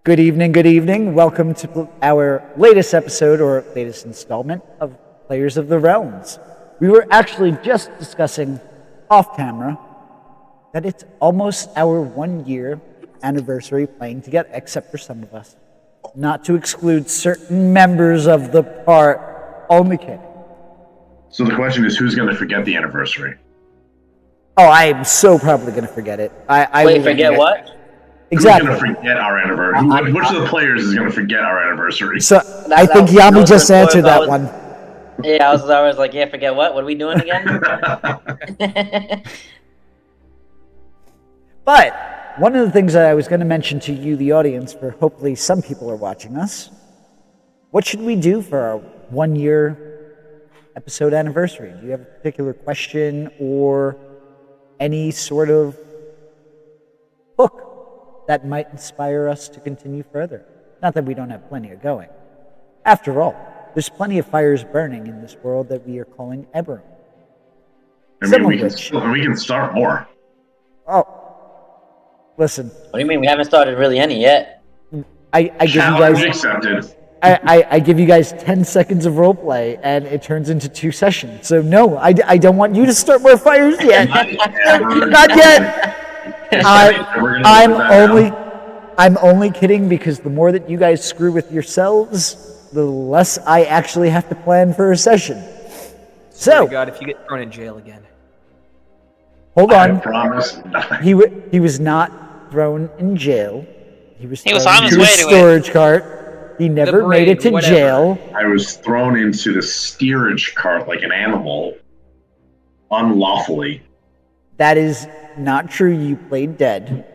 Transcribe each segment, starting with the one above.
Good evening. Welcome to our latest episode or latest installment of Players of the Realms. We were actually just discussing off camera that it's almost our 1 year anniversary playing together, except for some of us. Not to exclude certain members of the part, only kidding. So the question is, who's going to forget the anniversary? Oh, I'm so probably going to forget it. Wait, forget what? Exactly. Who's going to forget our anniversary? Which of the players is going to forget our anniversary? So I think Yami just answered that one. Yeah, I was like, yeah, forget what? What are we doing again? But one of the things that I was going to mention to you, the audience, for hopefully some people are watching us, what should we do for our 1 year episode anniversary? Do you have a particular question or any sort of hook that might inspire us to continue further? Not that we don't have plenty of going. After all, there's plenty of fires burning in this world that we are calling Eberron. I mean, we can start more. Oh, listen. What do you mean? We haven't started really any yet. I give you guys accepted. I give you guys 10 seconds of roleplay, and it turns into 2 sessions. So no, I don't want you to start more fires yet. Not yet. I'm only kidding, because the more that you guys screw with yourselves, the less I actually have to plan for a session. So, God, if you get thrown in jail again. Hold on. I promise. He was not thrown in jail. He was thrown on his into way a to storage cart. He never made it to jail. I was thrown into the steerage cart like an animal, unlawfully. That is not true. You played dead.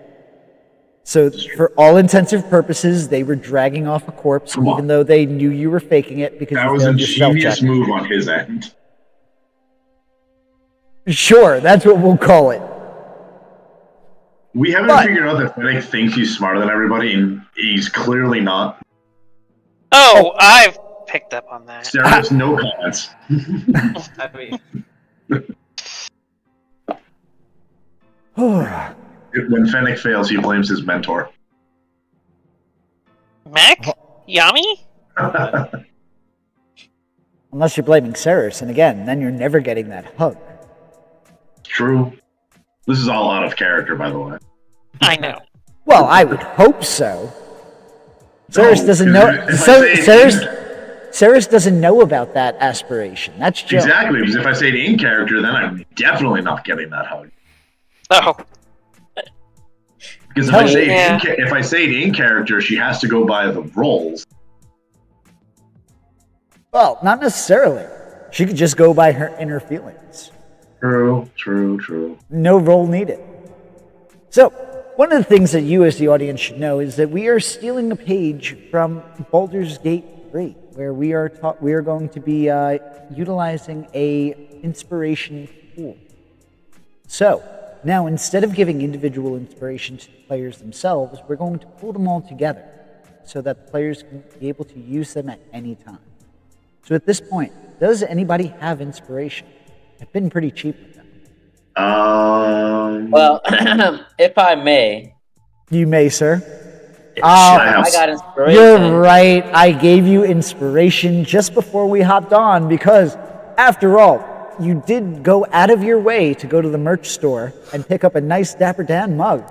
So for all intensive purposes, they were dragging off a corpse, even though they knew you were faking it because that you was a failed your stealth genius check. move on his end. Sure, that's what we'll call it. We haven't figured out that Fennec thinks he's smarter than everybody, and he's clearly not. Oh, I've picked up on that. Sarah's no comments. I mean, When Fennec fails, he blames his mentor. Mac? Yami? Unless you're blaming Ceres, and again, then you're never getting that hug. True. This is all out of character, by the way. I know. Well, I would hope so. Ceres No, doesn't know. if I say Ceres doesn't know about that aspiration. That's Jill. Exactly, because if I say it in character, then I'm definitely not getting that hug. Oh. Because if I say it in character, she has to go by the roles. Well, not necessarily. She could just go by her inner feelings. True. No role needed. So, one of the things that you as the audience should know is that we are stealing a page from Baldur's Gate 3, where we are going to be utilizing a inspiration pool. So, now instead of giving individual inspiration to the players themselves, we're going to pull them all together so that the players can be able to use them at any time. So at this point, does anybody have inspiration? I've been pretty cheap with them. Well, if I may. You may, sir. I got inspiration. You're right. I gave you inspiration just before we hopped on because, after all, you did go out of your way to go to the merch store and pick up a nice Dapper Dan mug.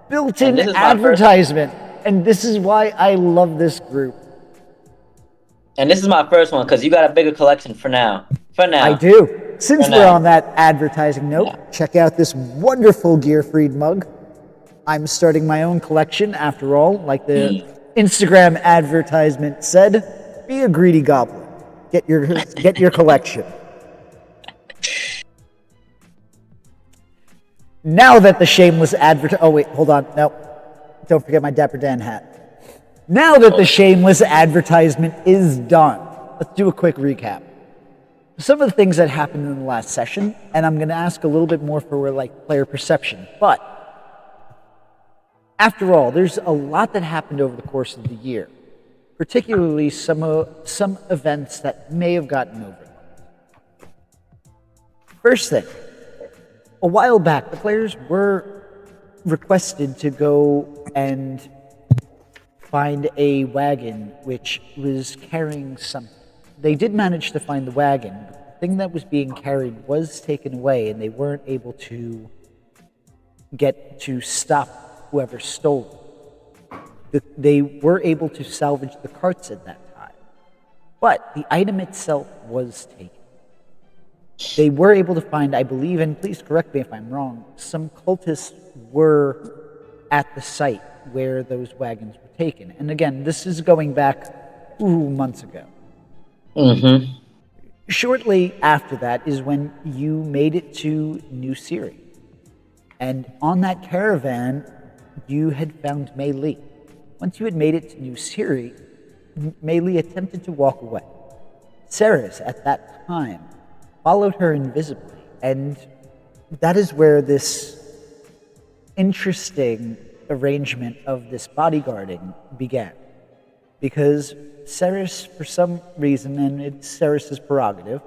Built-in advertisement. And this is why I love this group. And this is my first one, because you got a bigger collection for now. I do. Since we're on that advertising note, check out this wonderful Gierfreid mug. I'm starting my own collection, after all. Like the Instagram advertisement said, be a greedy gobbler. Get your collection. Now that the shameless oh wait, hold on. No, don't forget my Dapper Dan hat. Now that the shameless advertisement is done, let's do a quick recap. Some of the things that happened in the last session, and I'm going to ask a little bit more for player perception, but after all, there's a lot that happened over the course of the year, particularly some events that may have gotten overlooked. First thing, a while back, the players were requested to go and find a wagon which was carrying something. They did manage to find the wagon, but the thing that was being carried was taken away, and they weren't able to get to stop whoever stole it. They were able to salvage the carts at that time, but the item itself was taken. They were able to find, I believe, and please correct me if I'm wrong, some cultists were at the site where those wagons were taken. And again, this is going back months ago. Mm-hmm. Shortly after that is when you made it to New Cyre. And on that caravan, you had found Mei Li. Once you had made it to New Cyre, Mei Li attempted to walk away. Ceres, at that time, followed her invisibly. And that is where this interesting arrangement of this bodyguarding began. Because Ceres, for some reason, and it's Ceres' prerogative,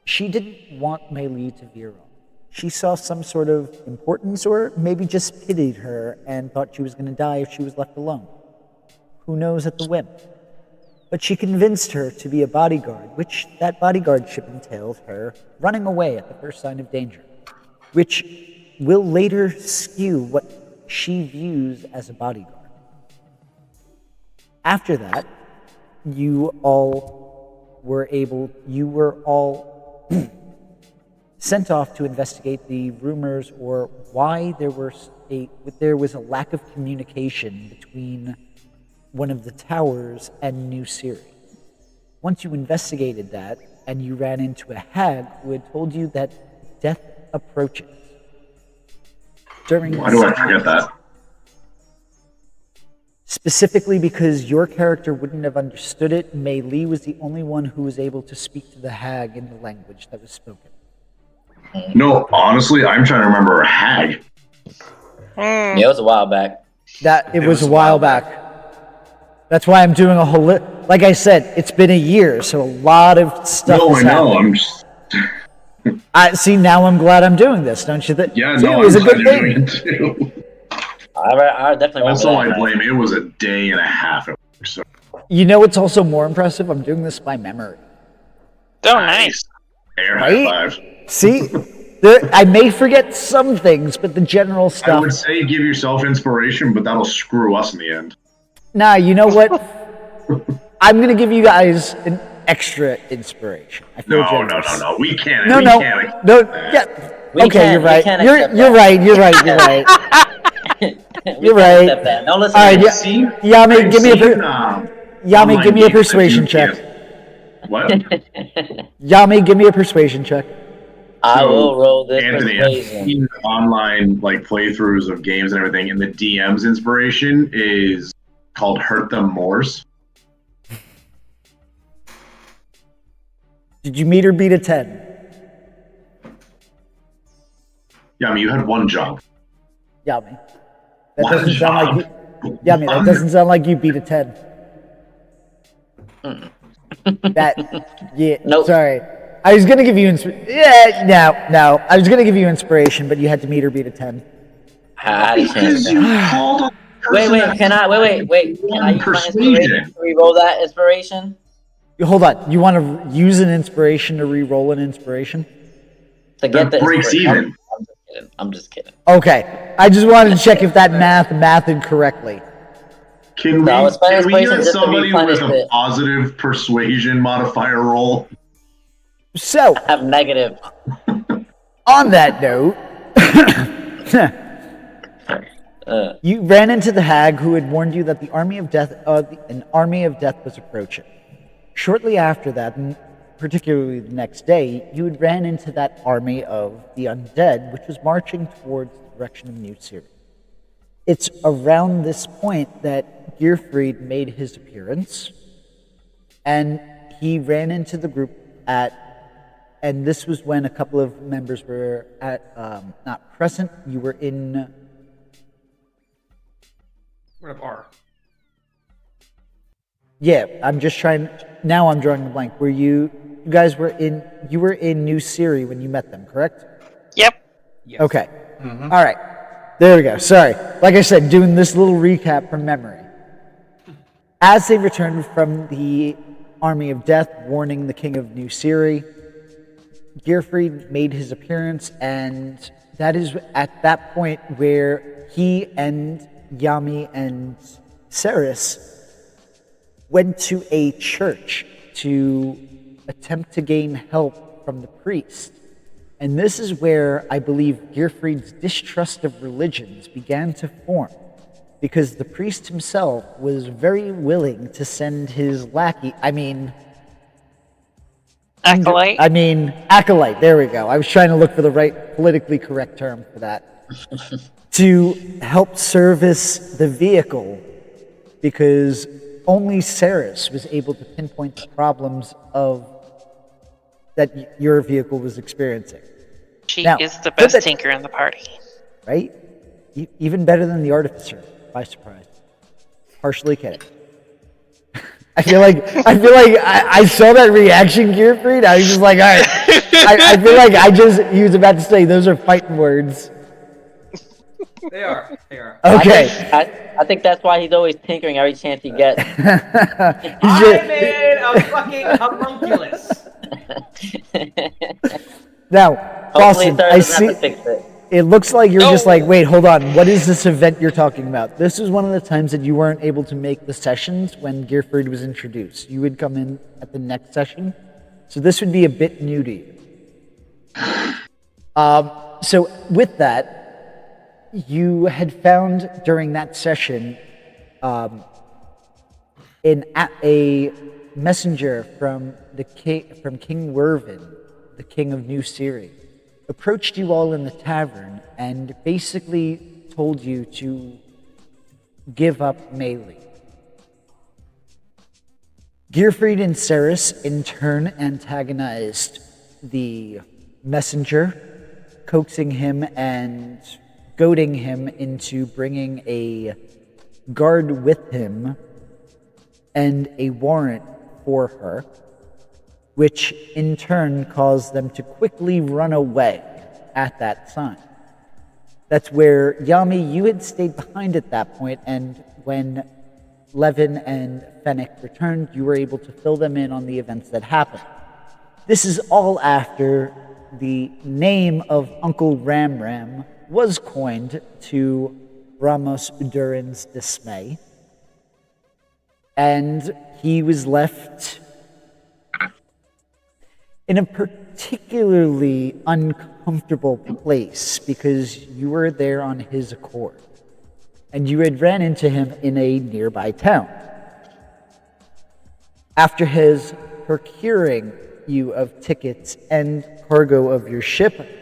she didn't want Mei Li to veer off. She saw some sort of importance, or maybe just pitied her and thought she was going to die if she was left alone. Who knows at the whim? But she convinced her to be a bodyguard, which that bodyguardship entailed her running away at the first sign of danger, which will later skew what she views as a bodyguard. After that, you were all sent off to investigate the rumors or why there was a lack of communication between one of the towers and New Cyre. Once you investigated that, and you ran into a hag who had told you that death approaches. Why do I forget that? Specifically because your character wouldn't have understood it, Mei Li was the only one who was able to speak to the hag in the language that was spoken. No, honestly, I'm trying to remember a hag. Yeah, it was a while back. It was a while back. That's why I'm doing a whole like I said, it's been a year, so a lot of stuff is happening. See, now I'm glad I'm doing this, don't you think? Yeah, see, no, it was I'm a good glad you're thing. doing it too. I definitely remember Also, that. I blame it was a day and a half. So. You know what's also more impressive? I'm doing this by memory. Oh, nice. Air Right? high five. See? I may forget some things, but the general stuff... I would say give yourself inspiration, but that'll screw us in the end. Nah, you know what? I'm going to give you guys an extra inspiration. I feel generous. No. We can't. No. Yeah. Okay, you're right. You're right. You're right. You're right. Don't listen All right, to See? Yami, give me Online give me a games persuasion that you check. can't- What? Yami, give me a persuasion check. I will roll this Anthony, I've persuasion. seen online playthroughs of games and everything, and the DM's inspiration is called "Hurt Them Mores." Did you meet or beat a 10? Yeah, I mean, you had one job. Yami. That One doesn't sound like job. you. Yami, that doesn't sound like you beat a 10. Nope. Sorry. I was gonna give you no. I was gonna give you inspiration, but you had to meet or beat a 10. I had a chance. Because you called a person Wait, that can I use my persuasion. inspiration to re-roll that inspiration? Hold on. You want to use an inspiration to re-roll an inspiration? To get That the breaks inspiration. even. I'm just kidding. Okay. I just wanted to check if that mathed correctly. Can No, it's my we inspiration get just to somebody with replenish a it. positive persuasion modifier roll? So, I have negative. on that note, you ran into the hag who had warned you that an army of death was approaching. Shortly after that, and particularly the next day, you had ran into that army of the undead, which was marching towards the direction of New Cyre. It's around this point that Gierfreid made his appearance, and he ran into the group and this was when a couple of members were not present. You were in... We're in a bar. Yeah, I'm just trying... Now I'm drawing a blank. You guys were in... You were in New Cyre when you met them, correct? Yep. Yes. Okay. All right. There we go. Sorry. Like I said, doing this little recap from memory. As they returned from the army of death, warning the king of New Cyre, Gierfreid made his appearance, and that is at that point where he and Yami and Ceres went to a church to attempt to gain help from the priest. And this is where I believe Gierfreid's distrust of religions began to form, because the priest himself was very willing to send his lackey, Acolyte? acolyte, there we go. I was trying to look for the right politically correct term for that. To help service the vehicle, because only Ceres was able to pinpoint the problems that your vehicle was experiencing. She Now, is the best tinker in the party. Right? Even better than the artificer, by surprise. Partially kidding. I feel like I saw that reaction, Gierfreid. I was just like, all right. I feel like he was about to say those are fighting words. They are. Okay. I think that's why he's always tinkering every chance he gets. I made a fucking homunculus. Now, Hopefully Boston, Sarah I doesn't see. have to fix it. It looks like you're just like, wait, hold on. What is this event you're talking about? This is one of the times that you weren't able to make the sessions when Gierfreid was introduced. You would come in at the next session. So this would be a bit new to you. So with that, you had found during that session a messenger from King Wyrven, the king of New Cyre, approached you all in the tavern and basically told you to give up melee. Gierfreid and Ceres in turn antagonized the messenger, coaxing him and goading him into bringing a guard with him and a warrant for her, which in turn caused them to quickly run away at that time. That's where, Yami, you had stayed behind at that point, and when Levin and Fennec returned, you were able to fill them in on the events that happened. This is all after the name of Uncle Ramram was coined to Ramos Udurin's dismay, and he was left in a particularly uncomfortable place because you were there on his accord, and you had ran into him in a nearby town. After his procuring you of tickets and cargo of your ship,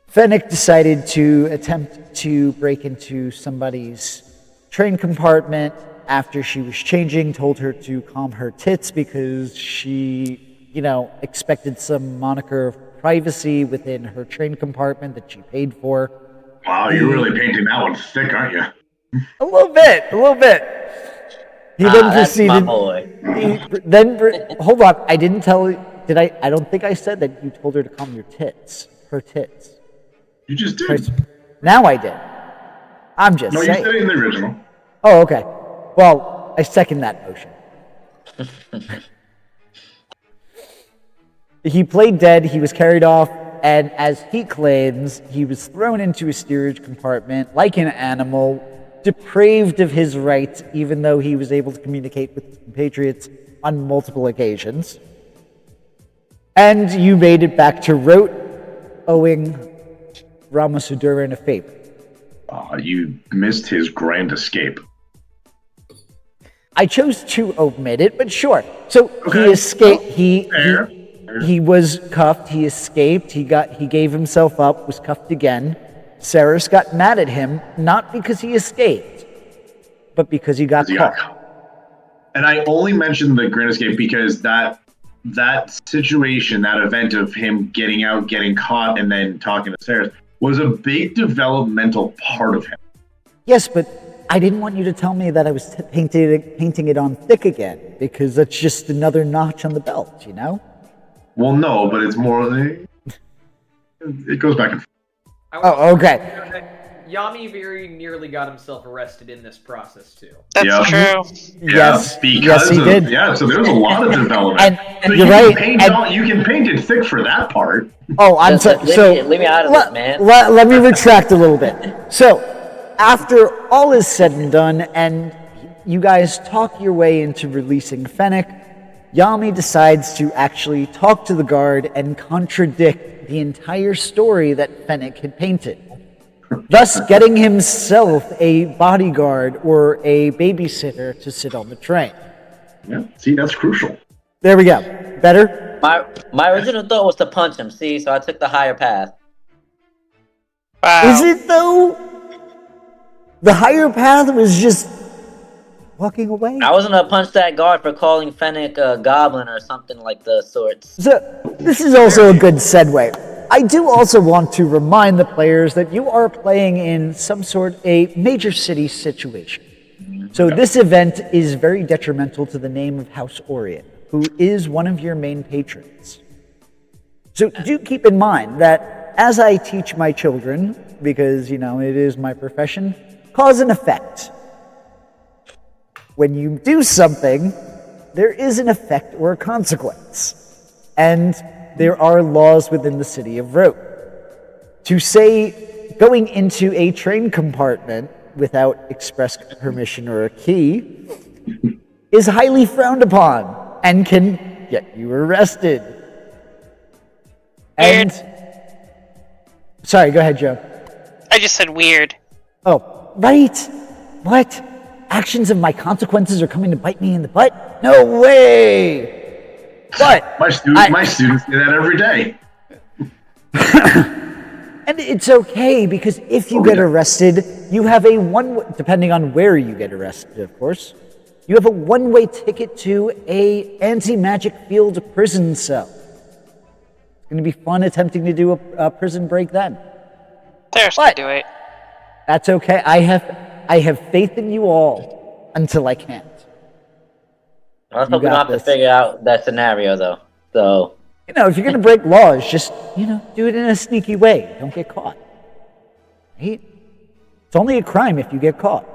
Fennec decided to attempt to break into somebody's train compartment after she was changing, told her to calm her tits because she, expected some moniker of privacy within her train compartment that she paid for. Wow, you're really painting that one thick, aren't you? A little bit. He then proceeded. That's my boy. Hold on. I didn't tell you. Did I? I don't think I said that you told her to calm her tits. You just did. Now I did. I'm just saying. No, you said it in the original. Oh, okay. Well, I second that motion. He played dead, he was carried off, and as he claims, he was thrown into a steerage compartment like an animal, depraved of his rights, even though he was able to communicate with his compatriots on multiple occasions. And you made it back to Rote, owing Ramos Udurin a favor. You missed his grand escape. I chose to omit it, but sure. So he escaped. He was cuffed. He escaped. He gave himself up. Was cuffed again. Ceres got mad at him, not because he escaped, but because he got caught. And I only mentioned the grand escape because that situation, that event of him getting out, getting caught, and then talking to Ceres was a big developmental part of him. Yes, but I didn't want you to tell me that I was painting it on thick again, because that's just another notch on the belt, Well, no, but it's more. It goes back and forth. Oh, okay. Yami very nearly got himself arrested in this process too. That's true. Yes, because he did. Yeah, so there's a lot of development. And So you're right. You can paint it thick for that part. Oh, I'm Just sorry. leave me out of this, man. Let me retract a little bit. So, after all is said and done, and you guys talk your way into releasing Fennec, Yami decides to actually talk to the guard and contradict the entire story that Fennec had painted, thus getting himself a bodyguard or a babysitter to sit on the train. Yeah, see, that's crucial. There we go. Better? My original thought was to punch him, see, so I took the higher path. Wow. Is it though? The higher path was just walking away. I wasn't gonna punch that guard for calling Fennec a goblin or something like the sorts. So, this is also a good segue. I do also want to remind the players that you are playing in some sort of a major city situation. So this event is very detrimental to the name of House Orian, who is one of your main patrons. So do keep in mind that as I teach my children, because, you know, it is my profession, cause and effect. When you do something, there is an effect or a consequence. And there are laws within the city of Rote. To say going into a train compartment without express permission or a key is highly frowned upon and can get you arrested. Weird. And sorry, go ahead, Joe. I just said weird. Oh, right. What? Actions of my consequences are coming to bite me in the butt? No way! What? My students say that every day. And it's okay, because if you get arrested, you have a depending on where you get arrested, of course, you have a one-way ticket to a anti-magic field prison cell. It's going to be fun attempting to do a prison break then. There's to What? do it. That's okay. I have faith in you all until I can't. I was hoping we don't have to figure out that scenario though. So You know, if you're going to break laws, just, do it in a sneaky way. Don't get caught. Right? It's only a crime if you get caught.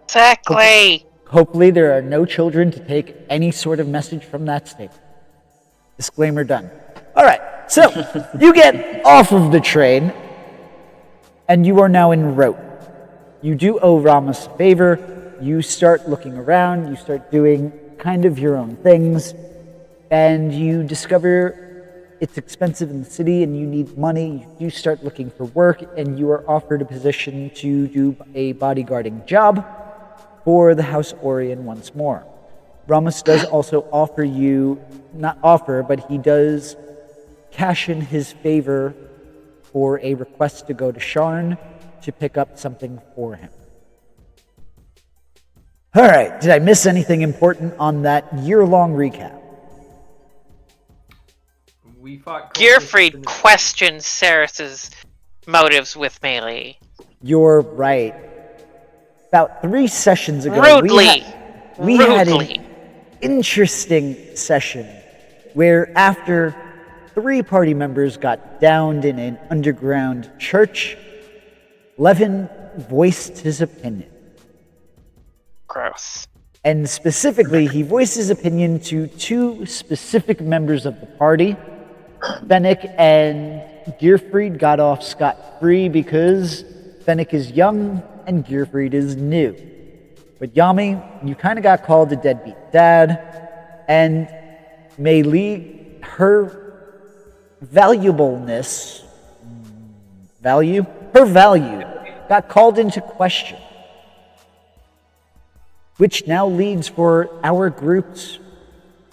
Exactly. Hopefully there are no children to take any sort of message from that statement. Disclaimer done. All right, so you get off of the train, and you are now en route. You do owe Ramos a favor. You start looking around. You start doing kind of your own things. And you discover it's expensive in the city and you need money. You start looking for work, and you are offered a position to do a bodyguarding job for the House Orian once more. Ramos does also offer you, not offer, but he does cash in his favor for a request to go to Sharn to pick up something for him. All right, did I miss anything important on that year-long recap? We fought Gierfreid questions Ceres's motives with melee. You're right. About 3 sessions ago, Rudely. we had an interesting session where after 3 party members got downed in an underground church, Levin voiced his opinion. Gross. And specifically, he voiced his opinion to 2 specific members of the party. Fennec and Gierfreid got off scot-free because Fennec is young and Gierfreid is new. But Yami, you kind of got called a deadbeat dad, and Mei, her valuableness, her value got called into question, which now leads for our group's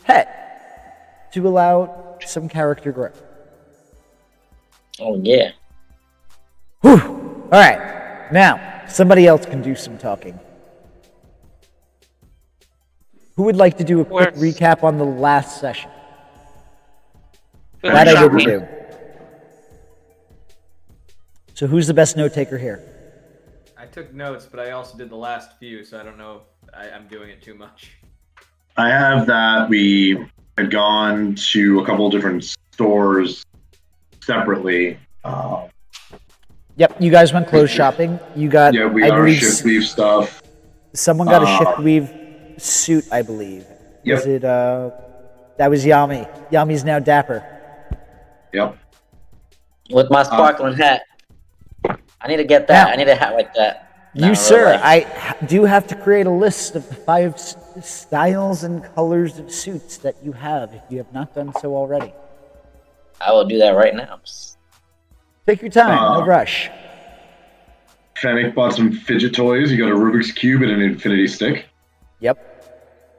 pet to allow some character growth. oh yeah. Whew. All right, now somebody else can do some talking. Who would like to do a quick recap on the last session? That I didn't do. So who's the best note taker here? I took notes, but I also did the last few, so I don't know if I'm doing it too much. I have that we had gone to a couple of different stores separately. Yep, you guys went clothes shopping. You got, Yeah, we I got our believe, shift weave stuff. someone got a shift weave suit, I believe. Yep. Was it, that was Yami. Yami's now dapper. Yep. With my sparkling hat. I need to get that. Now- I need a hat like that. Now, You, in sir, real life. do have to create a list of the 5 styles and colors of suits that you have, if you have not done so already. I will do that right now. Take your time, no rush. Fennec bought some fidget toys. You got a Rubik's Cube and an infinity stick. Yep.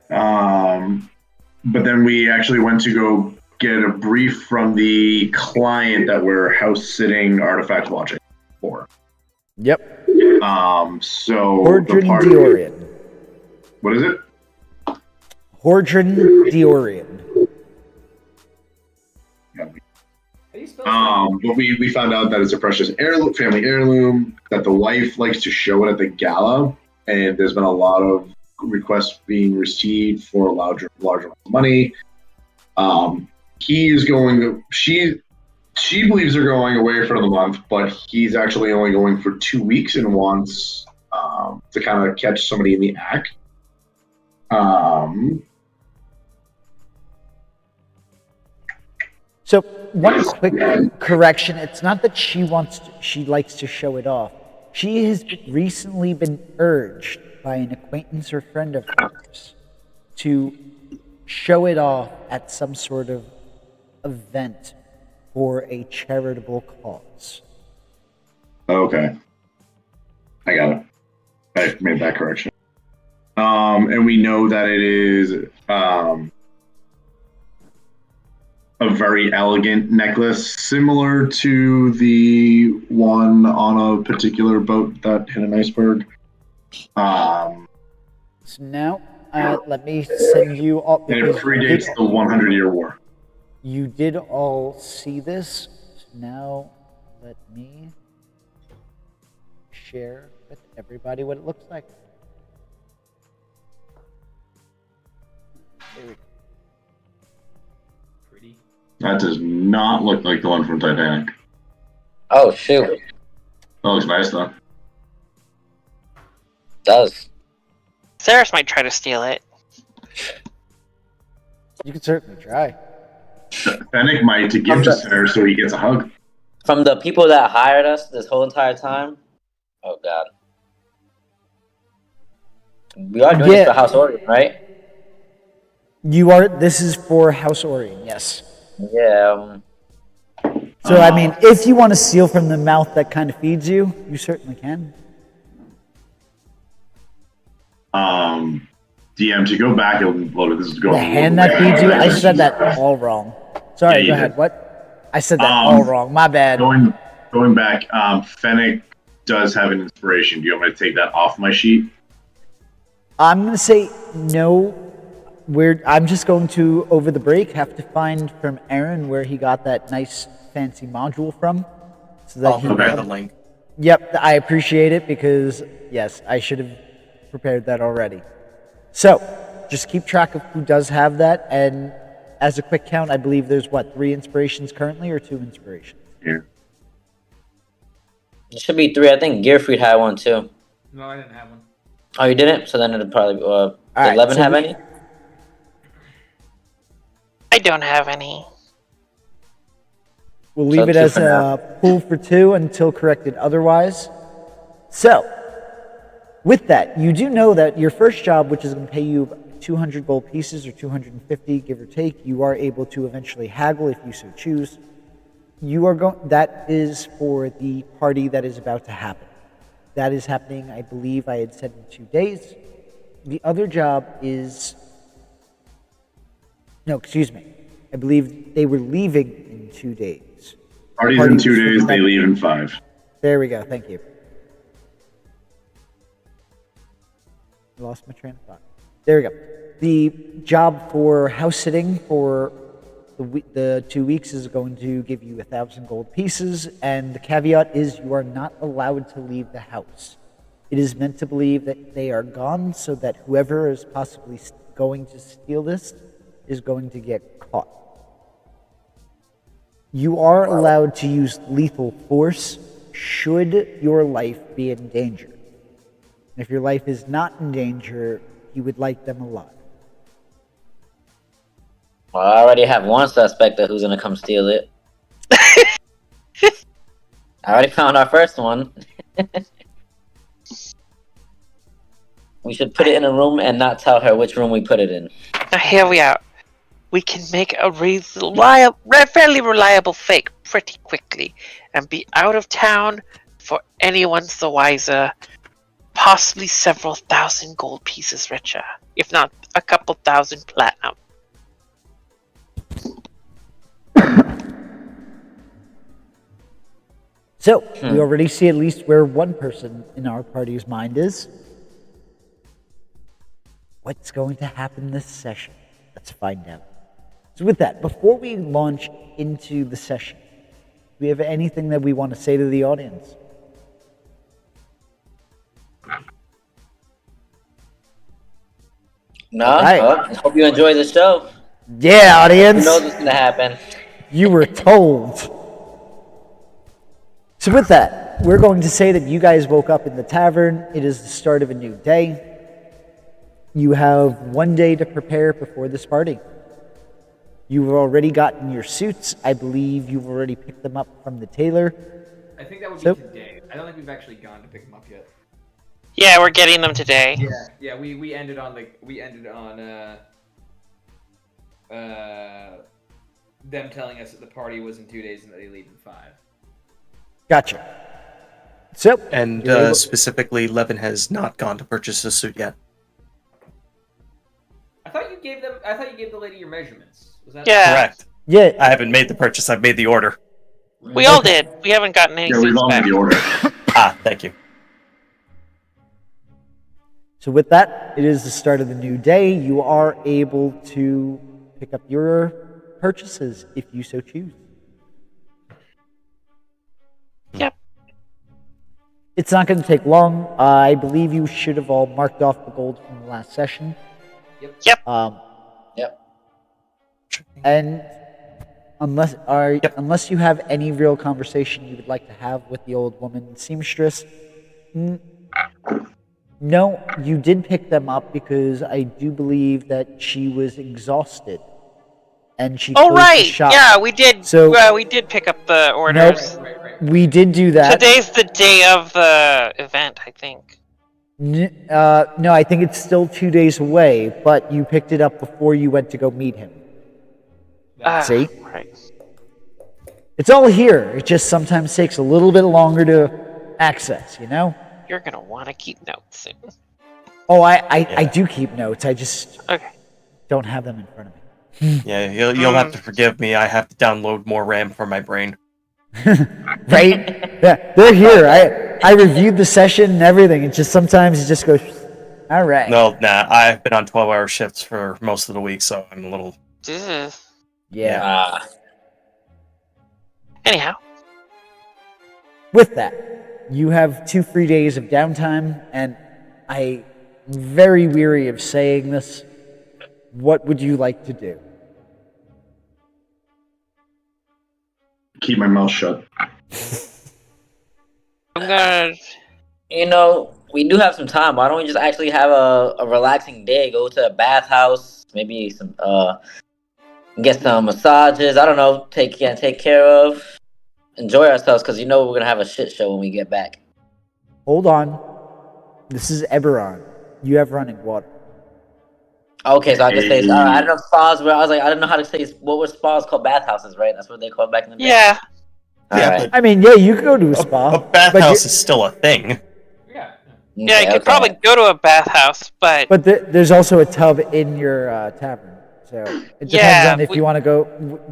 But then we actually went to go get a brief from the client that we're house sitting artifact watching for. Yep. So Hordrin the party, Diorian. what is it? Hordrin Diorian. Yeah, How do you spell that? but we found out that it's a precious heirloom, family heirloom, that the wife likes to show it at the gala, and there's been a lot of requests being received for larger amounts of money. He is going to, she believes they're going away for the month, but he's actually only going for 2 weeks and wants to kind of catch somebody in the act. So one quick correction: it's not that she likes to show it off. She has recently been urged by an acquaintance or friend of hers to show it off at some sort of event for a charitable cause. Okay. I got it. I made that correction. And we know that it is a very elegant necklace, similar to the one on a particular boat that hit an iceberg. So now, let me send you all. And it predates the 100-year war. You did all see this. So now, let me share with everybody what it looks like. There we go. Pretty. That does not look like the one from Titanic. Oh, shoot. That looks nice, though. Does. Ceres might try to steal it. You can certainly try. Fennec might to give to Cyre so he gets a hug. From the people that hired us this whole entire time? Oh, God. We are doing this for House Orian, right? You are. This is for House Orian, yes. Yeah. So I mean, if you want to steal from the mouth that kind of feeds you, you certainly can. DM, to go back and load it, this is going. The hand that feeds you. I said that all wrong. Sorry. Yeah, Go you ahead. did. What? I said that all wrong. My bad. Going back, Fennec does have an inspiration. Do you want me to take that off my sheet? I'm gonna say no. I'm just going to, over the break, have to find from Aaron where he got that nice fancy module from. So that I'll prepare the link. Yep, I appreciate it because, yes, I should have prepared that already. So, just keep track of who does have that, and as a quick count, I believe there's, 3 inspirations currently, or 2 inspirations? Yeah. It should be 3. I think Gierfreid had one, too. No, I didn't have one. Oh, you didn't? So then it'll probably... did right, 11 so have we- any? I don't have any. We'll leave it two as for now. a pool for 2 until corrected otherwise. So, with that, you do know that your first job, which is going to pay you 200 gold pieces or 250, give or take, you are able to eventually haggle if you so choose. That is for the party that is about to happen. That is happening, I believe I had said, in 2 days. The other job is... No, excuse me. I believe they were leaving in 2 days. Parties in 2 days, they leave in 5. There we go. Thank you. I lost my train of thought. There we go. The job for house sitting for the 2 weeks is going to give you 1,000 gold pieces, and the caveat is you are not allowed to leave the house. It is meant to believe that they are gone so that whoever is possibly going to steal this is going to get caught. You are allowed to use lethal force should your life be in danger. And if your life is not in danger, you would like them alive. Well, I already have one suspect of who's gonna come steal it. I already found our first one. We should put it in a room and not tell her which room we put it in. Now here we are. We can make a fairly reliable fake pretty quickly and be out of town for anyone's the wiser. Possibly several thousand gold pieces richer, if not a couple thousand platinum. So, we already see at least where one person in our party's mind is. What's going to happen this session? Let's find out. So with that, before we launch into the session, do we have anything that we want to say to the audience? No, Alright. well, hope you enjoy the show. Yeah, Who audience! knows what's gonna happen? You were told. So with that, we're going to say that you guys woke up in the tavern. It is the start of a new day. You have one day to prepare before this party. You've already gotten your suits. I believe you've already picked them up from the tailor. I think that would be So- today. I don't think we've actually gone to pick them up yet. Yeah, we're getting them today. Yeah. We ended on them telling us that the party was in 2 days and that they leave in 5. Gotcha. So, And you're able- specifically, Levin has not gone to purchase a suit yet. I thought you gave the lady your measurements. Was that Yeah. Correct. yeah, I haven't made the purchase. I've made the order. We all did. We haven't gotten any Yeah, we've suits all back. made the order. Ah, thank you. So with that, it is the start of the new day. You are able to pick up your purchases if you so choose. Yep. It's not going to take long. I believe you should have all marked off the gold from the last session. Yep. Yep. And unless you have any real conversation you would like to have with the old woman seamstress, no, you did pick them up because I do believe that she was exhausted, and she Oh closed the right. shop. Yeah, we did. So- we did pick up the orders. Right. We did do that. Today's the day of the event, I think. No, I think it's still 2 days away, but you picked it up before you went to go meet him. See? Right. It's all here. It just sometimes takes a little bit longer to access, you know? You're gonna want to keep notes soon. Oh, I do keep notes. I just Okay. don't have them in front of me. Yeah, you'll have to forgive me. I have to download more RAM for my brain. Right? Yeah, they're here. I reviewed the session and everything. It just sometimes it just goes, all right. No, nah. I've been on 12-hour shifts for most of the week, so I'm a little. Ugh. Yeah. Anyhow, With that, you have 2 free days of downtime, and I'm very weary of saying this. What would you like to do? Keep my mouth shut. I'm gonna. You know, we do have some time. Why don't we just actually have a relaxing day? Go to a bathhouse, maybe some get some massages. I don't know. Take care of, enjoy ourselves, because you know we're gonna have a shit show when we get back. Hold on. This is Eberron. You have running water. Okay, so I just say I don't know if spas were. I was like, I don't know how to say what were spas called, bathhouses, right? That's what they called back in the day. Yeah. All Yeah, right. I mean, yeah, you could go to a spa. A bathhouse is still a thing. Yeah. Yeah, you Okay, could probably go to a bathhouse, but But there's also a tub in your tavern. So it depends Yeah, on if you want to go.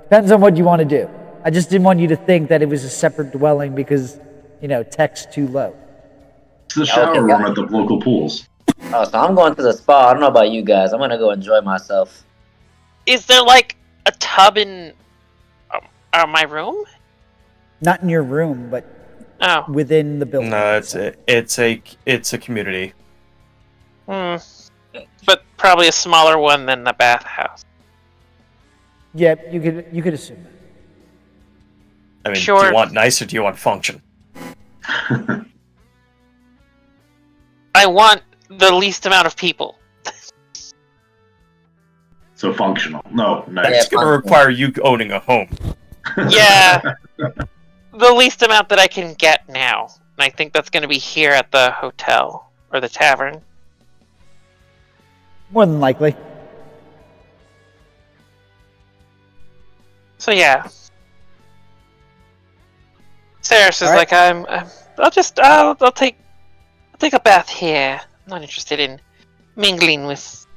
Depends on what you want to do. I just didn't want you to think that it was a separate dwelling because, tech's too low. It's the shower okay, room got it. at the local pools. Oh, so I'm going to the spa. I don't know about you guys. I'm gonna go enjoy myself. is there like a tub in my room? Not in your room, but Oh. within the building. No, it's a community. But probably a smaller one than the bathhouse. Yeah, you could assume that. I mean, do Sure. you want nice or do you want function? I want the least amount of people. So functional. No, nice. Yeah, It's going to require you owning a home. Yeah. The least amount that I can get now. And I think that's going to be here at the hotel or the tavern. More than likely. So yeah. Ceres is All right. like, I'll take a bath here. I'm not interested in mingling with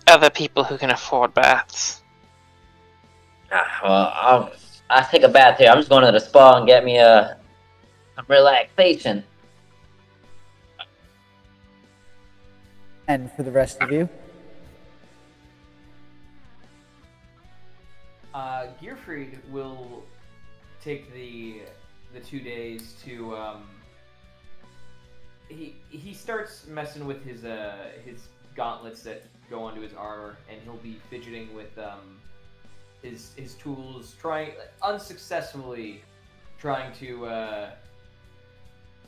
other people who can afford baths. Well, I'll take a bath here. I'm just going to the spa and get me some relaxation. And for the rest of you? Gierfreid will take the 2 days to he starts messing with his gauntlets that go onto his armor, and he'll be fidgeting with his tools, unsuccessfully trying to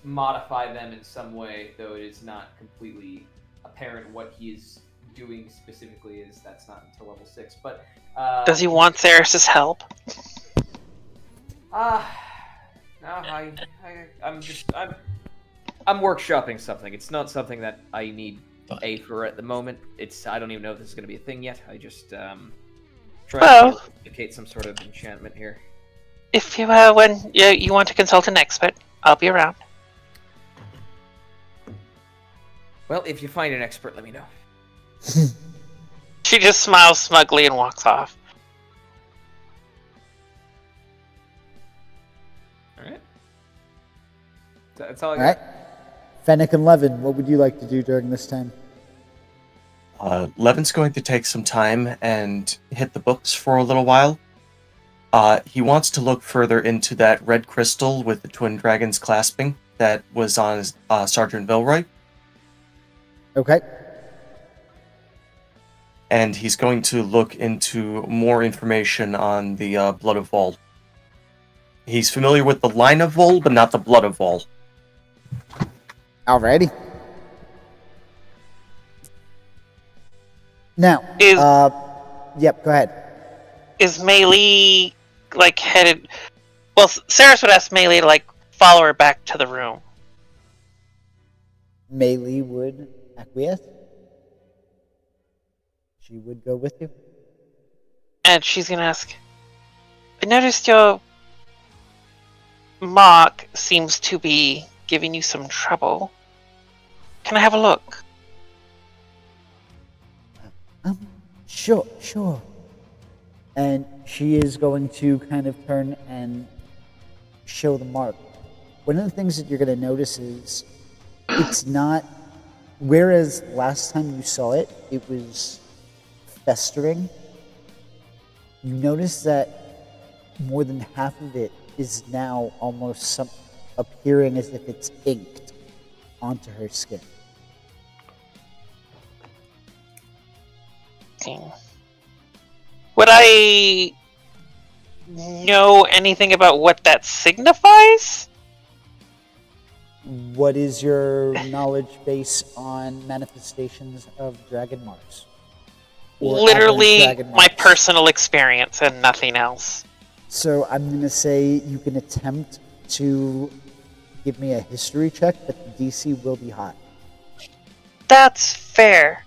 modify them in some way, though it is not completely apparent what he is doing specifically, as that's not until level 6. But Does he want Ceres' help? no, I'm workshopping something. It's not something that I need A for at the moment. I don't even know if this is going to be a thing yet. I just trying to indicate some sort of enchantment here. If you when you want to consult an expert, I'll be around. Well, if you find an expert, let me know. She just smiles smugly and walks off. Alright. That's all I All got. right. Fennec and Levin, what would you like to do during this time? Levin's going to take some time and hit the books for a little while. He wants to look further into that red crystal with the twin dragons clasping that was on Sergeant Vilroy. Okay. And he's going to look into more information on the Blood of Vol. He's familiar with the line of Vol, but not the Blood of Vol. Alrighty. Now, yep, go ahead. Is Melee headed? Well, Ceres would ask Melee to follow her back to the room. Melee would acquiesce. She would go with you. And she's gonna ask, I noticed your mark seems to be giving you some trouble. Can I have a look? Sure. And she is going to kind of turn and show the mark. One of the things that you're going to notice is it's not, whereas last time you saw it, it was festering. You notice that more than half of it is now almost appearing as if it's inked onto her skin. Would I know anything about what that signifies? What is your knowledge base on manifestations of dragon marks? Or Literally dragon my marks? personal experience and nothing else. So I'm going to say you can attempt to give me a history check, but the DC will be high. That's fair.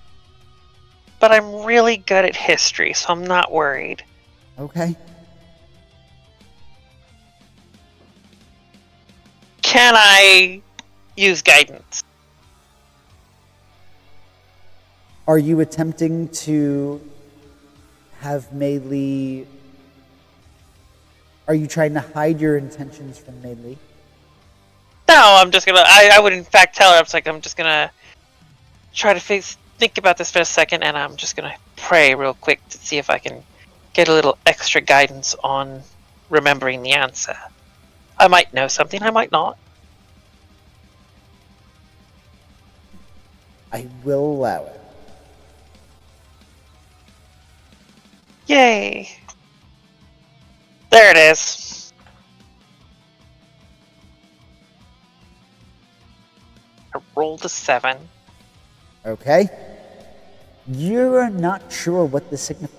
But I'm really good at history, so I'm not worried. Okay. Can I use guidance? Are you attempting to have Melee... Are you trying to hide your intentions from Melee? No, I'm just gonna... I would in fact tell her, I'm just gonna try to think about this for a second, and I'm just gonna pray real quick to see if I can get a little extra guidance on remembering the answer. I might know something, I might not. I will allow it. Yay! There it is. rolled a 7. Okay. You're not sure what this signifies.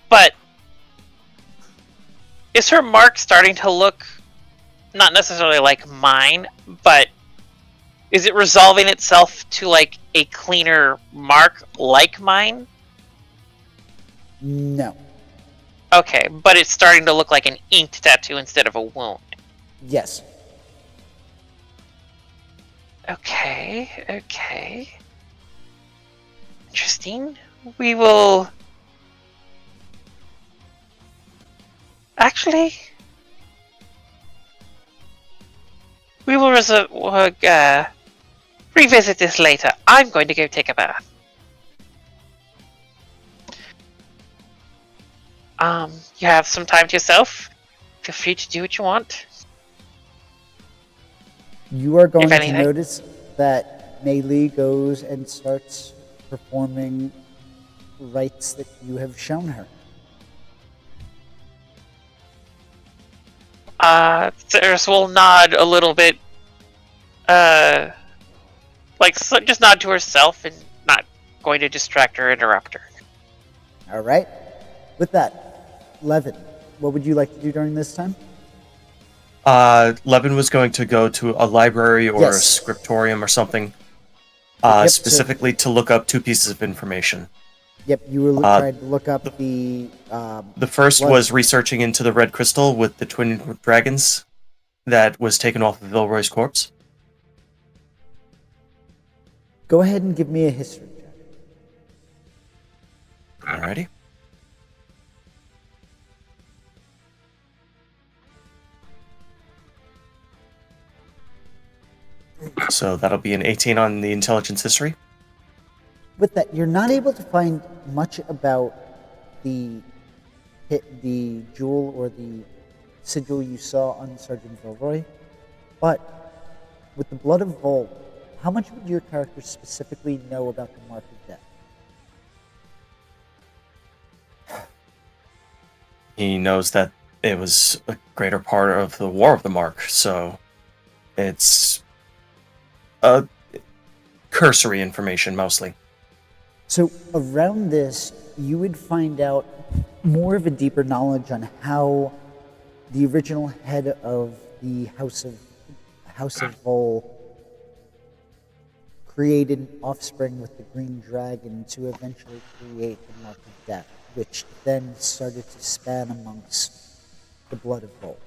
But is her mark starting to look not necessarily like mine, but is it resolving itself to like a cleaner mark like mine? No. Okay, but it's starting to look like an inked tattoo instead of a wound. Yes. Okay. Interesting. We will... Actually... We will revisit this later. I'm going to go take a bath. You have some time to yourself. Feel free to do what you want. You are going If to anything. notice that Mei Li goes and starts performing rites that you have shown her. Ceres will nod a little bit, just nod to herself and not going to distract or interrupt her. All right. With that, Levin, what would you like to do during this time? Levin was going to go to a library or Yes. a scriptorium or something, Yep, specifically to look up 2 pieces of information. Yep, you were trying to look up the... The first What? was researching into the red crystal with the twin dragons that was taken off of Vilroy's corpse. Go ahead and give me a history check. Alrighty. So that'll be an 18 on the intelligence history. With that, you're not able to find much about the jewel or the sigil you saw on Sergeant Vilroy, but with the blood of Vol, how much would your character specifically know about the Mark of Death? He knows that it was a greater part of the War of the Mark, so it's cursory information mostly. So around this, you would find out more of a deeper knowledge on how the original head of the House of Vol created offspring with the green dragon to eventually create the Mark of Death, which then started to span amongst the blood of Vol.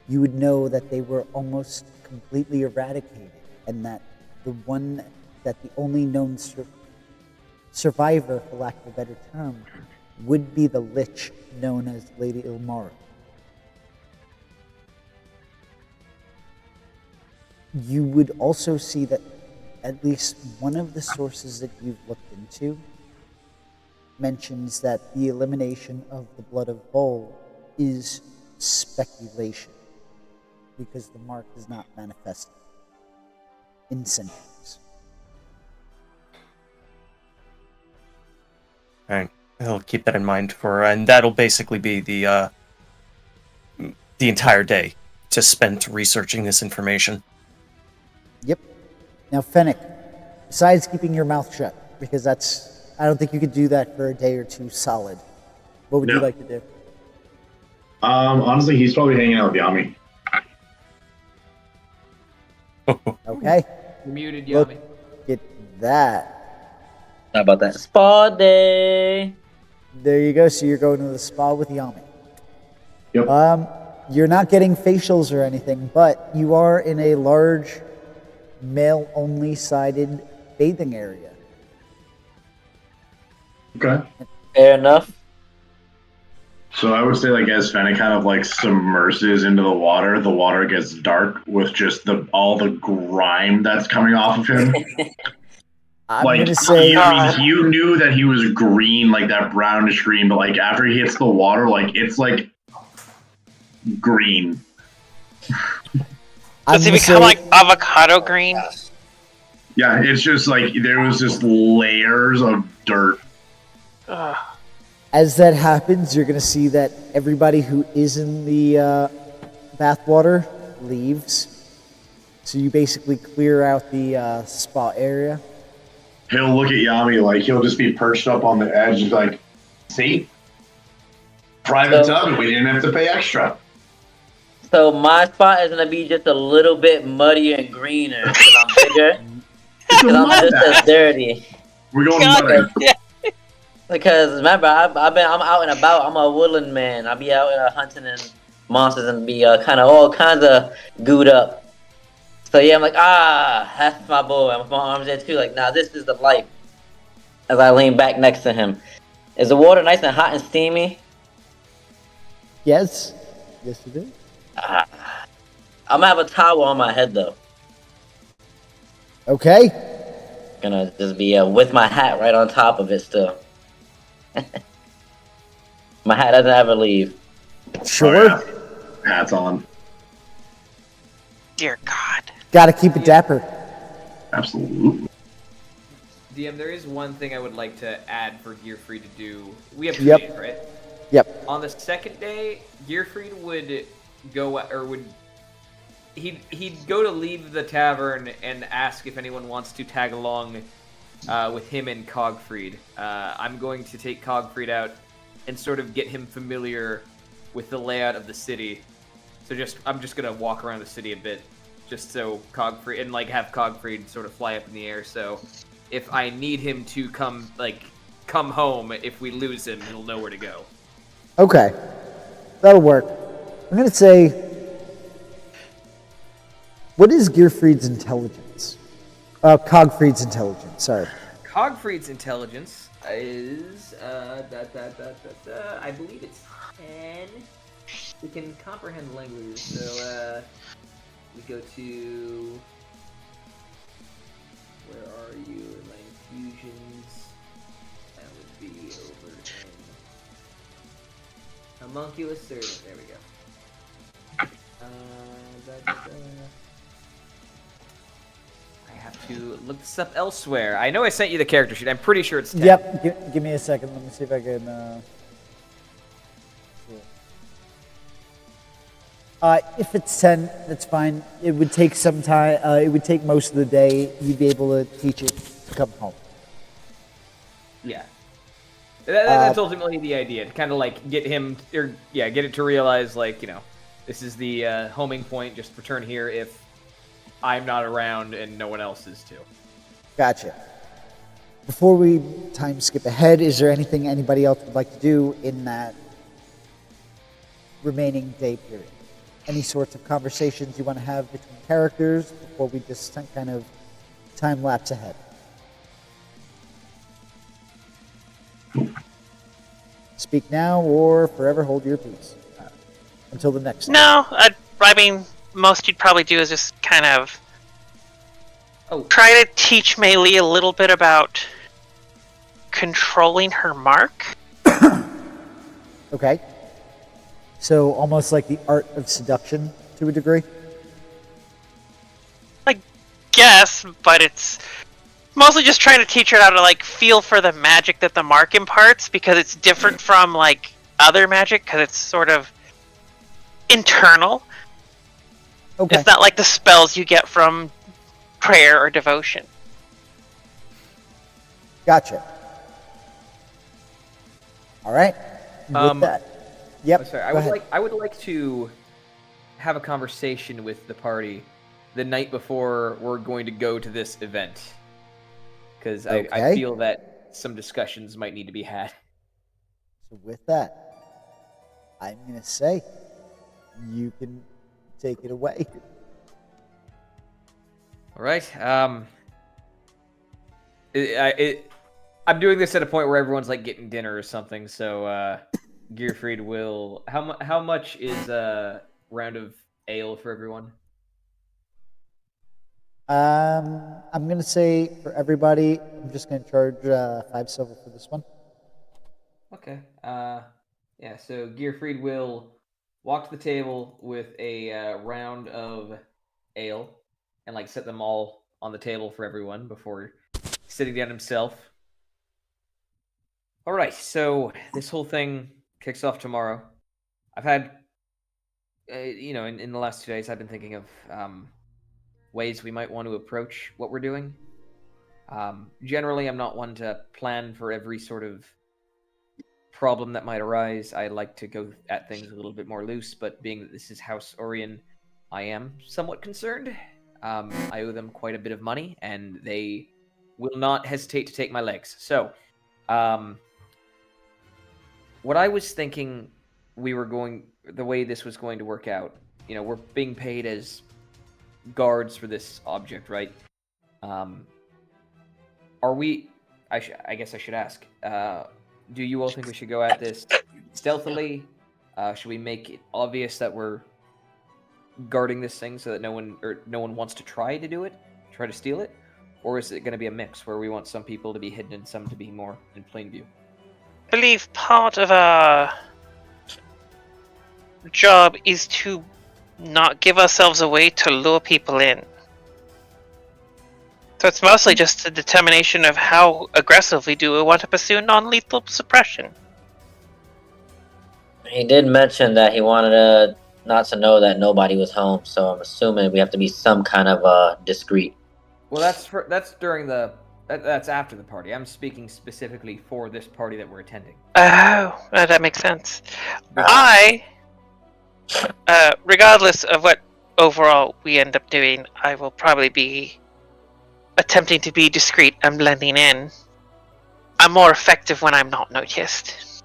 You would know that they were almost completely eradicated, and that the only known survivor, for lack of a better term, would be the Lich known as Lady Ilmara. You would also see that at least one of the sources that you've looked into mentions that the elimination of the blood of Vol is speculation, because the mark is not manifested in centuries. Alright, he'll keep that in mind and that'll basically be the entire day just spent researching this information. Yep. Now, Fennec, besides keeping your mouth shut, because I don't think you could do that for a day or two solid, what would you like to do? Honestly, he's probably hanging out with Yami. Okay. You're muted, Look Yami. at that. How about that? Spa day. There you go. So you're going to the spa with Yami. Yep. You're not getting facials or anything, but you are in a large male-only sided bathing area. Okay. Fair enough. So I would say, like, as Fennec kind of like submerses into the water gets dark with just all the grime that's coming off of him. I'm like, going to say... you knew that he was green, like that brownish green, but like after he hits the water, like it's like green. Does he become like avocado green? Yeah, it's just like there was just layers of dirt. Ugh. As that happens, you're going to see that everybody who is in the bathwater leaves. So you basically clear out the spa area. He'll look at Yami like he'll just be perched up on the edge, just like, see? Private tub, we didn't have to pay extra. So my spot is gonna be just a little bit muddier and greener because I'm bigger. Because I'm just as dirty. We're going muddy. Because remember, I'm out and about. I'm a woodland man. I be out hunting and monsters and be kind of all kinds of gooed up. So yeah, I'm like, that's my boy. I'm with my arms there too. Like, nah, this is the life. As I lean back next to him, is the water nice and hot and steamy? Yes, it is. I'm gonna have a towel on my head though. Okay. Gonna just be with my hat right on top of it still. My hat doesn't ever leave. Sure. Oh, yeah. Hat's on. Dear God. Gotta keep it dapper. Absolutely. DM, there is one thing I would like to add for Gierfreid to do. We have 2 Yep. days, right? Yep. On the second day, Gierfreid would go, or would he'd go to leave the tavern and ask if anyone wants to tag along with him and Cogfreid. I'm going to take Cogfreid out and sort of get him familiar with the layout of the city. So I'm just gonna walk around the city a bit, just so Cogfreid and like have Cogfreid sort of fly up in the air. So if I need him to come home, if we lose him, he'll know where to go. Okay. That'll work. I'm gonna say, what is Gierfreid's intelligence? Cogfreid's intelligence, sorry. Cogfreid's intelligence is I believe it's 10. We can comprehend languages, so we go to, where are you in my infusions? That would be over in homunculus servant. There we go. I have to look this up elsewhere. I know I sent you the character sheet. I'm pretty sure it's 10. Yep. Give me a second. Let me see if I can. If it's 10, that's fine. It would take some time. It would take most of the day. You'd be able to teach it to come home. Yeah. That's ultimately the idea. To kind of like get him, get it to realize, like, you know, this is the homing point. Just return here if I'm not around and no one else is too. Gotcha. Before we time skip ahead, is there anything anybody else would like to do in that remaining day period? Any sorts of conversations you want to have between characters before we just kind of time lapse ahead? Speak now or forever hold your peace until the next time. No, I mean, most you'd probably do is just kind of try to teach Meili a little bit about controlling her mark. Okay. So almost like the art of seduction to a degree? I guess, but it's mostly just trying to teach her how to like feel for the magic that the mark imparts, because it's different from like other magic, because it's sort of internal. Okay. It's not like the spells you get from prayer or devotion. Gotcha. All right. With that. Yep. Oh, sorry. I would like to have a conversation with the party the night before we're going to go to this event, because I feel that some discussions might need to be had. So with that, I'm going to say you can take it away. All right. I'm doing this at a point where everyone's like getting dinner or something, so Gierfreid will. How much is a round of ale for everyone? I'm going to say for everybody, I'm just going to charge 5 silver for this one. Okay. Yeah. So Gierfreid will walk to the table with a round of ale and like set them all on the table for everyone before sitting down himself. All right. So this whole thing kicks off tomorrow. I've had in the last 2 days, I've been thinking of ways we might want to approach what we're doing. Generally, I'm not one to plan for every sort of problem that might arise. I like to go at things a little bit more loose, but being that this is House Orian, I am somewhat concerned. I owe them quite a bit of money, and they will not hesitate to take my legs. So, what I was thinking the way this was going to work out, we're being paid as guards for this object, right? Are we, I guess I should ask, do you all think we should go at this stealthily? Should we make it obvious that we're guarding this thing so that no one wants to try to steal it? Or is it going to be a mix where we want some people to be hidden and some to be more in plain view? I believe part of our job is to not give ourselves away to lure people in. So it's mostly just a determination of how aggressively do we want to pursue non-lethal suppression. He did mention that he wanted not to know that nobody was home, so I'm assuming we have to be some kind of discreet. Well, that's during that's after the party. I'm speaking specifically for this party that we're attending. Oh, that makes sense. Regardless of what overall we end up doing, I will probably be attempting to be discreet and blending in. I'm more effective when I'm not noticed.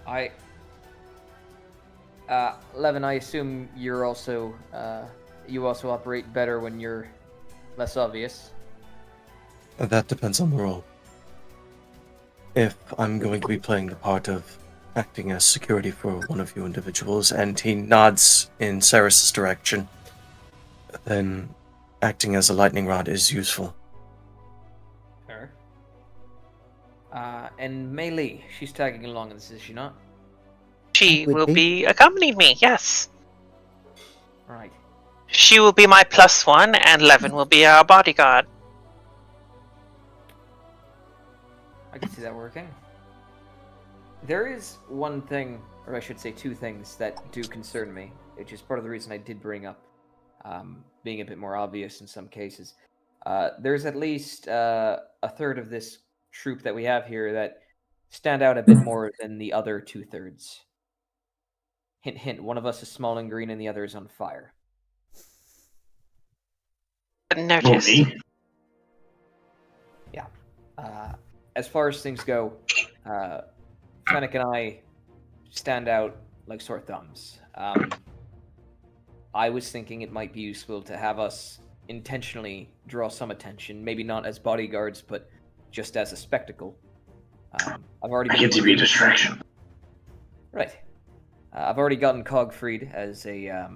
Right. Levin, I assume you also operate better when you're less obvious. That depends on the role. If I'm going to be playing the part of acting as security for one of you individuals, and he nods in Cyrus's direction, then acting as a lightning rod is useful. Fair. And Mei Li, she's tagging along in this, is she not? She will be accompanying me, yes. Right. She will be my +1, and Levin will be our bodyguard. I can see that working. There is one thing, or I should say two things, that do concern me, which is part of the reason I did bring up being a bit more obvious in some cases. There's at least a third of this troop that we have here that stand out a bit more than the other 2/3. Hint, hint, one of us is small and green and the other is on fire. Noticed. Me? Yeah. As far as things go, Fennec and I stand out like sore thumbs. I was thinking it might be useful to have us intentionally draw some attention, maybe not as bodyguards, but just as a spectacle. I've already I get to be a distraction. Right. I've already gotten Gierfreid as a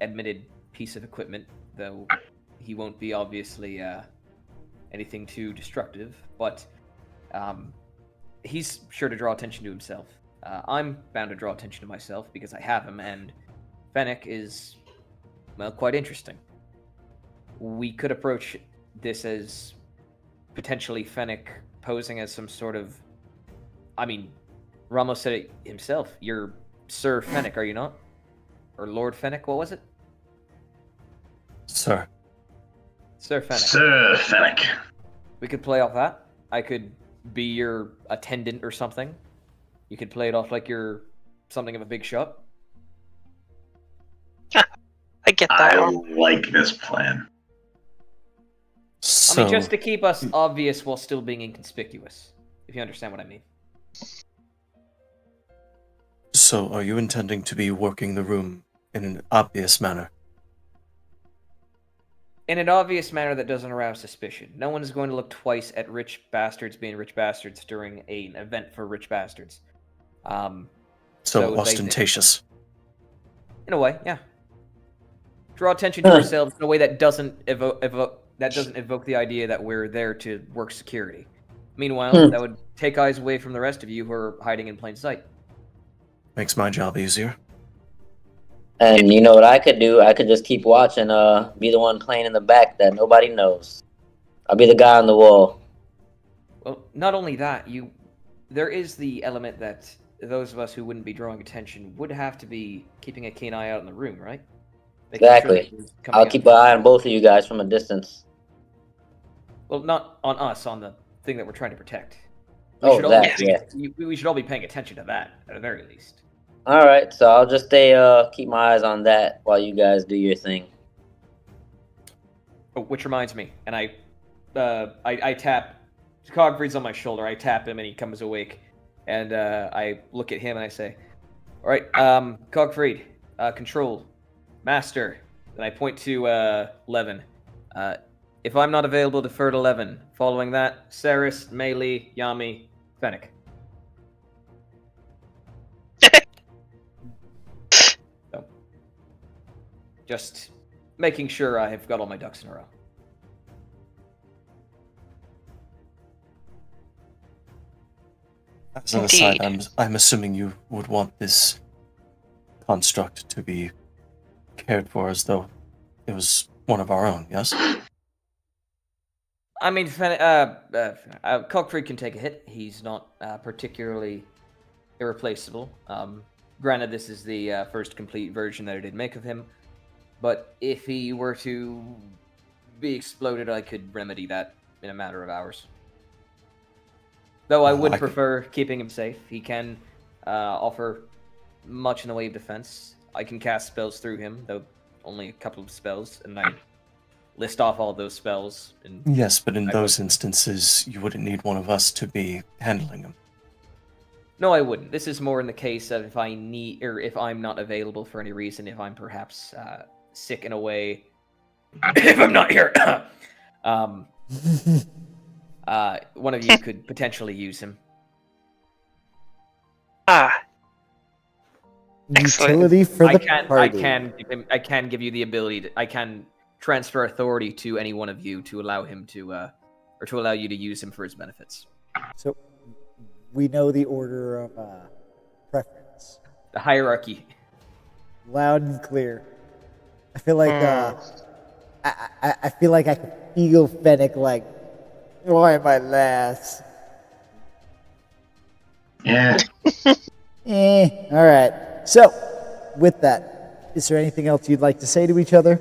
admitted piece of equipment, though he won't be obviously anything too destructive, but he's sure to draw attention to himself. I'm bound to draw attention to myself because I have him, and Fennec is, well, quite interesting. We could approach this as potentially Fennec posing as some sort of... I mean, Ramos said it himself. You're Sir Fennec, are you not? Or Lord Fennec, what was it? Sir. Sir Fennec. Sir Fennec. We could play off that. I could be your attendant or something. You could play it off like you're something of a big shot. I get that I one. like this plan. So, I mean, just to keep us obvious while still being inconspicuous, if you understand what I mean. so are you intending to be working the room in an obvious manner? In an obvious manner that doesn't arouse suspicion. No one is going to look twice at rich bastards being rich bastards during an event for rich bastards. So ostentatious. In a way, yeah. Draw attention to ourselves in a way that doesn't evoke the idea that we're there to work security. Meanwhile, that would take eyes away from the rest of you who are hiding in plain sight. Makes my job easier. And you know what I could do? I could just keep watch and be the one playing in the back that nobody knows. I'll be the guy on the wall. Well, not only that, you there is the element that those of us who wouldn't be drawing attention would have to be keeping a keen eye out in the room, right? Making sure that Exactly. who's coming I'll up keep to- an eye on both of you guys from a distance. Well, not on us, on the thing that we're trying to protect. Oh, all that, be yeah. we should all be paying attention to that, at the very least. All right, so I'll just stay keep my eyes on that while you guys do your thing. Oh, which reminds me, and I tap. Cogfreed's on my shoulder. I tap him, and he comes awake. And I look at him, and I say, "All right, Cogfreed, control, master." Then I point to Levin. If I'm not available, defer to Levin. Following that, Saris, Melee, Yami, Fennec. So, just making sure I have got all my ducks in a row. As an aside, I'm assuming you would want this construct to be cared for as though it was one of our own, yes? I mean, Cogfreed can take a hit. He's not particularly irreplaceable. Granted, this is the first complete version that I did make of him, but if he were to be exploded, I could remedy that in a matter of hours. Though I would prefer keeping him safe. He can offer much in the way of defense. I can cast spells through him, though only a couple of spells, and I list off all those spells. Yes, but in those instances, you wouldn't need one of us to be handling them. No, I wouldn't. This is more in the case of if I need, or if I'm not available for any reason, if I'm perhaps sick in a way, if I'm not here. One of you could potentially use him. Excellent. Utility for the party. I can give you the ability. I can transfer authority to any one of you to allow him to, or to allow you to use him for his benefits. So we know the order of preference. The hierarchy. Loud and clear. I feel like I feel like I can feel Fennec like, why am I last? Yeah. All right. So, with that, is there anything else you'd like to say to each other?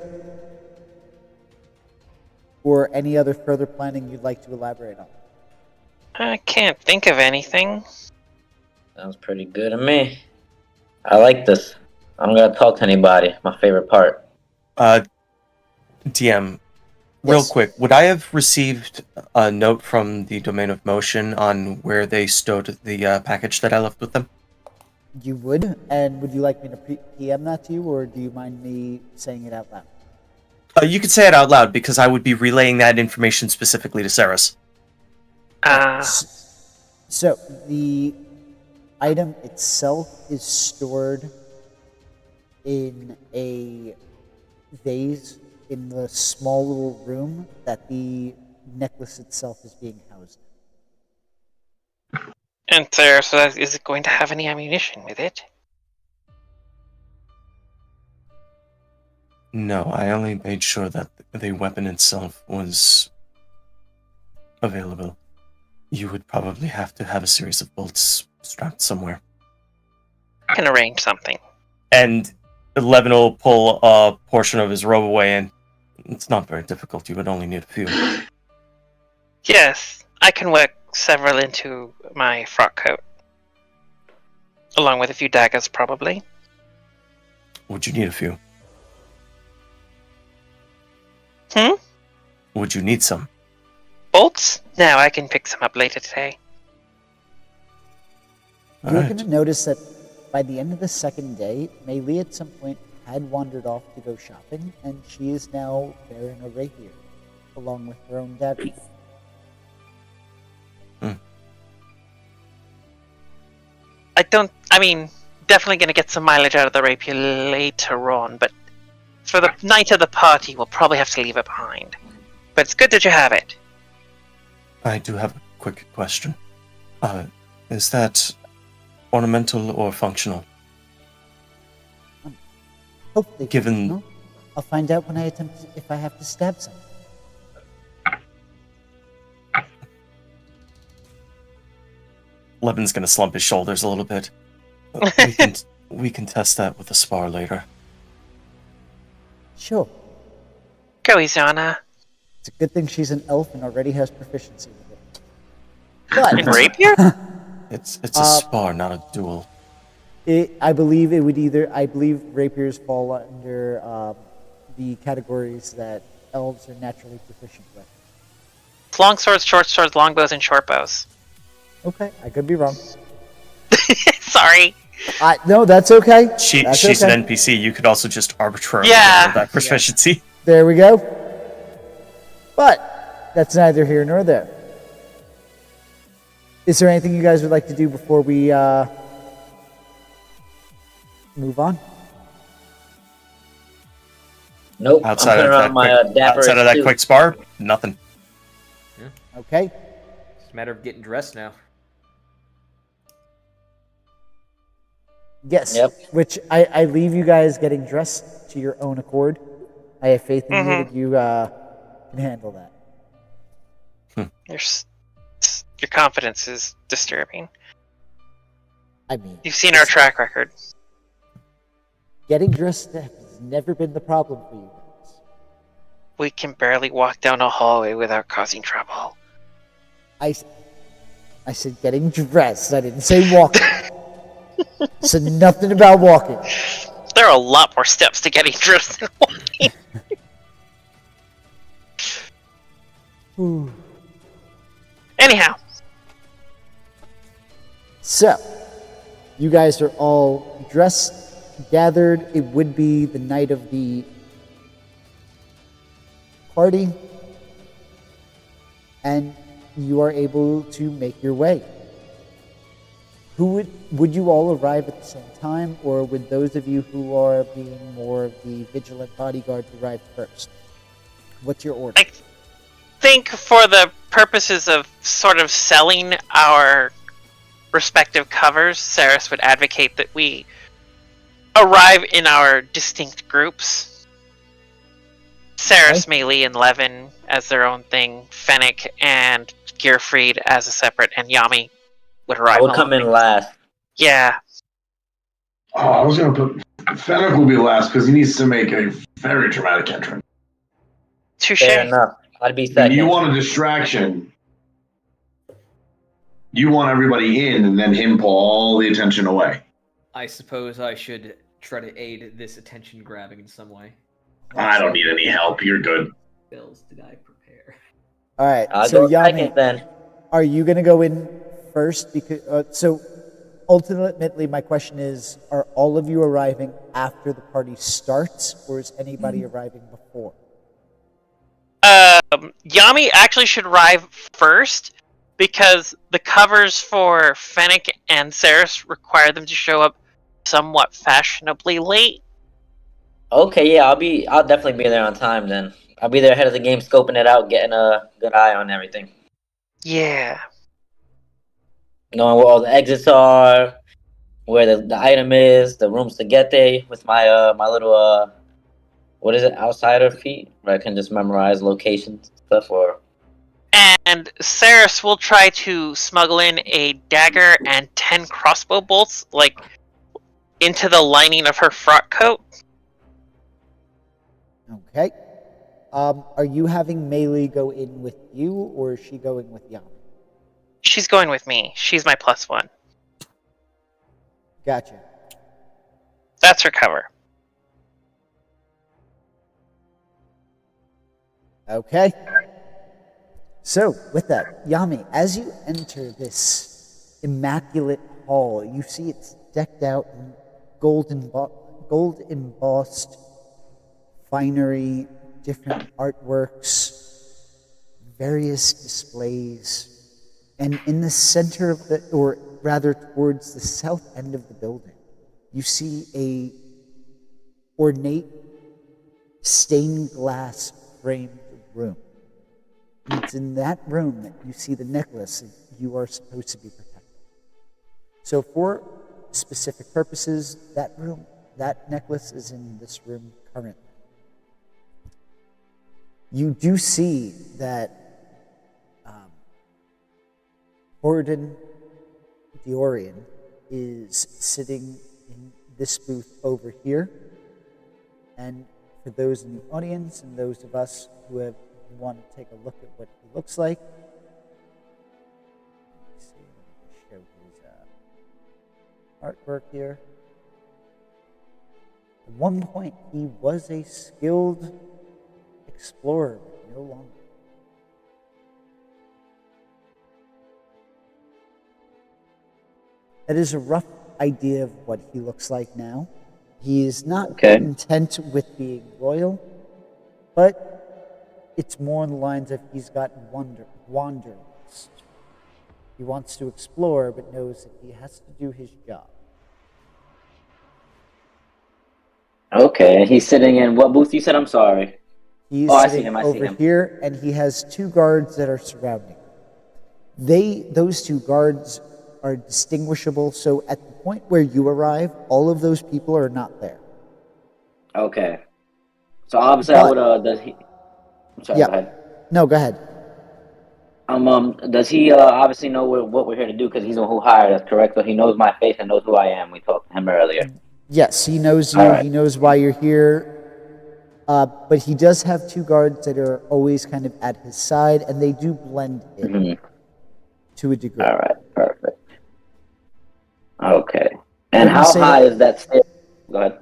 Or any other further planning you'd like to elaborate on? I can't think of anything. Sounds pretty good to me. I like this. I'm gonna talk to anybody. My favorite part. DM, real quick, would I have received a note from the Domain of Motion on where they stowed the package that I left with them? You would? And would you like me to PM that to you, or do you mind me saying it out loud? You could say it out loud, because I would be relaying that information specifically to Saris. So, the item itself is stored in a vase in the small little room that the necklace itself is being housed in. And there, so is it going to have any ammunition with it? No, I only made sure that the weapon itself was available. You would probably have to have a series of bolts strapped somewhere. I can arrange something. And Levin will pull a portion of his robe away, and it's not very difficult. You would only need a few. Yes, I can work several into my frock coat. Along with a few daggers, probably. Would you need a few? Would you need some? Bolts? No, I can pick some up later today. You're going to notice that by the end of the second day, Melee at some point had wandered off to go shopping, and she is now bearing a rapier, along with her own dagger. Definitely going to get some mileage out of the rapier later on, but for the night of the party, we'll probably have to leave it behind. But it's good that you have it. I do have a quick question. Is that ornamental or functional? Hopefully, Given- no? I'll find out when I attempt if I have to stab someone. Levin's gonna slump his shoulders a little bit. We can test that with a spar later. Sure. Go, Izana. It's a good thing she's an elf and already has proficiency with it. But In rapier? It's a spar, not a duel. I believe it would either. I believe rapiers fall under the categories that elves are naturally proficient with. It's long swords, short swords, long bows, and short bows. Okay, I could be wrong. Sorry. No, that's okay. She's an NPC. You could also just arbitrarily Yeah. give her that proficiency. There we go. But that's neither here nor there. Is there anything you guys would like to do before we move on? Nope. Outside I'm of putting that, on my dapper outside of that suit. quick spar, nothing. Okay. It's a matter of getting dressed now. Yes. Yep. Which I leave you guys getting dressed to your own accord. I have faith in you that you can handle that. Your confidence is disturbing. I mean, You've seen our track record. getting dressed has never been the problem for you guys. We can barely walk down a hallway without causing trouble. I said getting dressed. I didn't say walking. Said nothing about walking. There are a lot more steps to getting dressed than walking. Ooh. Anyhow, So, you guys are all dressed, gathered. It would be the night of the party, and you are able to make your way. Who would you all arrive at the same time, or would those of you who are being more of the vigilant bodyguard arrive first? What's your order? I think for the purposes of sort of selling our respective covers, Saris would advocate that we arrive in our distinct groups. Saris, Okay. Melee, and Levin as their own thing, Fennec and Gierfreid as a separate, and Yami would arrive I would along come in with- last. Yeah. Oh, I was going to put Fennec will be last because he needs to make a very dramatic entrance. Touche. Fair enough. I'd be And second. you want a distraction. You want everybody in and then him pull all the attention away. I suppose I should try to aid this attention grabbing in some way. I don't need any help. You're good. Bills did I prepare? All right. I'll So go second Yami, then. are you going to go in first? Because so ultimately, my question is: are all of you arriving after the party starts, or is anybody arriving before? Yami actually should arrive first because the covers for Fennec and Saris require them to show up somewhat fashionably late. Okay, yeah, I'll definitely be there on time then. I'll be there ahead of the game, scoping it out, getting a good eye on everything. Yeah. Knowing where all the exits are, where the item is, the rooms to get there with my my little what is it, outsider feat, where I can just memorize locations and stuff. Or And Saris will try to smuggle in a dagger and 10 crossbow bolts, like, into the lining of her frock coat. Okay. Are you having Melee go in with you, or is she going with Yami? She's going with me. She's my +1. Gotcha. That's her cover. Okay. So, with that, Yami, as you enter this immaculate hall, you see it's decked out in gold embossed finery, different artworks, various displays, and in the center of the, or rather towards the south end of the building, you see a ornate stained glass framed room. And it's in that room that you see the necklace that you are supposed to be protecting. So for specific purposes, that necklace is in this room currently. You do see that Horden Orian is sitting in this booth over here. And for those in the audience and those of us who want to take a look at what he looks like, let's see, let me show his artwork here. At one point, he was a skilled explorer, but no longer. That is a rough idea of what he looks like now. He is not content with being royal, but it's more on the lines of he's got wanderlust. He wants to explore, but knows that he has to do his job. Okay, and he's sitting in what booth you said? I'm sorry. He's I see sitting him. I see over him. here, and he has two guards that are surrounding him. Those two guards are distinguishable, so at the point where you arrive, all of those people are not there. Okay. So obviously, I would. Does he? I'm sorry. Yeah. Go ahead. No, go ahead. Does he obviously know what we're here to do? Because he's the one who hired us, correct? So he knows my face and knows who I am. We talked to him earlier. Yes, he knows you. Right. He knows why you're here. But he does have two guards that are always kind of at his side, and they do blend in to a degree. All right. Perfect. Okay. And When you how say high is that stair? Go ahead.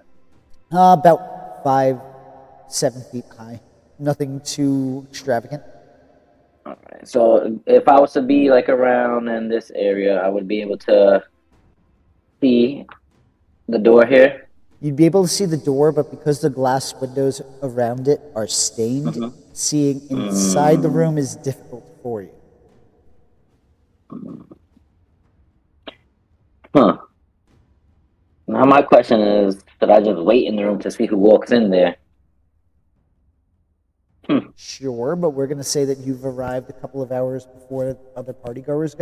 About 5-7 feet high. Nothing too extravagant. All right. So if I was to be like around in this area, I would be able to see the door here. You'd be able to see the door, but because the glass windows around it are stained, seeing inside the room is difficult for you. Huh. Now my question is, should I just wait in the room to see who walks in there? Sure, but we're going to say that you've arrived a couple of hours before other partygoers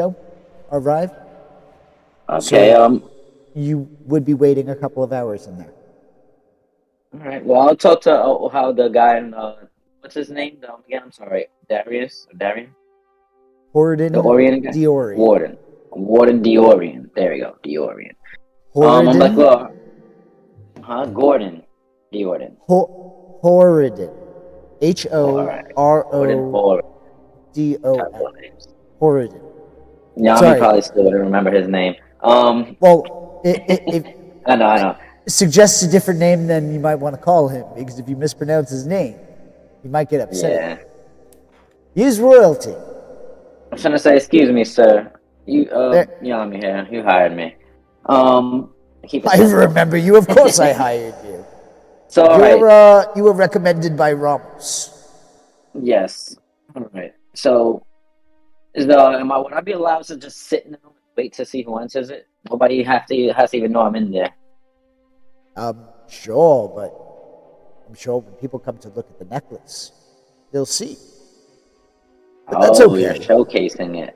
arrive. Okay, So you would be waiting a couple of hours in there. all right. Well, I'll talk to how the guy in, what's his name? Again, I'm sorry. Darius? Or Darian? Horadin The Orian guy? Diorian. Warden Diorian. There we go. Diorian. I'm Horadin, like, well, Gordon Diorian. Horadin. Gordon H-O-R-O-D-O-N. Horadin. Yami Sorry. probably still wouldn't remember his name. Well, it I know. suggests a different name than you might want to call him, because if you mispronounce his name, you might get upset. Yeah. He is royalty. I'm trying to say, excuse me, sir. You, There- Yami here. You hired me. Keep it I simple. remember you. Of course I hired you. So, all right. You were recommended by Ramos. Yes. All right. So, would I be allowed to just sit in the room and wait to see who enters it? Nobody has to even know I'm in there. Sure, but I'm sure when people come to look at the necklace, they'll see. But that's okay. You're showcasing it.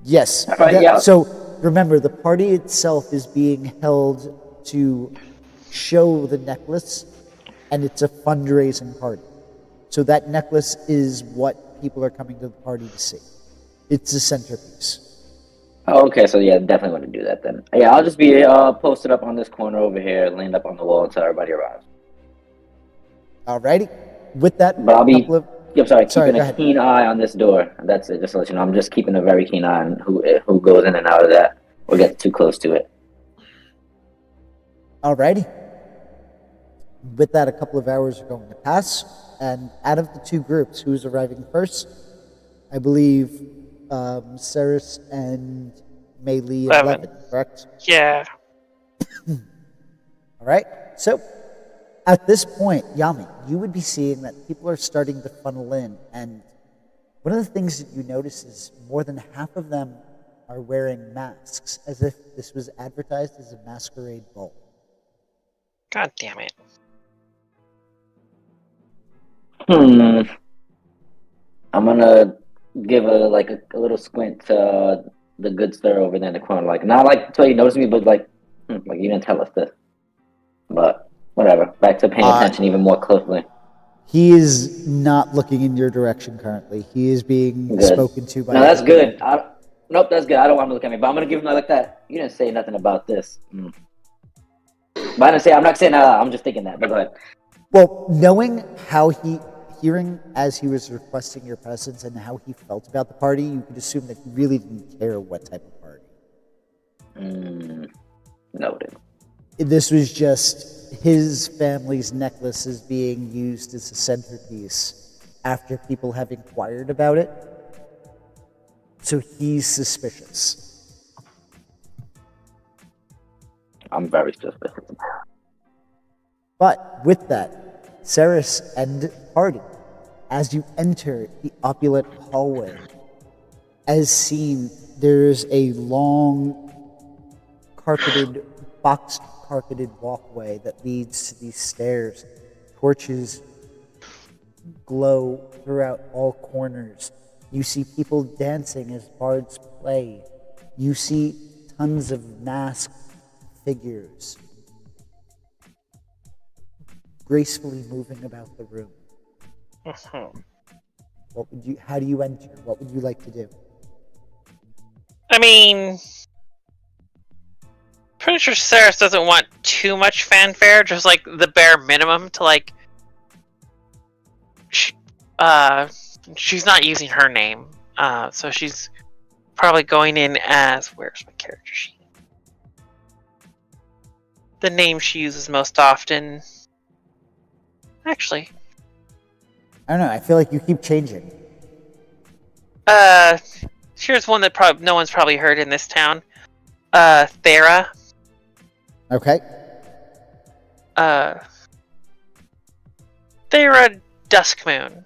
Yes. Right, yeah. So remember, the party itself is being held to show the necklace, and it's a fundraising party. So that necklace is what people are coming to the party to see. It's a centerpiece. Okay, so yeah, definitely want to do that then. Yeah, I'll just be posted up on this corner over here, leaned up on the wall until everybody arrives. Alrighty. With that, But I'll be, couple of- keeping go a ahead. keen eye on this door. That's it, just to let you know. I'm just keeping a very keen eye on who goes in and out of that or gets too close to it. Alrighty. With that, a couple of hours are going to pass, and out of the two groups, who's arriving first? I believe Ceres and Maylee and Levin. Levin, correct? Yeah. All right. So, at this point, Yami, you would be seeing that people are starting to funnel in, and one of the things that you notice is more than half of them are wearing masks, as if this was advertised as a masquerade ball. God damn it. I'm gonna give a little squint to the good sir over there in the corner, like not like until you notice me, but like you didn't tell us this. But whatever. Back to paying attention even more closely. He is not looking in your direction currently. He is being Good. spoken to by. No, that's good. Nope, that's good. I don't want him to look at me, but I'm gonna give him a look that you didn't say nothing about this. But I didn't say. I'm not saying that. I'm just thinking that. But go ahead. Well, knowing how hearing as he was requesting your presence and how he felt about the party, you could assume that he really didn't care what type of party. Noted. This was just his family's necklace is being used as a centerpiece after people have inquired about it. So he's suspicious. I'm very suspicious. But with that, Ceres and party, as you enter the opulent hallway, as seen, there's a long boxed carpeted walkway that leads to these stairs. Torches glow throughout all corners. You see people dancing as bards play. You see tons of masked figures gracefully moving about the room. How do you enter? What would you like to do? I mean, pretty sure Ceres doesn't want too much fanfare, just like the bare minimum to like. She's not using her name, so she's probably going in as where's my character sheet? The name she uses most often. Actually, I don't know. I feel like you keep changing. here's one that no one's probably heard in this town. Thera. Okay. Thera Duskmoon.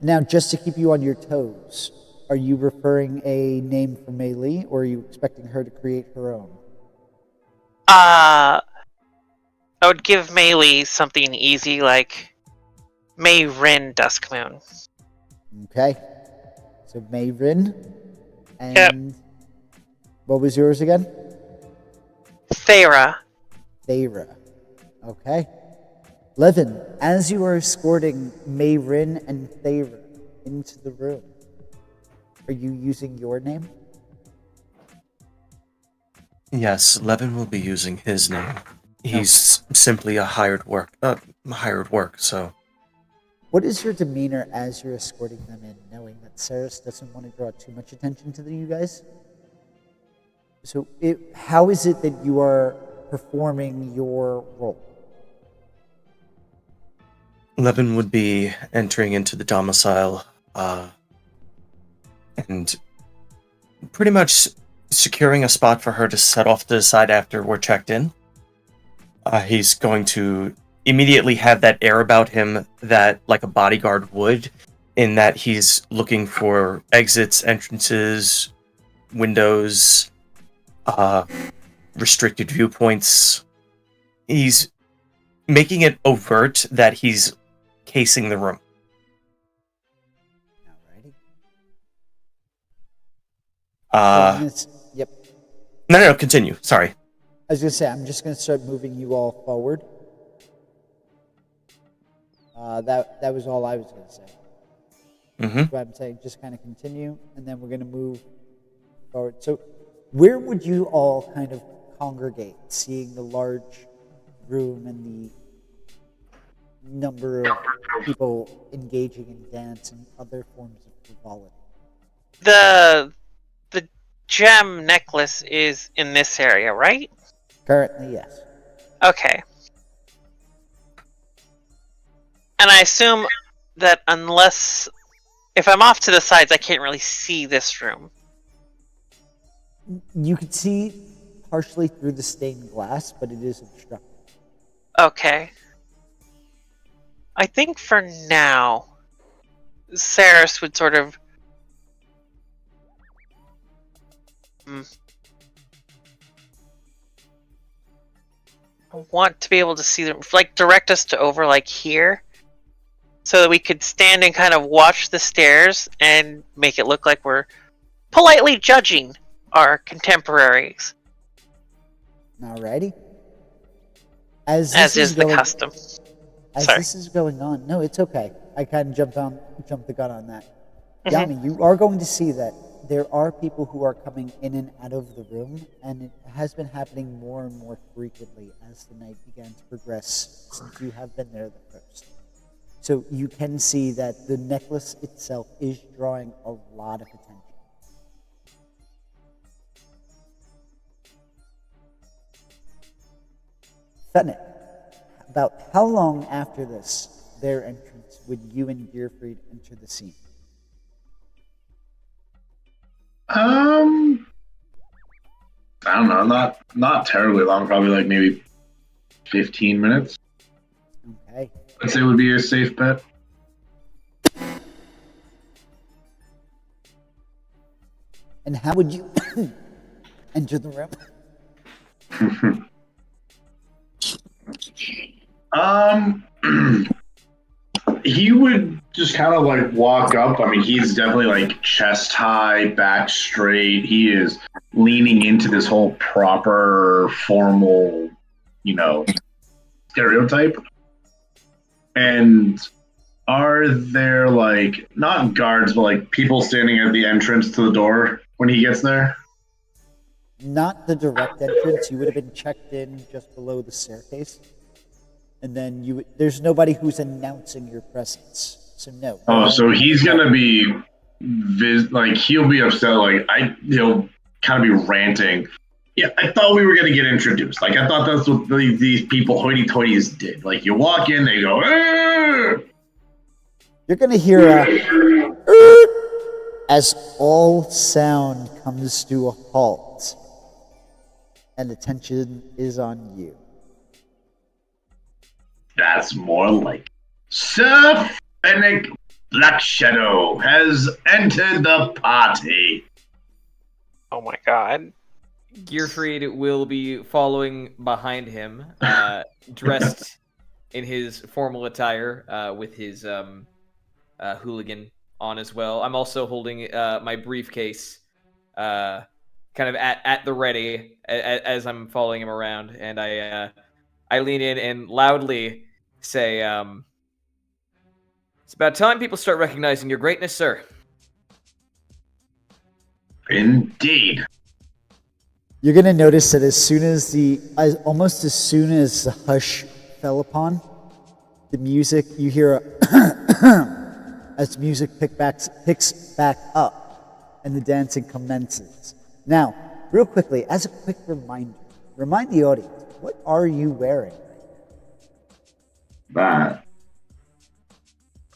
Now, just to keep you on your toes, are you referring a name for Mei Li, or are you expecting her to create her own? I would give Mei Li something easy like Mei Rin Duskmoon. Okay. So Mei Rin. And yep. What was yours again? Thera. Thera. Okay. Levin, as you are escorting Mei Rin and Thera into the room, are you using your name? Yes, Levin will be using his name. He's simply a hired work, so... What is your demeanor as you're escorting them in, knowing that Ceres doesn't want to draw too much attention to you guys? So, how is it that you are performing your role? Levin would be entering into the domicile, and pretty much securing a spot for her to set off to the side after we're checked in. He's going to immediately have that air about him that, like a bodyguard would, in that he's looking for exits, entrances, windows, restricted viewpoints. He's making it overt that he's casing the room. Alrighty. Yep. No, continue. Sorry. I was going to say, I'm just going to start moving you all forward. That was all I was going to say. Mm-hmm. That's why I'm saying just kind of continue, and then we're going to move forward. So where would you all kind of congregate, seeing the large room and the number of people engaging in dance and other forms of frivolity? The gem necklace is in this area, right? Currently, yes. Okay. And I assume that if I'm off to the sides, I can't really see this room. You could see partially through the stained glass, but it is obstructed. Okay. I think for now, Ceres would sort of want to be able to see them, like direct us to over like here, so that we could stand and kind of watch the stairs and make it look like we're politely judging our contemporaries. Alrighty. As is the custom. Sorry. This is going on, no, it's okay. I kind of jumped the gun on that. Yami, you are going to see that there are people who are coming in and out of the room, and it has been happening more and more frequently as the night began to progress since you have been there the first. So you can see that the necklace itself is drawing a lot of attention. Fennet, about how long after their entrance, would you and Gierfreid enter the scene? I don't know, not terribly long, probably like maybe 15 minutes. Okay. I'd say would be a safe bet. And how would you enter the room? He would just kind of like walk up. I mean, he's definitely like chest high, back straight. He is leaning into this whole proper, formal, stereotype. And are there like, not guards, but like people standing at the entrance to the door when he gets there? Not the direct entrance. You would have been checked in just below the staircase. And then there's nobody who's announcing your presence. So no. Oh, so he's gonna be he'll be upset. He'll kind of be ranting. Yeah, I thought we were gonna get introduced. Like I thought that's what these people hoity-toities did. Like you walk in, they go. Arr! You're gonna hear as all sound comes to a halt, and attention is on you. That's more like Sir Fennec Black Shadow has entered the party. Oh my god. Gierfreid will be following behind him, dressed in his formal attire, with his hooligan on as well. I'm also holding my briefcase, kind of at the ready as I'm following him around, and I lean in and loudly say, "It's about time people start recognizing your greatness, sir." Indeed. You're going to notice that almost as soon as the hush fell upon, the music, you hear as music picks back up and the dancing commences. Now, real quickly, as a quick reminder, remind the audience, what are you wearing right now? That.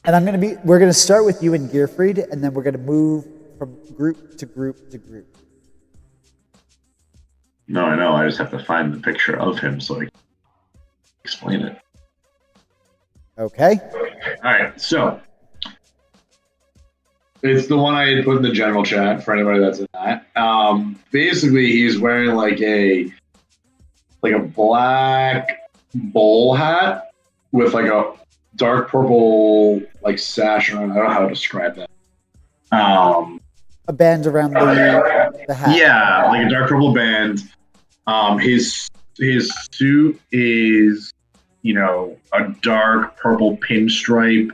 And we're going to start with you and Gierfreid, and then we're going to move from group to group to group. No, I know. I just have to find the picture of him so I can explain it. Okay. All right. So it's the one I had put in the general chat for anybody that's in that. Basically, he's wearing like a black bowl hat with like a dark purple like sash around. I don't know how to describe that. A band around the hat. Yeah, like a dark purple band. His suit is, a dark purple pinstripe,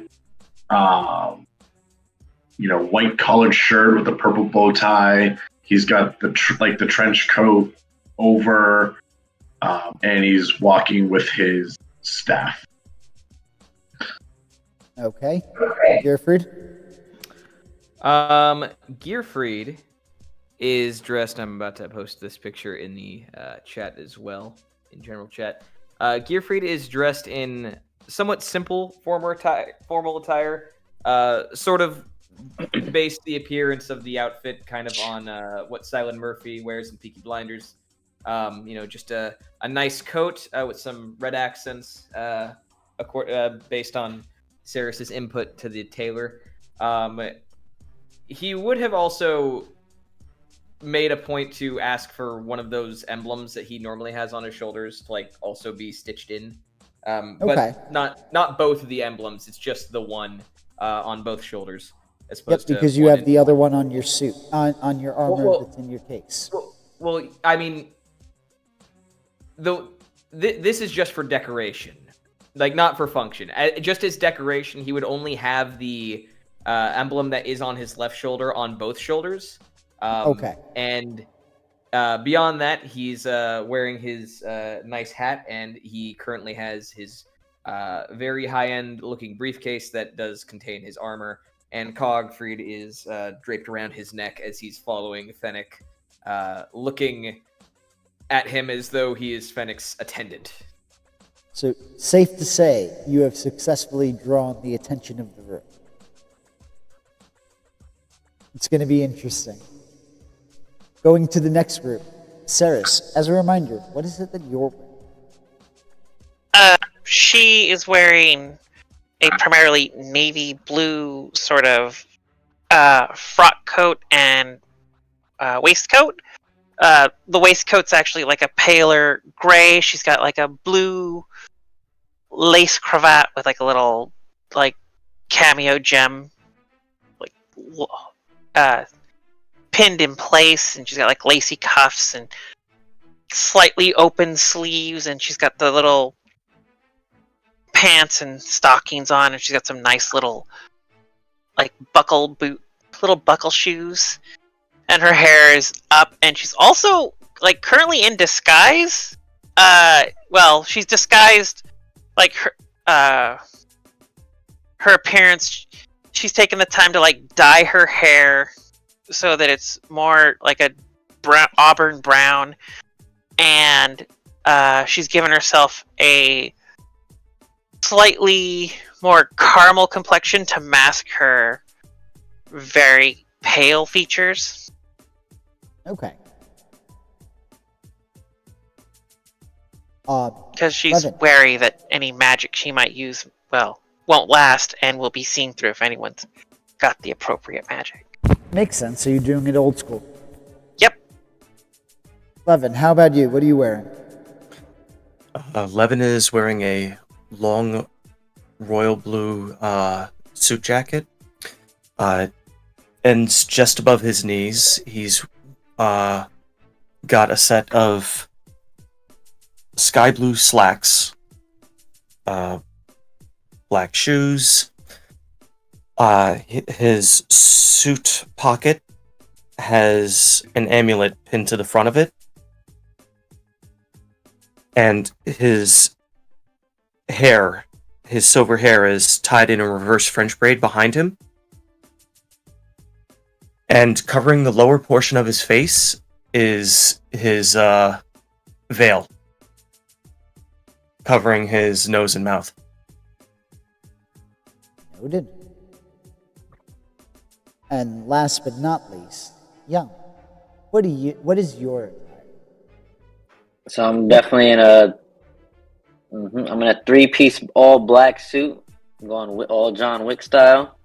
white collared shirt with a purple bow tie. He's got the trench coat over, and he's walking with his staff. Okay. Gierfreid? Gierfreid is dressed. I'm about to post this picture in the chat as well, in general chat. Gierfreid is dressed in somewhat simple formal attire, sort of based the appearance of the outfit kind of on what Silent Murphy wears in Peaky Blinders. Just a nice coat with some red accents, based on Saris's input to the tailor. He would have also made a point to ask for one of those emblems that he normally has on his shoulders to also be stitched in. Okay. But not both of the emblems. It's just the one on both shoulders. As opposed because to you have the other one on your suit, on your armor that's in your case. Well, I mean, this is just for decoration, not for function. Just as decoration, he would only have the emblem that is on his left shoulder on both shoulders. Okay. And beyond that, he's wearing his nice hat, and he currently has his very high-end looking briefcase that does contain his armor. And Gierfreid is draped around his neck as he's following Fennec, looking at him as though he is Fennec's attendant. So, safe to say, you have successfully drawn the attention of the room. It's going to be interesting. Going to the next group. Ceres, as a reminder, what is it that you're wearing? She is wearing a primarily navy blue sort of frock coat and waistcoat. The waistcoat's actually like a paler gray. She's got like a blue lace cravat with like a little like cameo gem like pinned in place, and she's got like lacy cuffs and slightly open sleeves, and she's got the little pants and stockings on, and she's got some nice little like little buckle shoes, and her hair is up, and she's also like currently in disguise. Well, she's disguised like her appearance. She's taken the time to like dye her hair so that it's more like a auburn brown, and she's given herself a slightly more caramel complexion to mask her very pale features. Okay. Because she's Levin. wary that any magic she might use, well, won't last and will be seen through if anyone's got the appropriate magic. Makes sense. So you're doing it old school. Yep. Levin, how about you? What are you wearing? Levin is wearing a long royal blue suit jacket. And just above his knees, he's got a set of sky blue slacks, black shoes. His suit pocket has an amulet pinned to the front of it, and his silver hair is tied in a reverse French braid behind him, and covering the lower portion of his face is his veil, covering his nose and mouth. Noted. And last but not least, Young, what is your attire? So I'm definitely in a I'm in a 3-piece all black suit. I'm going all John Wick style.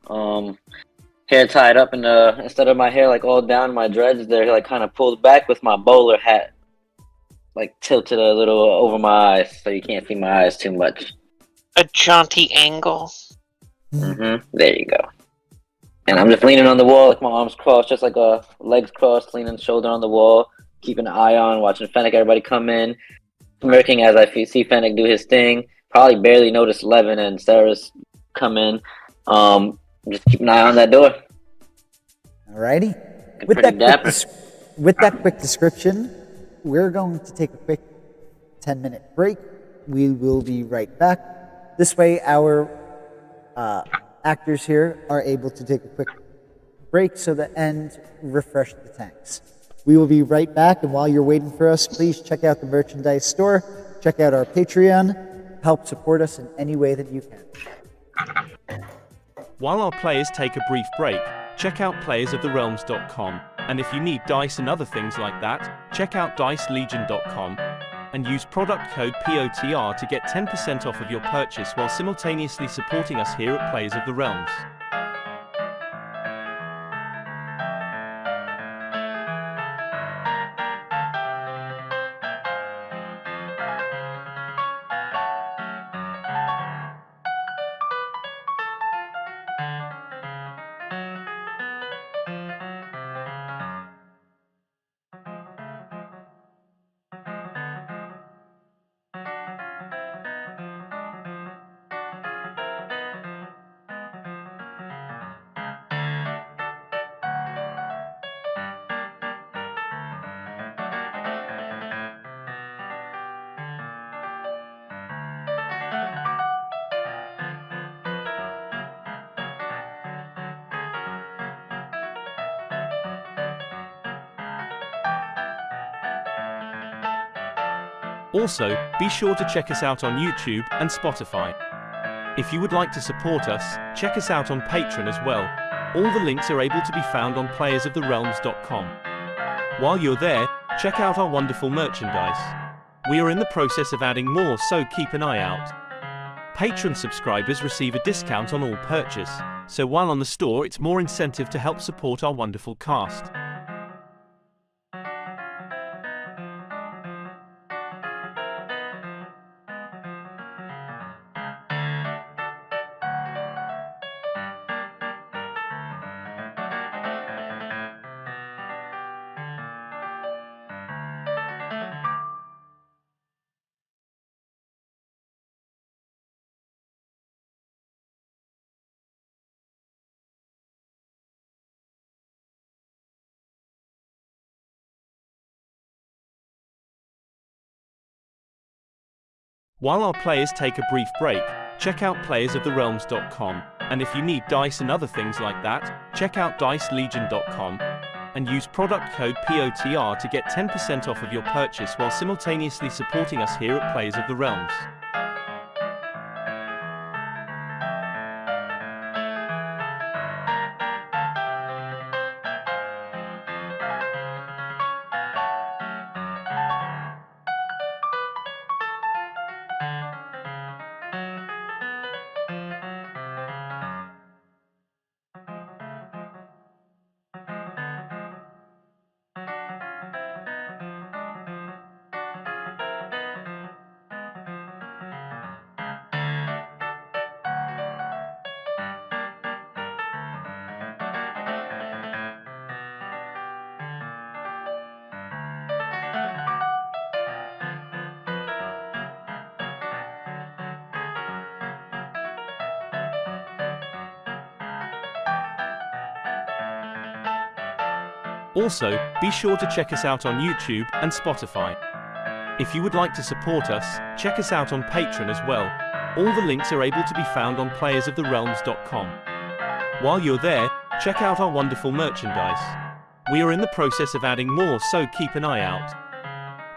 Hair tied up instead of my hair like all down my dreads, they're like kind of pulled back with my bowler hat like tilted a little over my eyes so you can't see my eyes too much. A jaunty angle. There you go. And I'm just leaning on the wall, like my arms crossed, just like legs crossed, leaning shoulder on the wall, keeping an eye on, watching Fennec, everybody come in, smirking as I see Fennec do his thing. Probably barely noticed Levin and Sarah's come in. Just keep an eye on that door. Alrighty. Pretty With that quick description, we're going to take a quick 10-minute break. We will be right back. This way, our actors here are able to take a quick break and refresh the tanks. We will be right back, and while you're waiting for us, please check out the merchandise store, check out our Patreon, help support us in any way that you can. While our players take a brief break, check out playersoftherealms.com, and if you need dice and other things like that, check out dicelegion.com and use product code POTR to get 10% off of your purchase while simultaneously supporting us here at Players of the Realms. Also, be sure to check us out on YouTube and Spotify. If you would like to support us, check us out on Patreon as well. All the links are able to be found on playersoftherealms.com. While you're there, check out our wonderful merchandise. We are in the process of adding more, so keep an eye out. Patreon subscribers receive a discount on all purchase, so while on the store it's more incentive to help support our wonderful cast. While our players take a brief break, check out playersoftherealms.com, and if you need dice and other things like that, check out dicelegion.com and use product code POTR to get 10% off of your purchase while simultaneously supporting us here at Players of the Realms. Also, be sure to check us out on YouTube and Spotify. If you would like to support us, check us out on Patreon as well. All the links are able to be found on playersoftherealms.com. While you're there, check out our wonderful merchandise. We are in the process of adding more, so keep an eye out.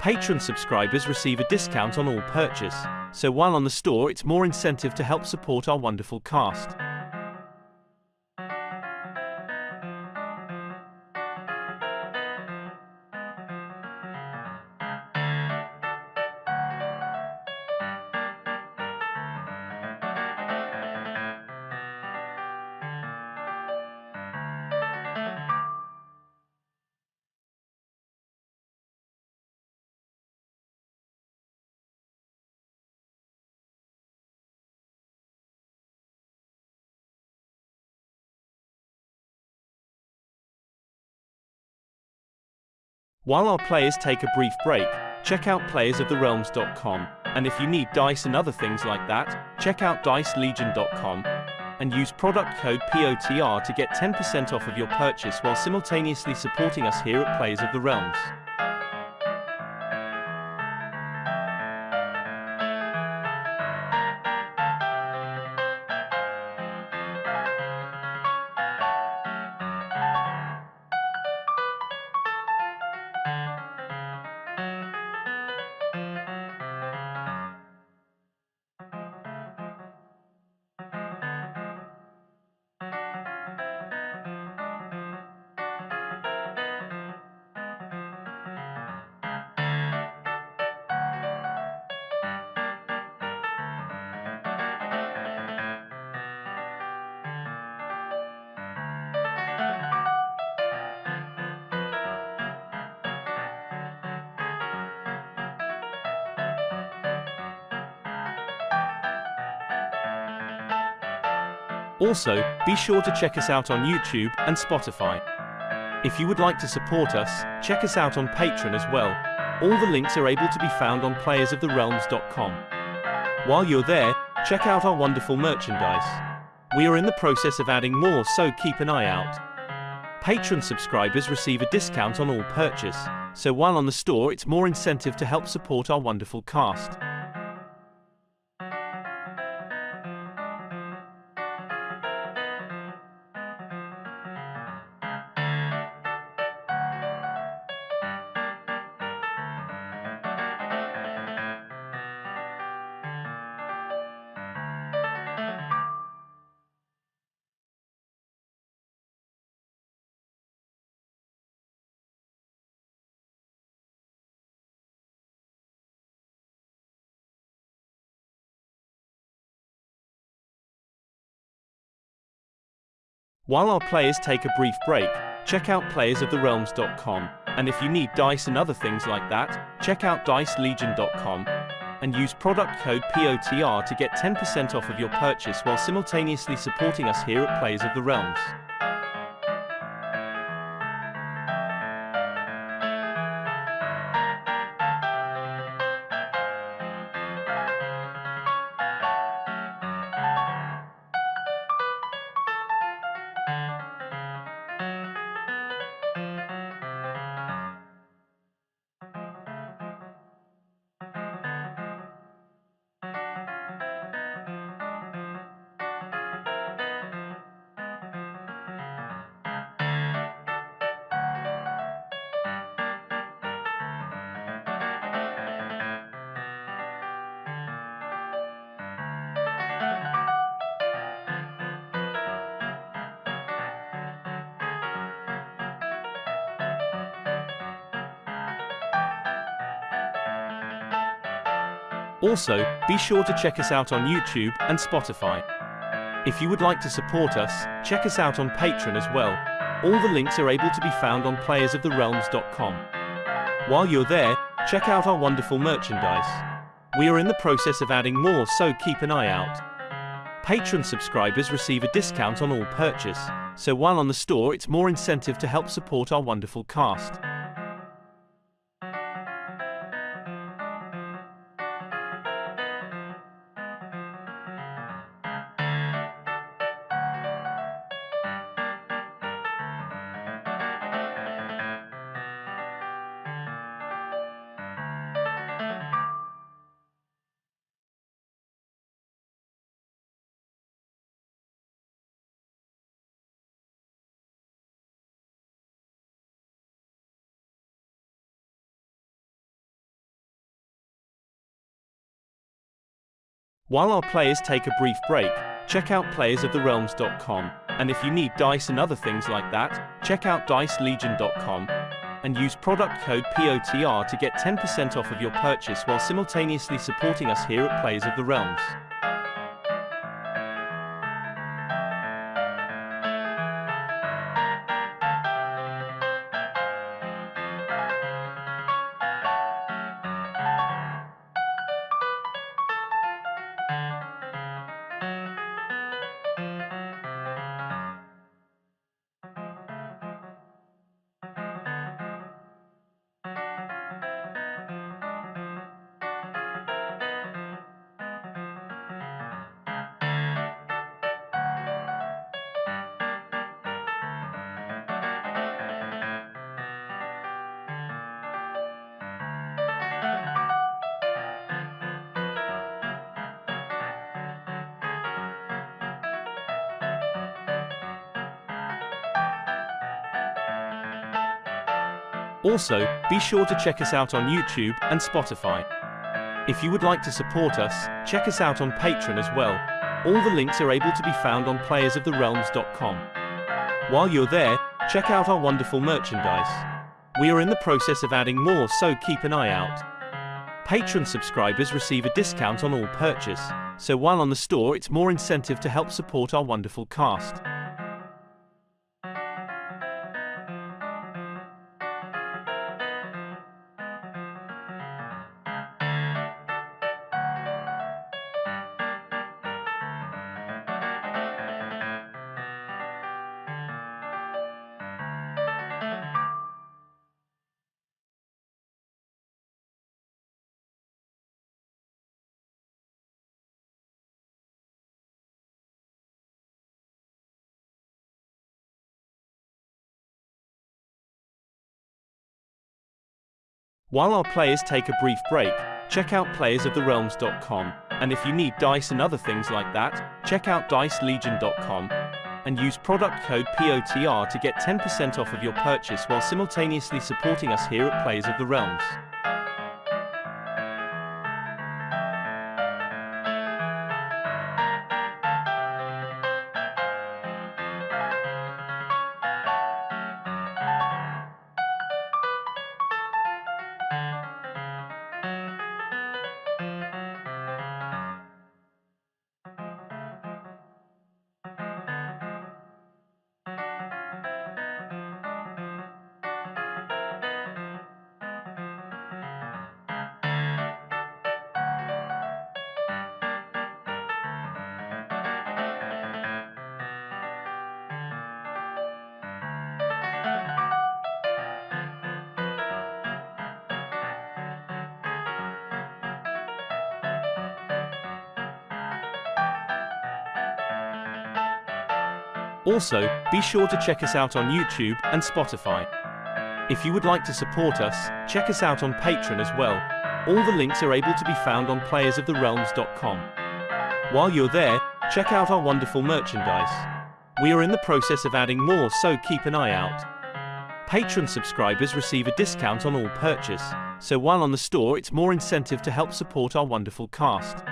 Patreon subscribers receive a discount on all purchase, so while on the store it's more incentive to help support our wonderful cast. While our players take a brief break, check out playersoftherealms.com, and if you need dice and other things like that, check out dicelegion.com and use product code POTR to get 10% off of your purchase while simultaneously supporting us here at Players of the Realms. Also, be sure to check us out on YouTube and Spotify. If you would like to support us, check us out on Patreon as well. All the links are able to be found on playersoftherealms.com. While you're there, check out our wonderful merchandise. We are in the process of adding more, so keep an eye out. Patreon subscribers receive a discount on all purchase, so while on the store it's more incentive to help support our wonderful cast. While our players take a brief break, check out playersoftherealms.com, and if you need dice and other things like that, check out dicelegion.com and use product code POTR to get 10% off of your purchase while simultaneously supporting us here at Players of the Realms. Also, be sure to check us out on YouTube and Spotify. If you would like to support us, check us out on Patreon as well. All the links are able to be found on playersoftherealms.com. While you're there, check out our wonderful merchandise. We are in the process of adding more, so keep an eye out. Patreon subscribers receive a discount on all purchase, so while on the store it's more incentive to help support our wonderful cast. While our players take a brief break, check out playersoftherealms.com, and if you need dice and other things like that, check out dicelegion.com and use product code POTR to get 10% off of your purchase while simultaneously supporting us here at Players of the Realms. Also, be sure to check us out on YouTube and Spotify. If you would like to support us, check us out on Patreon as well. All the links are able to be found on playersoftherealms.com. While you're there, check out our wonderful merchandise. We are in the process of adding more, so keep an eye out. Patreon subscribers receive a discount on all purchase, so while on the store it's more incentive to help support our wonderful cast. While our players take a brief break, check out playersoftherealms.com, and if you need dice and other things like that, check out dicelegion.com and use product code POTR to get 10% off of your purchase while simultaneously supporting us here at Players of the Realms. Also, be sure to check us out on YouTube and Spotify. If you would like to support us, check us out on Patreon as well. All the links are able to be found on playersoftherealms.com. While you're there, check out our wonderful merchandise. We are in the process of adding more, so keep an eye out. Patreon subscribers receive a discount on all purchase, so while on the store it's more incentive to help support our wonderful cast.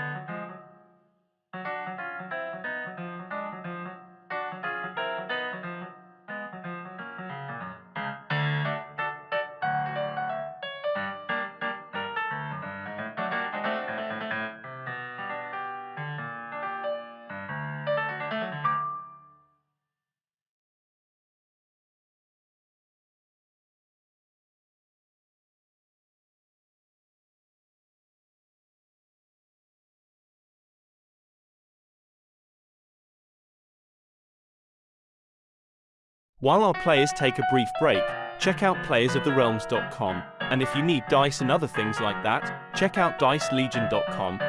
While our players take a brief break, check out playersoftherealms.com, and if you need dice and other things like that, check out dicelegion.com,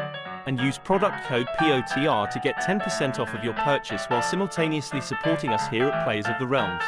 and use product code POTR to get 10% off of your purchase while simultaneously supporting us here at Players of the Realms.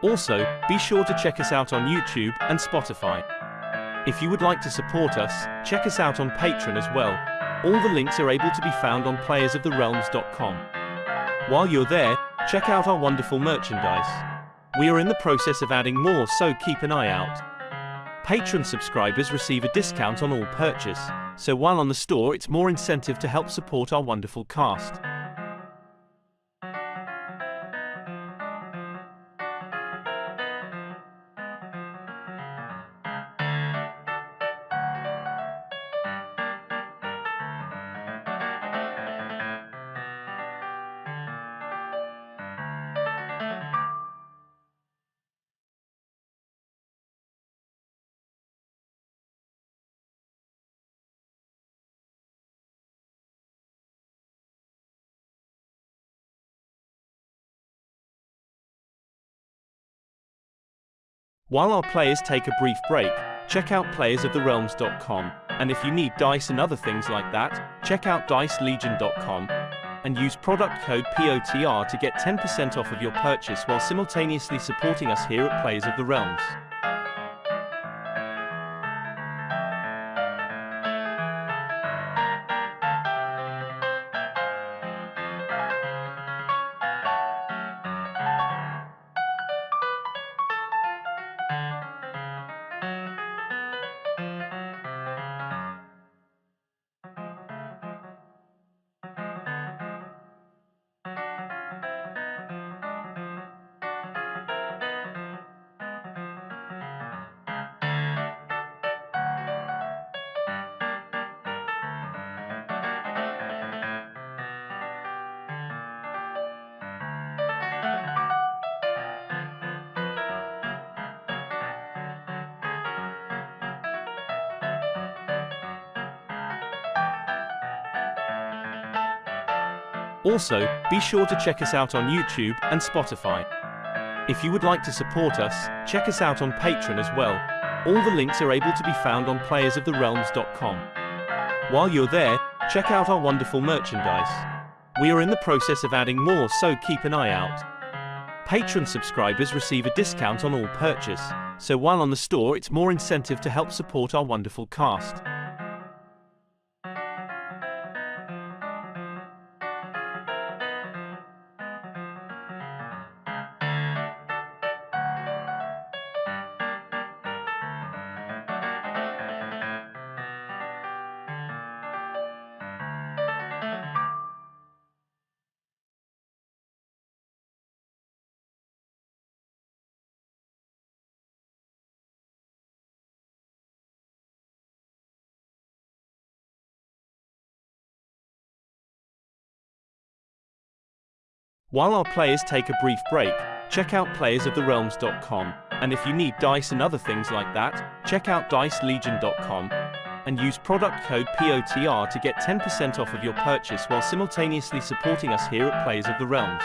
Also, be sure to check us out on YouTube and Spotify. If you would like to support us, check us out on Patreon as well. All the links are able to be found on playersoftherealms.com. While you're there, check out our wonderful merchandise. We are in the process of adding more, so keep an eye out. Patreon subscribers receive a discount on all purchase, so while on the store it's more incentive to help support our wonderful cast. While our players take a brief break, check out playersoftherealms.com, and if you need dice and other things like that, check out dicelegion.com, and use product code POTR to get 10% off of your purchase while simultaneously supporting us here at Players of the Realms. Also, be sure to check us out on YouTube and Spotify. If you would like to support us, check us out on Patreon as well. All the links are able to be found on playersoftherealms.com. While you're there, check out our wonderful merchandise. We are in the process of adding more, so keep an eye out. Patreon subscribers receive a discount on all purchase, so while on the store it's more incentive to help support our wonderful cast. While our players take a brief break, check out playersoftherealms.com, and if you need dice and other things like that, check out dicelegion.com, and use product code POTR to get 10% off of your purchase while simultaneously supporting us here at Players of the Realms.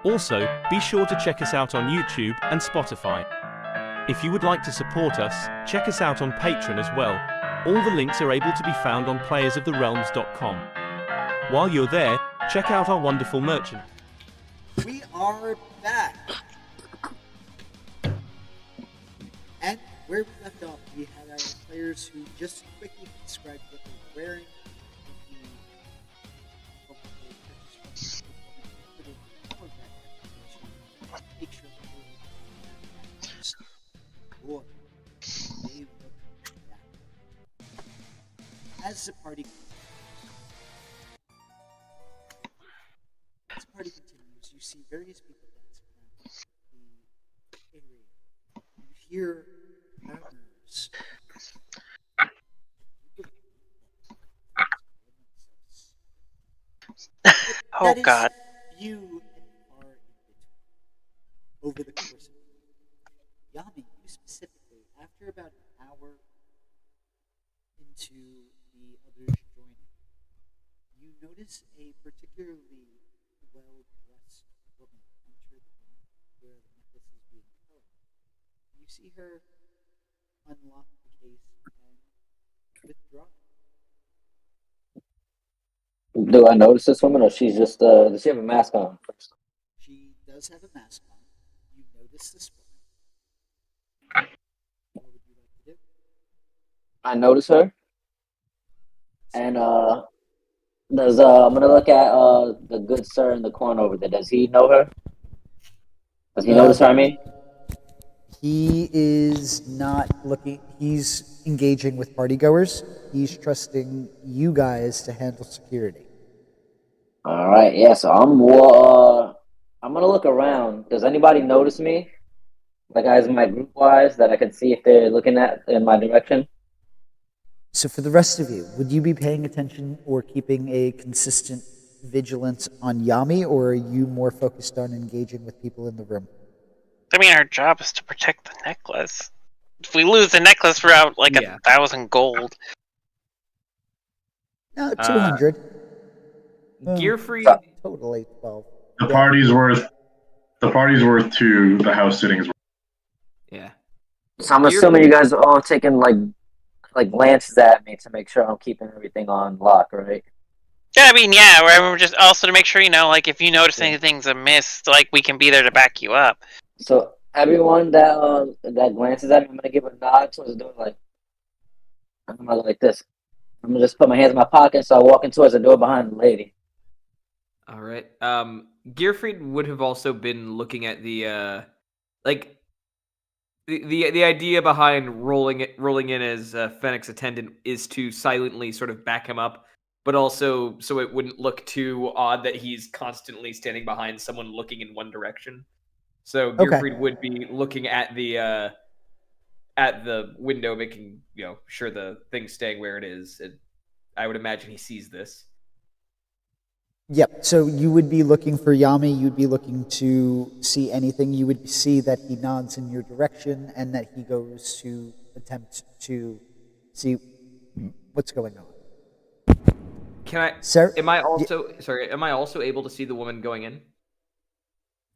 Also, be sure to check us out on YouTube and Spotify. If you would like to support us, check us out on Patreon as well. All the links are able to be found on playersoftherealms.com. While you're there, check out our wonderful merchant. We are back. And where we left off, we had our players who just quickly described what they were wearing. Make sure that boy, they look that. As the party continues, you see various people dancing around the area. You hear murmurs. Oh God. Few and far in between. Over the course of the week, Yami, you specifically, after about an hour into the others joining, you notice a particularly well-dressed woman enter the room where the necklace is being held. You see her unlock the case and withdraw. Do I notice this woman, or she's just does she have a mask on first? She does have a mask on. You notice this woman. What would you like to do? I notice her, and does I'm gonna look at the good sir in the corner over there. Does he know her? Does he notice her? I mean, He is not looking. He's engaging with partygoers. He's trusting you guys to handle security. all right, yeah. So I'm gonna look around. Does anybody notice me? The guys in my group wise that I can see if they're looking at in my direction. So for the rest of you, would you be paying attention or keeping a consistent vigilance on Yami, or are you more focused on engaging with people in the room? I mean, our job is to protect the necklace. If we lose the necklace, we're out like 1,000 gold. No, 200. Gierfreid, Totally 12. The party's worth 2. The house sitting is worth. yeah. So I'm assuming you guys are all taking like glances at me to make sure I'm keeping everything on lock, right? Yeah, I mean, yeah, we're just also to make sure, like, if you notice anything's amiss, like, we can be there to back you up. So everyone that glances at me, I'm gonna give a nod towards the door, like I'm gonna go like this. I'm gonna just put my hands in my pocket, so I walk in towards the door behind the lady. All right. Gierfreid would have also been looking at the the idea behind rolling in as Fennec's attendant is to silently sort of back him up, but also so it wouldn't look too odd that he's constantly standing behind someone looking in one direction. So Gierfreid would be looking at the window, making sure the thing's staying where it is. And I would imagine he sees this. Yep. So you would be looking for Yami. You'd be looking to see anything. You would see that he nods in your direction and that he goes to attempt to see what's going on. Can I? Sir, am I also able to see the woman going in?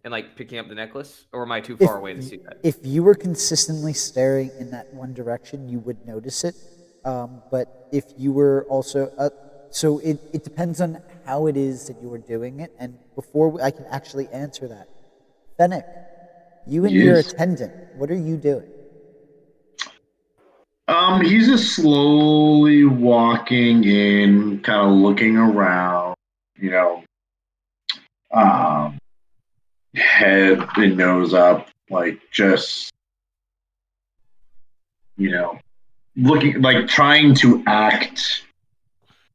and like picking up the necklace, or am I too far away to see that? If you were consistently staring in that one direction, you would notice it. But if you were also... so it depends on how it is that you are doing it, and before I can actually answer that, Fennec, you and your attendant, what are you doing? He's just slowly walking in, kind of looking around, head and nose up, like just, looking, like trying to act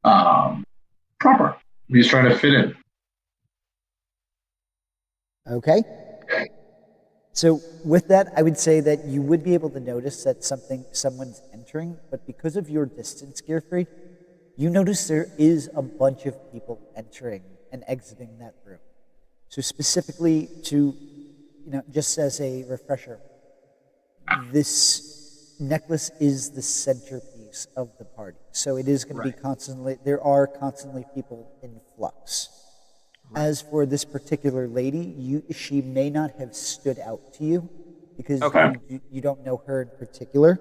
proper. He's trying to fit in. Okay. So with that, I would say that you would be able to notice that someone's entering, but because of your distance, Gierfreid, you notice there is a bunch of people entering and exiting that room. So specifically to, just as a refresher, this necklace is the centerpiece of the party. So it is going to be there are constantly people in flux. As for this particular lady, she may not have stood out to you because you don't know her in particular,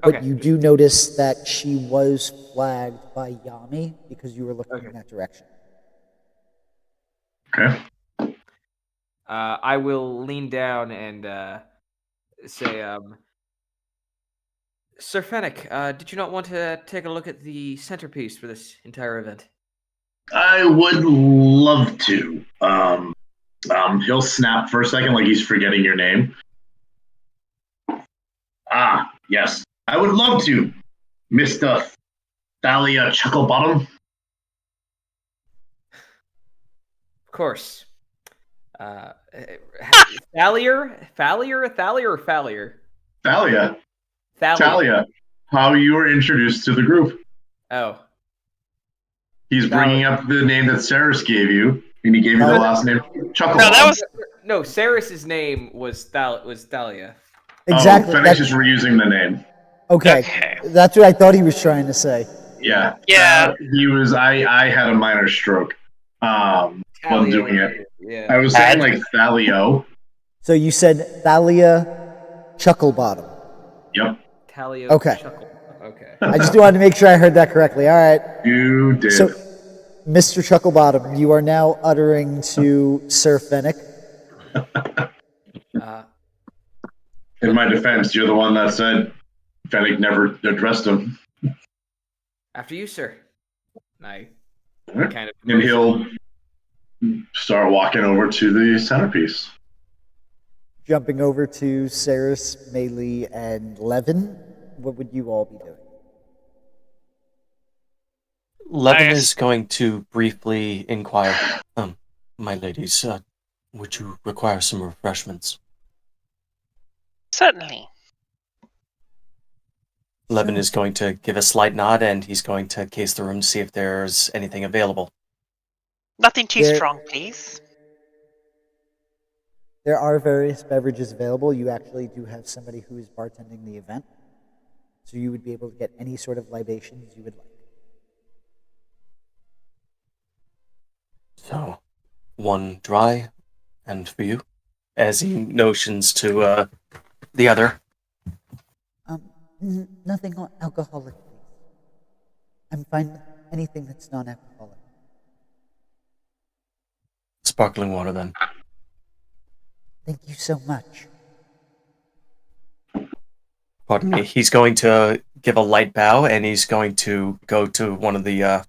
but you do notice that she was flagged by Yami because you were looking in that direction. Okay. I will lean down and say, Sir Fennec, did you not want to take a look at the centerpiece for this entire event? I would love to. He'll snap for a second like he's forgetting your name. Ah, yes. I would love to, Mr. Thalia Chucklebottom. Of course. Thalia? Thalia? Thalia. How you were introduced to the group. Oh. He's bringing up the name that Ceres gave you, and he gave you the last name, Chucklebottom. No, Ceres' name was Thalia. Exactly. Fennec's just reusing the name. Okay. That's what I thought he was trying to say. Yeah. Yeah. He was. I had a minor stroke while doing it. Yeah. I was saying like Thalio. So you said Thalia Chucklebottom. Yep. Thalia. Okay. Okay. I just wanted to make sure I heard that correctly. All right. You did. So, Mr. Chucklebottom, you are now uttering to Sir Fennec. In my defense, you're the one that said Fennec never addressed him. After you, sir. Kind of. And he'll start walking over to the centerpiece. Jumping over to Ceres, Melee, and Levin, what would you all be doing? Levin is going to briefly inquire, my ladies, would you require some refreshments? Certainly. Levin is going to give a slight nod, and he's going to case the room to see if there's anything available. Nothing too strong, please. There are various beverages available. You actually do have somebody who is bartending the event, so you would be able to get any sort of libations you would like. So, one dry, and for you, as he notions to the other. Nothing alcoholic, please. I'm fine with anything that's non-alcoholic. Sparkling water, then. Thank you so much. Pardon me. He's going to give a light bow, and he's going to go to one of the,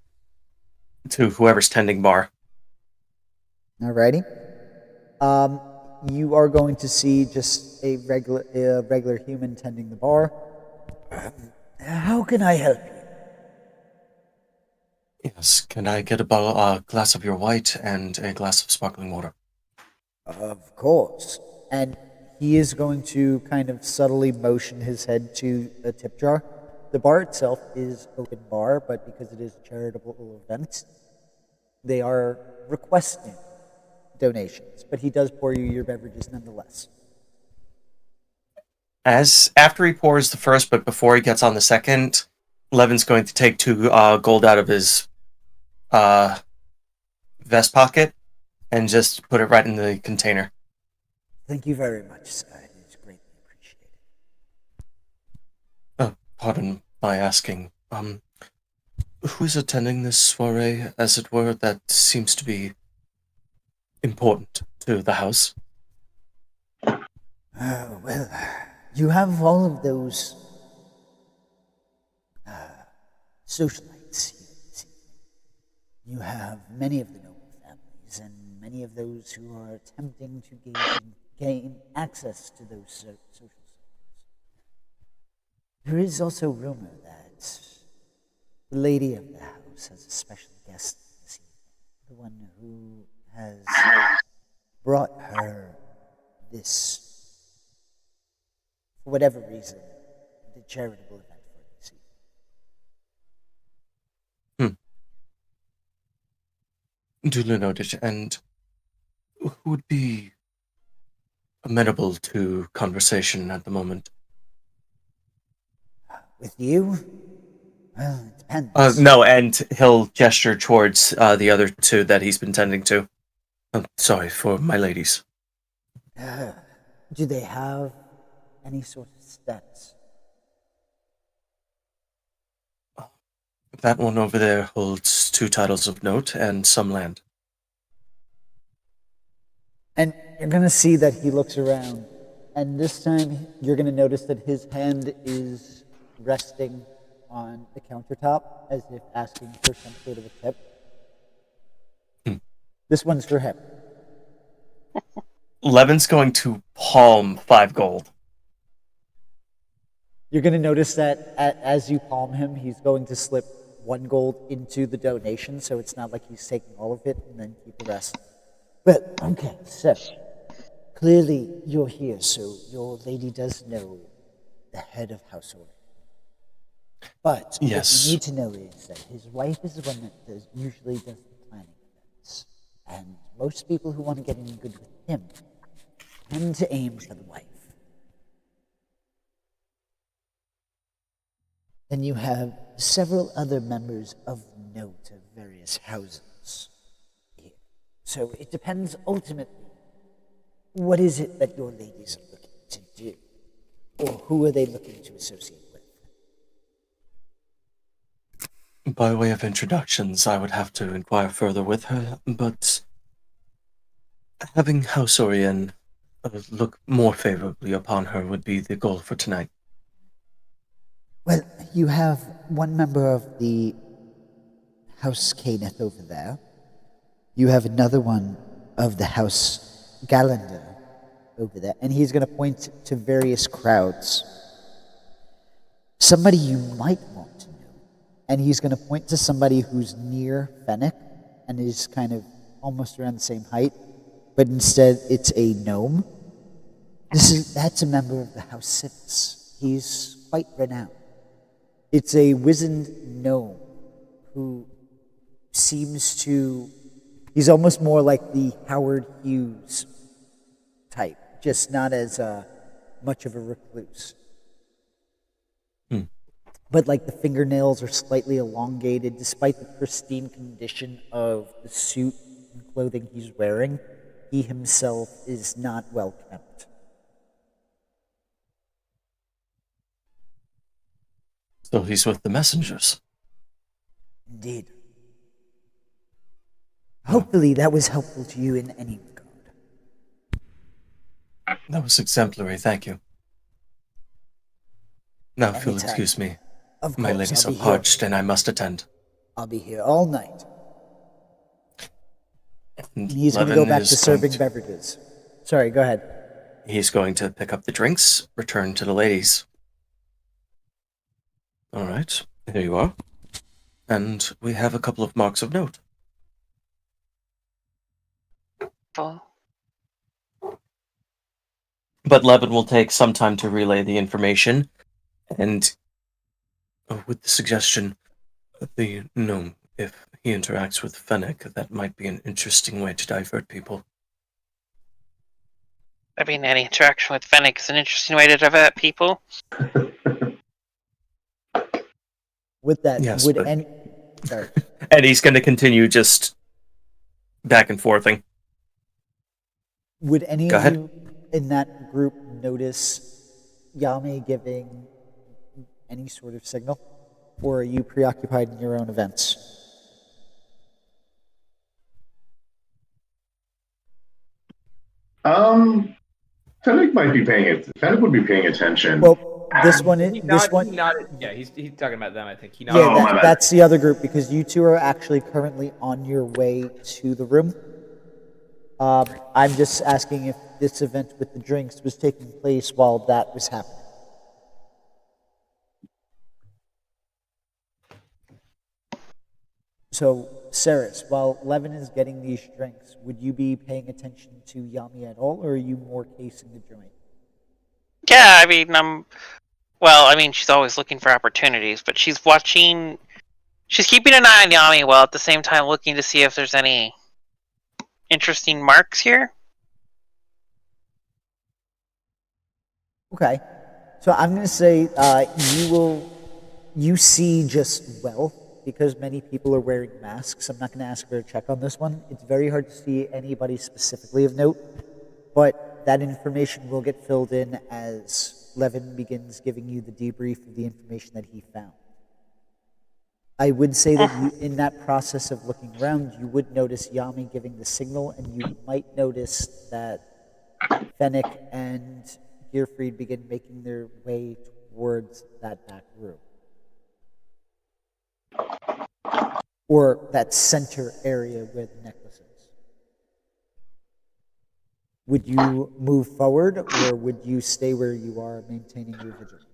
to whoever's tending bar. Alrighty. You are going to see just a regular human tending the bar. How can I help you? Yes, can I get a glass of your white and a glass of sparkling water? Of course. And he is going to kind of subtly motion his head to a tip jar. The bar itself is open bar, but because it is a charitable event, they are requesting donations. But he does pour you your beverages nonetheless. After he pours the first, but before he gets on the second, Levin's going to take 2 gold out of his vest pocket and just put it right in the container. Thank you very much, sir. It is greatly appreciated. Pardon my asking, who's attending this soiree, as it were, that seems to be important to the house? Oh, well, you have all of those socialites here this evening. You have many of the noble families and many of those who are attempting to gain access to those social circles. There is also rumor that the lady of the house has a special guest this evening, the one who has brought her this, for whatever reason, the charitable event for this evening. Duly noted. And who would be amenable to conversation at the moment? With you? Well, it depends. No, and he'll gesture towards the other two that he's been tending to. I'm sorry for my ladies. Do they have any sort of stats? That one over there holds 2 titles of note and some land. And you're going to see that he looks around, and this time you're going to notice that his hand is resting on the countertop as if asking for some sort of a tip. This one's for him. Levin's going to palm 5 gold. You're going to notice that as you palm him, he's going to slip 1 gold into the donation, so it's not like he's taking all of it and then keep the rest. But, okay, so, clearly you're here, so your lady does know the head of House Orian. But yes, what you need to know is that his wife is the one that usually does the planning events. And most people who want to get in good with him tend to aim for the wife. Then you have several other members of note of various houses here. So it depends ultimately, what is it that your ladies are looking to do? Or who are they looking to associate with? by way of introductions, I would have to inquire further with her, but having House Orian look more favorably upon her would be the goal for tonight. Well, you have one member of the House Caneth over there. You have another one of the House Galander over there, and he's going to point to various crowds. Somebody you might want to know, and he's going to point to somebody who's near Fennec and is kind of almost around the same height, but instead it's a gnome. That's a member of the House Six. He's quite renowned. It's a wizened gnome who seems to... He's almost more like the Howard Hughes type, just not as much of a recluse. But like the fingernails are slightly elongated, despite the pristine condition of the suit and clothing he's wearing. He himself is not well kept. So he's with the messengers. Indeed. Hopefully that was helpful to you in any regard. That was exemplary, thank you. Now, if you'll Anytime. excuse me, Of my course, ladies I'll are be parched and I must attend. I'll be here all night. And And he's going to Levin go back is to serving going beverages. Sorry, go ahead. He's going to pick up the drinks, return to the ladies. All right, here you are. And we have a couple of marks of note. Well, But Levin will take some time to relay the information, and with the suggestion of the gnome, if he interacts with Fennec, that might be an interesting way to divert people. I mean, any interaction with Fennec is an interesting way to divert people. With that, Yes, would but- any... Sorry. And he's going to continue just back and forthing. Would any Go of ahead. you in that group notice Yami giving any sort of signal? Or are you preoccupied in your own events? Fennec might be paying it. Fennec would be paying attention. Well, this one. Yeah, he's talking about them. I think he. Yeah, my bad. that's the other group because you two are actually currently on your way to the room. I'm just asking if this event with the drinks was taking place while that was happening. So, Ceres, while Levin is getting these drinks, would you be paying attention to Yami at all, or are you more casing the joint? Yeah, I mean, she's always looking for opportunities, but she's watching. She's keeping an eye on Yami while at the same time looking to see if there's any interesting marks here. Okay. So I'm going to say you see just well, because many people are wearing masks. I'm not going to ask for a check on this one. It's very hard to see anybody specifically of note, but that information will get filled in as Levin begins giving you the debrief of the information that he found. I would say that in that process of looking around, you would notice Yami giving the signal, and you might notice that Fennec and Gierfreid begin making their way towards that back room. Or that center area where the necklace is. Would you move forward, or would you stay where you are, maintaining your vigilance?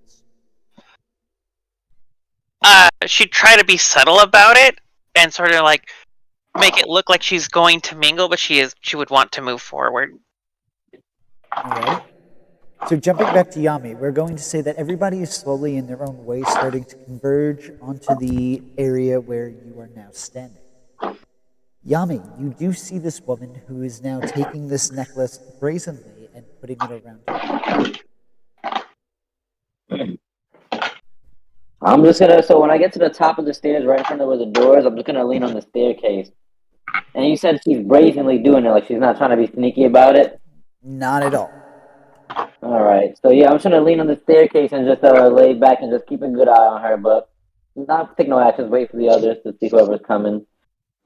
She'd try to be subtle about it and sort of like make it look like she's going to mingle, but she would want to move forward. Alright. So jumping back to Yami, we're going to say that everybody is slowly in their own way starting to converge onto the area where you are now standing. Yami, you do see this woman who is now taking this necklace brazenly and putting it around her. I'm just gonna. So when I get to the top of the stairs, right in front of where the door is, I'm just gonna lean on the staircase. And you said she's brazenly doing it, like she's not trying to be sneaky about it. Not at all. All right. So yeah, I'm just gonna lean on the staircase and just lay back and just keep a good eye on her, but not take no actions. Wait for the others to see whoever's coming,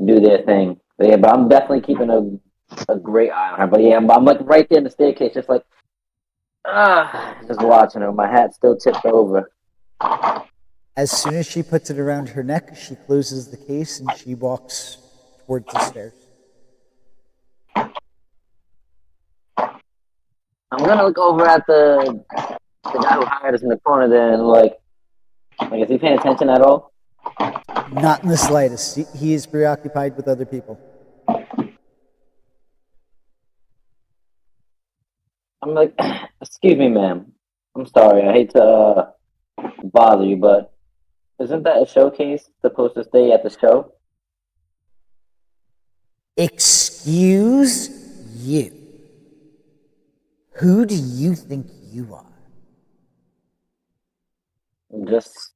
do their thing. But yeah, but I'm definitely keeping a great eye on her. But yeah, I'm like right there in the staircase, just like just watching her. My hat's still tipped over. As soon as she puts it around her neck, she closes the case and she walks towards the stairs. I'm gonna look over at the guy who hired us in the corner there and like is he paying attention at all? Not in the slightest. He is preoccupied with other people. I'm like, excuse me, ma'am. I'm sorry. I hate to bother you, but isn't that a showcase supposed to stay at the show? Excuse you. Who do you think you are? Just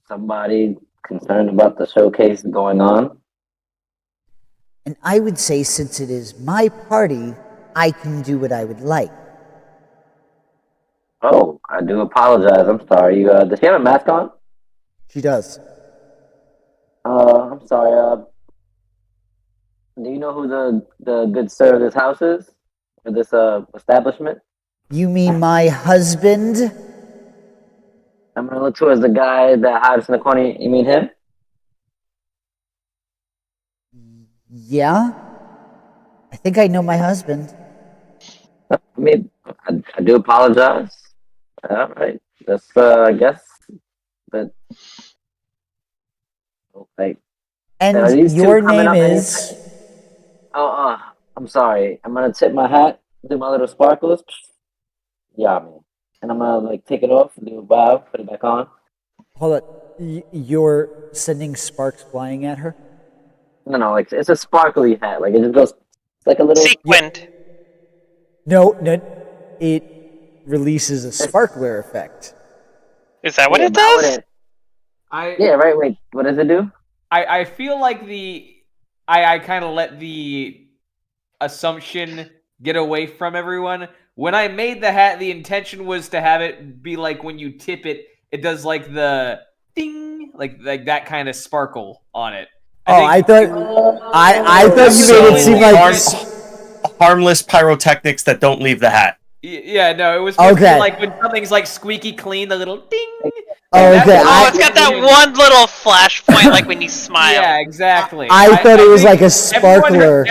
somebody concerned about the showcase going on. And I would say, since it is my party, I can do what I would like. Oh, I do apologize. I'm sorry. Does she have a mask on? She does. I'm sorry. Do you know who the good sir of this house is? Or this establishment? You mean my husband? I'm gonna look towards the guy that hides in the corner. You mean him? Yeah? I think I know my husband. I mean, I do apologize. All right. That's, I guess. But, like. And your name is? I'm sorry. I'm gonna tip my hat, do my little sparkles. Yami. And I'm gonna, like, take it off, do a bow, put it back on. Hold on. You're sending sparks flying at her? No, like, it's a sparkly hat. Like, it just goes, it's like a little. Sequined. No, it releases a sparkler effect. Is that what it does? Yeah, right. Wait, what does it do? I feel like I kind of let the assumption get away from everyone When I made the hat, the intention was to have it be like when you tip it, it does like the ding, like that kind of sparkle on it. I thought you made it seem like harmless pyrotechnics that don't leave the hat. Yeah, no, it was supposed to be like when something's like squeaky clean, the little ding. Okay. It's got that one little flash point, like when you smile. Yeah, exactly. I thought it was like a sparkler.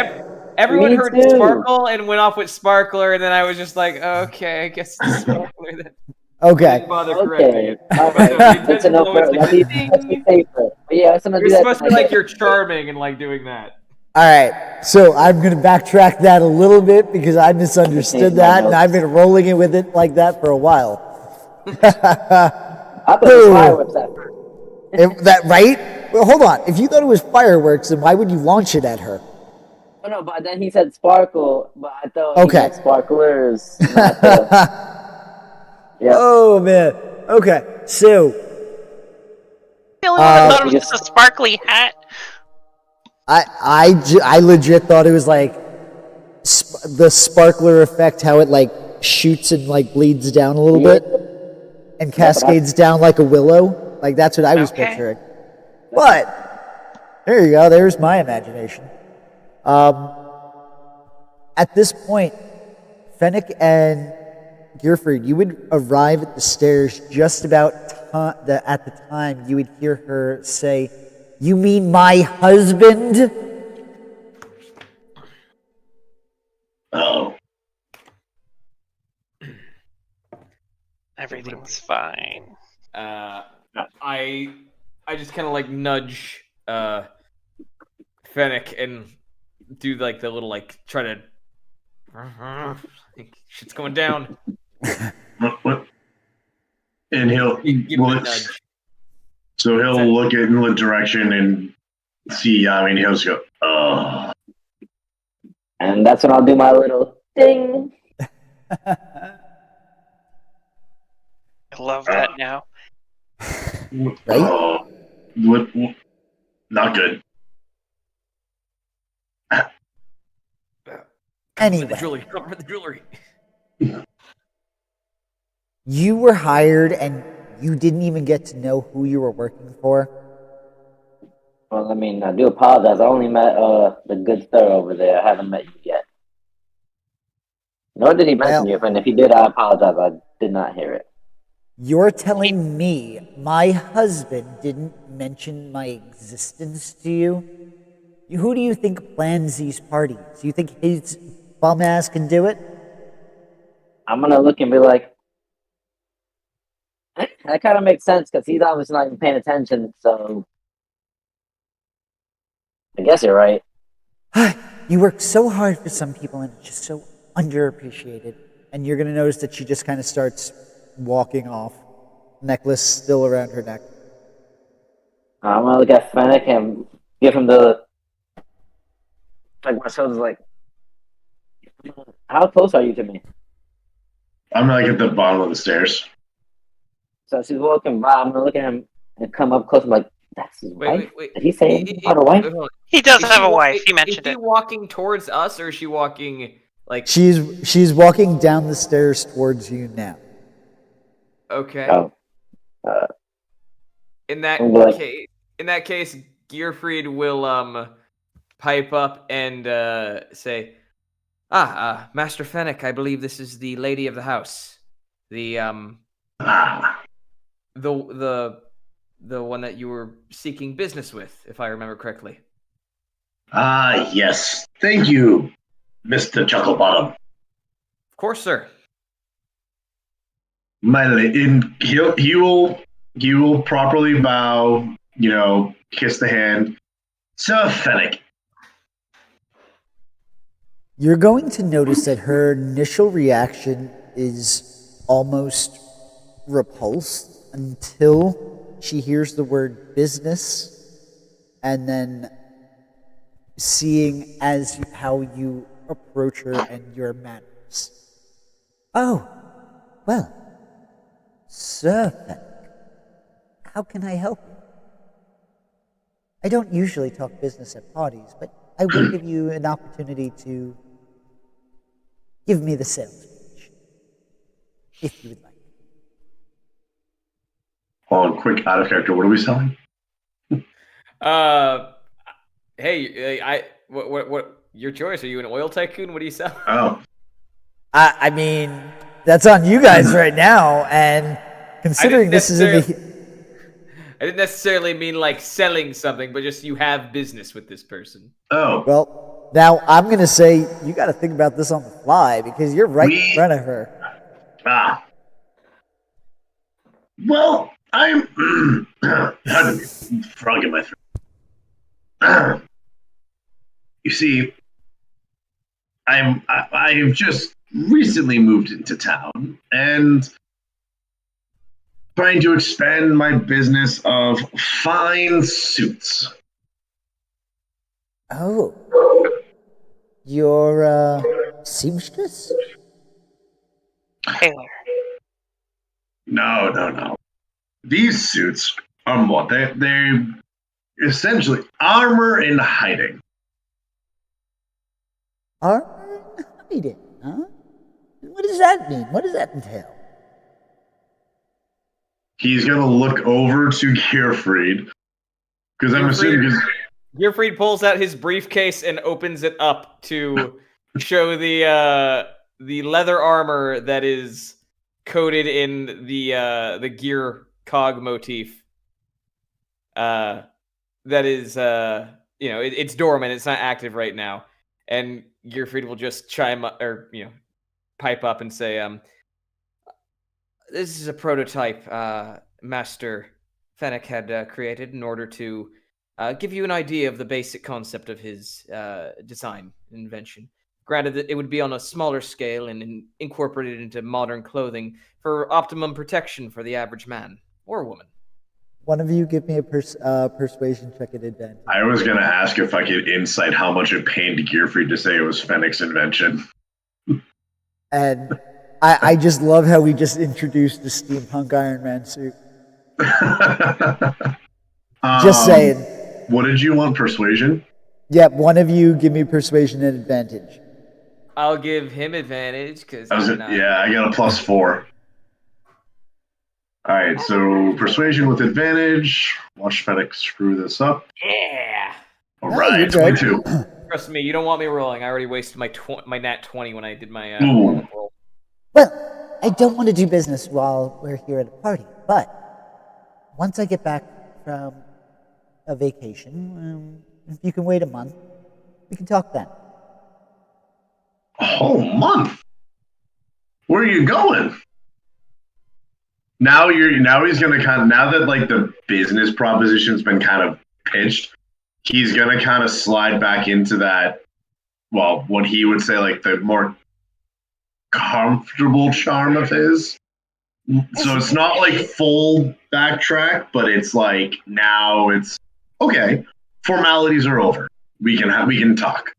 Everyone heard sparkle and went off with sparkler, and then I was just like, okay, I guess it's sparkler then. Okay. Okay. All right. That's enough. That's safer. Yeah, it's supposed to be like you're charming and like doing that. All right. So I'm going to backtrack that a little bit because I misunderstood that, and I've been rolling it with it like that for a while. I thought it was fireworks at first. That right? Well, hold on. If you thought it was fireworks, then why would you launch it at her? Oh, no, but then he said sparkle, but I thought he said sparklers. Not yeah. Oh man. Okay. So. I thought it was just a sparkly hat. I legit thought it was like the sparkler effect, how it like shoots and like bleeds down a little bit and cascades down like a willow. Like that's what I was picturing. But there you go. There's my imagination. At this point, Fennec and Gierfreid, you would arrive at the stairs just about at the time you would hear her say, "You mean my husband?" Oh. Everything's fine. I just kind of like nudge Fennec and do like the little like try to shit's going down. And he'll nudge. So he'll look in the direction and see. I mean, he'll just go, "Oh." And that's when I'll do my little ding. I love that now. Right? Oh, not good. Anyway, the jewelry. You were hired and you didn't even get to know who you were working for. Well, I mean, I do apologize. I only met the good sir over there. I haven't met you yet. Nor did he mention you, and if he did, I apologize. I did not hear it. You're telling me my husband didn't mention my existence to you? Who do you think plans these parties? You think his bum ass can do it? I'm gonna look and be like, that kind of makes sense because he's obviously not even paying attention. So I guess you're right. You work so hard for some people and it's just so underappreciated. And you're gonna notice that she just kind of starts walking off, necklace still around her neck. I'm gonna look at Fennec and give him the my shoulders like, how close are you to me? I'm like at the bottom of the stairs. So she's walking by. I'm gonna look at him and come up close. I'm like, that's his wife. Wait. Did he say anything about a wife? He does have a wife. He mentioned it. Is she walking towards us, or is she walking like? She's walking down the stairs towards you now. Okay. Oh. In that case, Gierfreid will pipe up and say, Master Fennec, I believe this is the lady of the house. The one that you were seeking business with, if I remember correctly. Yes. Thank you, Mr. Chucklebottom. Of course, sir. He will properly bow, kiss the hand. Sir Fennec. You're going to notice that her initial reaction is almost repulsed until she hears the word business, and then seeing as how you approach her and your manners. Oh, well, Sir Fennec, how can I help you? I don't usually talk business at parties, but I will give you an opportunity to give me the sales pitch. if you would like. Hold on, quick out of character. What are we selling? Hey, what? Your choice. Are you an oil tycoon? What do you sell? Oh, I mean, that's on you guys right now, and considering this is in the... I didn't necessarily mean like selling something, but just you have business with this person. oh. Well, now I'm going to say you got to think about this on the fly because you're right in front of her. Ah. Well, I'm frog in my throat. You see, I've just recently moved into town and trying to expand my business of fine suits. Oh. You're a seamstress? Taylor. No. These suits are what? They're essentially armor in hiding. Armor and hiding, huh? What does that mean? What does that entail? He's going to look over to Gierfreid, because I'm assuming... Gierfreid pulls out his briefcase and opens it up to show the leather armor that is coated in the gear cog motif. That is, it's dormant. It's not active right now. And Gierfreid will just chime up, or pipe up and say, "This is a prototype Master Fennec had created in order to give you an idea of the basic concept of his design and invention. Granted that it would be on a smaller scale and incorporated into modern clothing for optimum protection for the average man or woman." One of you give me a persuasion check at advantage. I was going to ask if I could insight how much it pained Gierfreid to say it was Fennec's invention. And I just love how we just introduced the steampunk Iron Man suit. Just saying. What did you want? Persuasion? Yep, one of you give me persuasion at advantage. I'll give him advantage because I got a +4. All right, so persuasion with advantage. Watch Fennec screw this up. Yeah. All right, 22. Trust me, you don't want me rolling. I already wasted my nat 20 when I did my roll. Well, I don't want to do business while we're here at a party, but once I get back from a vacation, if you can wait a month, we can talk then. A whole month? Where are you going? Now he's gonna now that like the business proposition's been kind of pitched, he's gonna kind of slide back into that, well, what he would say like the more comfortable charm of his. So it's not like full backtrack, but it's like now it's okay. Formalities are over. We can talk.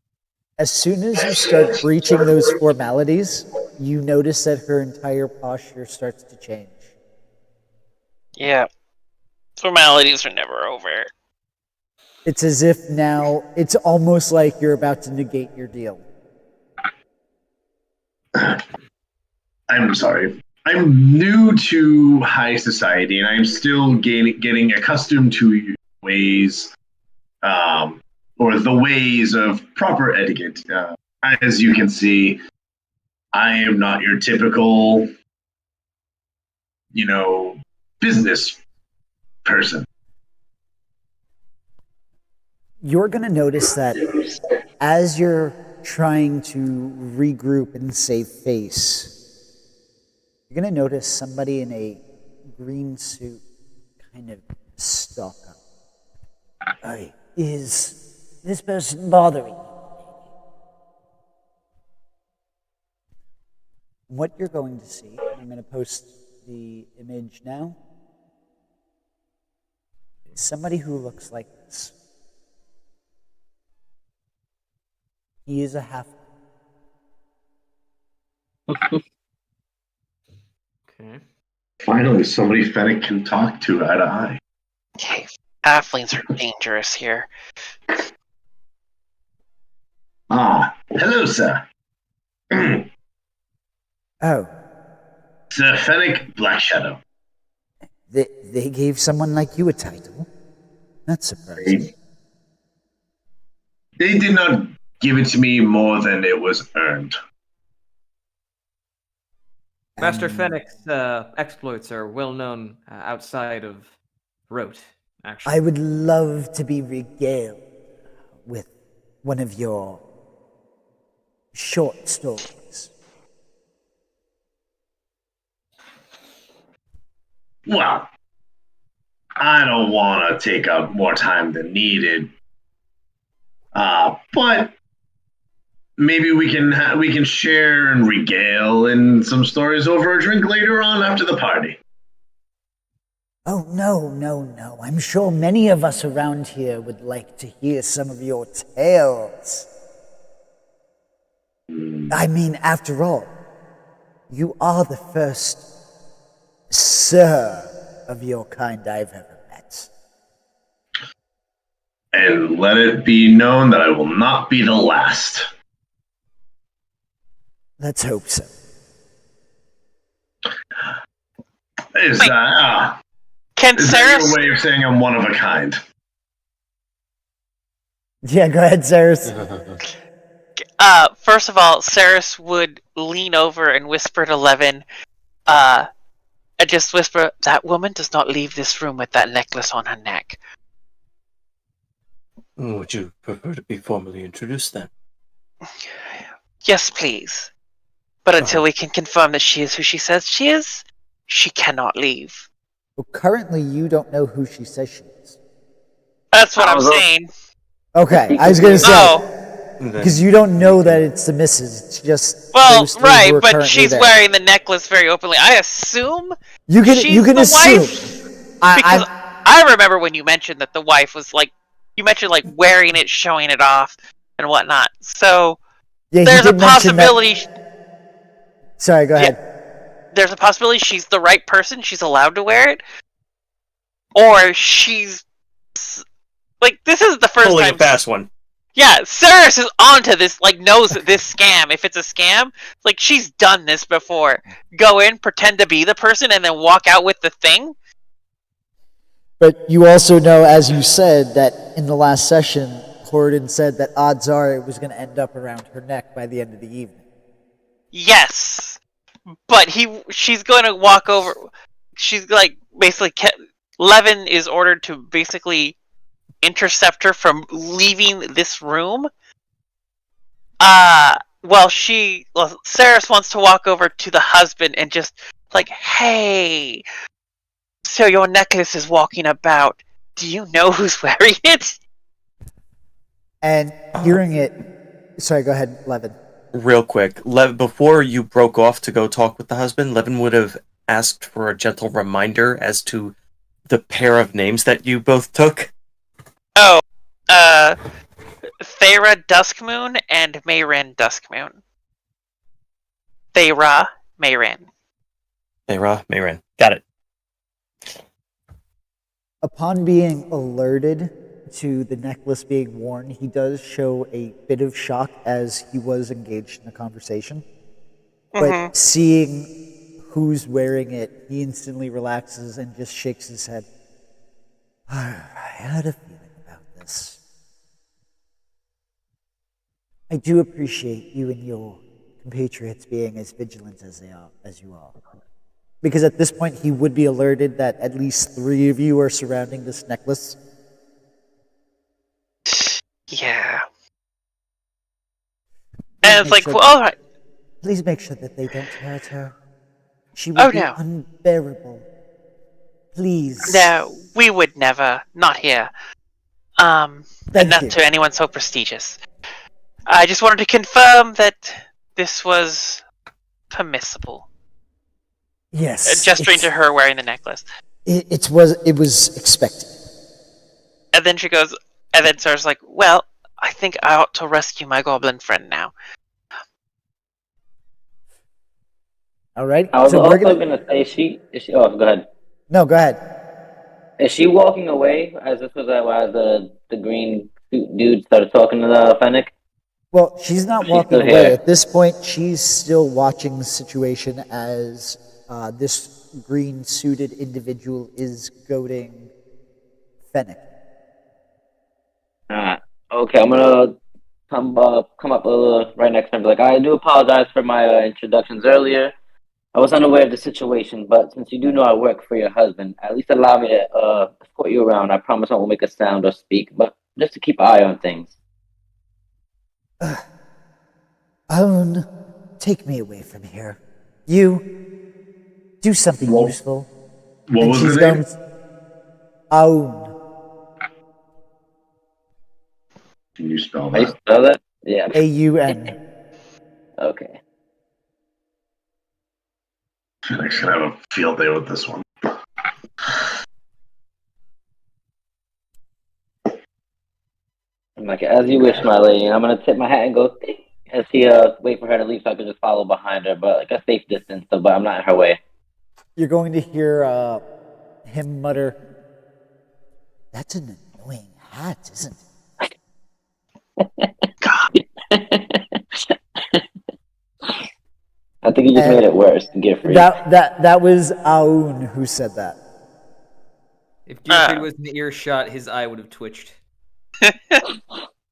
As soon as you start breaching those formalities, you notice that her entire posture starts to change. Yeah. Formalities are never over. It's as if now, it's almost like you're about to negate your deal. I'm sorry. I'm new to high society, and I'm still getting accustomed to ways, or the ways of proper etiquette. As you can see, I am not your typical, business person. You're going to notice that as you're trying to regroup and save face, you're going to notice somebody in a green suit kind of stalk up. Hey, is this person bothering you? What you're going to see, I'm going to post the image now, is somebody who looks like this. He is a half. Okay. Finally, somebody Fennec can talk to eye to eye. Okay, halflings are dangerous here. Ah, hello, sir. Oh, Sir Fennec Blackshadow. They gave someone like you a title? That's surprising. They did not give it to me more than it was earned. Master Fennec's exploits are well known outside of Rote, actually. I would love to be regaled with one of your short stories. Well, I don't want to take up more time than needed, but maybe we can share and regale in some stories over a drink later on after the party. Oh, no. I'm sure many of us around here would like to hear some of your tales. I mean, after all, you are the first sir of your kind I've ever met. And let it be known that I will not be the last. Let's hope so. Is that your way of saying I'm one of a kind? Yeah, go ahead, Cyrus. First of all, Cyrus would lean over and whisper to Levin, and just whisper, "That woman does not leave this room with that necklace on her neck." Would you prefer to be formally introduced then? Yes, please. But until we can confirm that she is who she says she is, she cannot leave. Well, currently, you don't know who she says she is. That's what I'm saying. Okay, I was going to say, Oh, because you don't know that it's the missus. It's just well, those three who right, are but currently she's there. wearing the necklace very openly. I assume You can the assume. wife, because I remember when you mentioned that the wife was like, you mentioned like wearing it, showing it off, and whatnot. So Yeah, there's a possibility. Sorry, go ahead. There's a possibility she's the right person. She's allowed to wear it, or she's like, this is the first Pulling time. a fast one. Yeah, Cyrus is onto this. Like, knows this scam. If it's a scam, like, she's done this before. Go in, pretend to be the person, and then walk out with the thing. But you also know, as you said, that in the last session, Corden said that odds are it was going to end up around her neck by the end of the evening. Yes, but she's going to walk over. She's like, basically, Levin is ordered to basically intercept her from leaving this room. Cyrus wants to walk over to the husband and just like, "Hey, so your necklace is walking about. Do you know who's wearing it?" And hearing it... Sorry, go ahead, Levin. Real quick, before you broke off to go talk with the husband, Levin would have asked for a gentle reminder as to the pair of names that you both took. Oh, Thera Duskmoon and Mayrin Duskmoon. Thera Mayrin. Thera Mayrin. Got it. Upon being alerted to the necklace being worn, he does show a bit of shock as he was engaged in a conversation. But seeing who's wearing it, he instantly relaxes and just shakes his head. I had a feeling about this. I do appreciate you and your compatriots being as vigilant as you are. Because at this point, he would be alerted that at least 3 of you are surrounding this necklace. Yeah. And it's like, well, all right. Please make sure that they don't hurt her. She would be unbearable. Please. No, we would never. Not here. And not to anyone so prestigious. I just wanted to confirm that this was permissible. Yes. Gesturing to her wearing the necklace. It was expected. And then she goes, and then Sarah's like, "Well, I think I ought to rescue my goblin friend now." All right. I was also going to say, is she? Oh, go ahead. No, go ahead. Is she walking away as this was as the green dude started talking to the Fennec? Well, she's not walking away. At this point, she's still watching the situation as this green-suited individual is goading Fennec. Okay, I'm gonna come up a little right next time. Like, I do apologize for my introductions earlier. I was unaware of the situation, but since you do know I work for your husband, at least allow me to escort you around. I promise I won't make a sound or speak, but just to keep an eye on things. Own, take me away from here. You, do something useful. What And was she's her going name? to... Own. Can you spell How you that? spell that? Yeah. A-U-N. Okay. Phoenix gonna have a field day with this one. I'm like, as you wish, my lady. And I'm gonna tip my hat and go "Ding," as he wait for her to leave so I can just follow behind her, but like a safe distance, so but I'm not in her way. You're going to hear him mutter, "That's an annoying hat, isn't it?" I think he just made it worse, Gierfreid. That was Aoun who said that. If Gierfreid was in earshot, his eye would have twitched.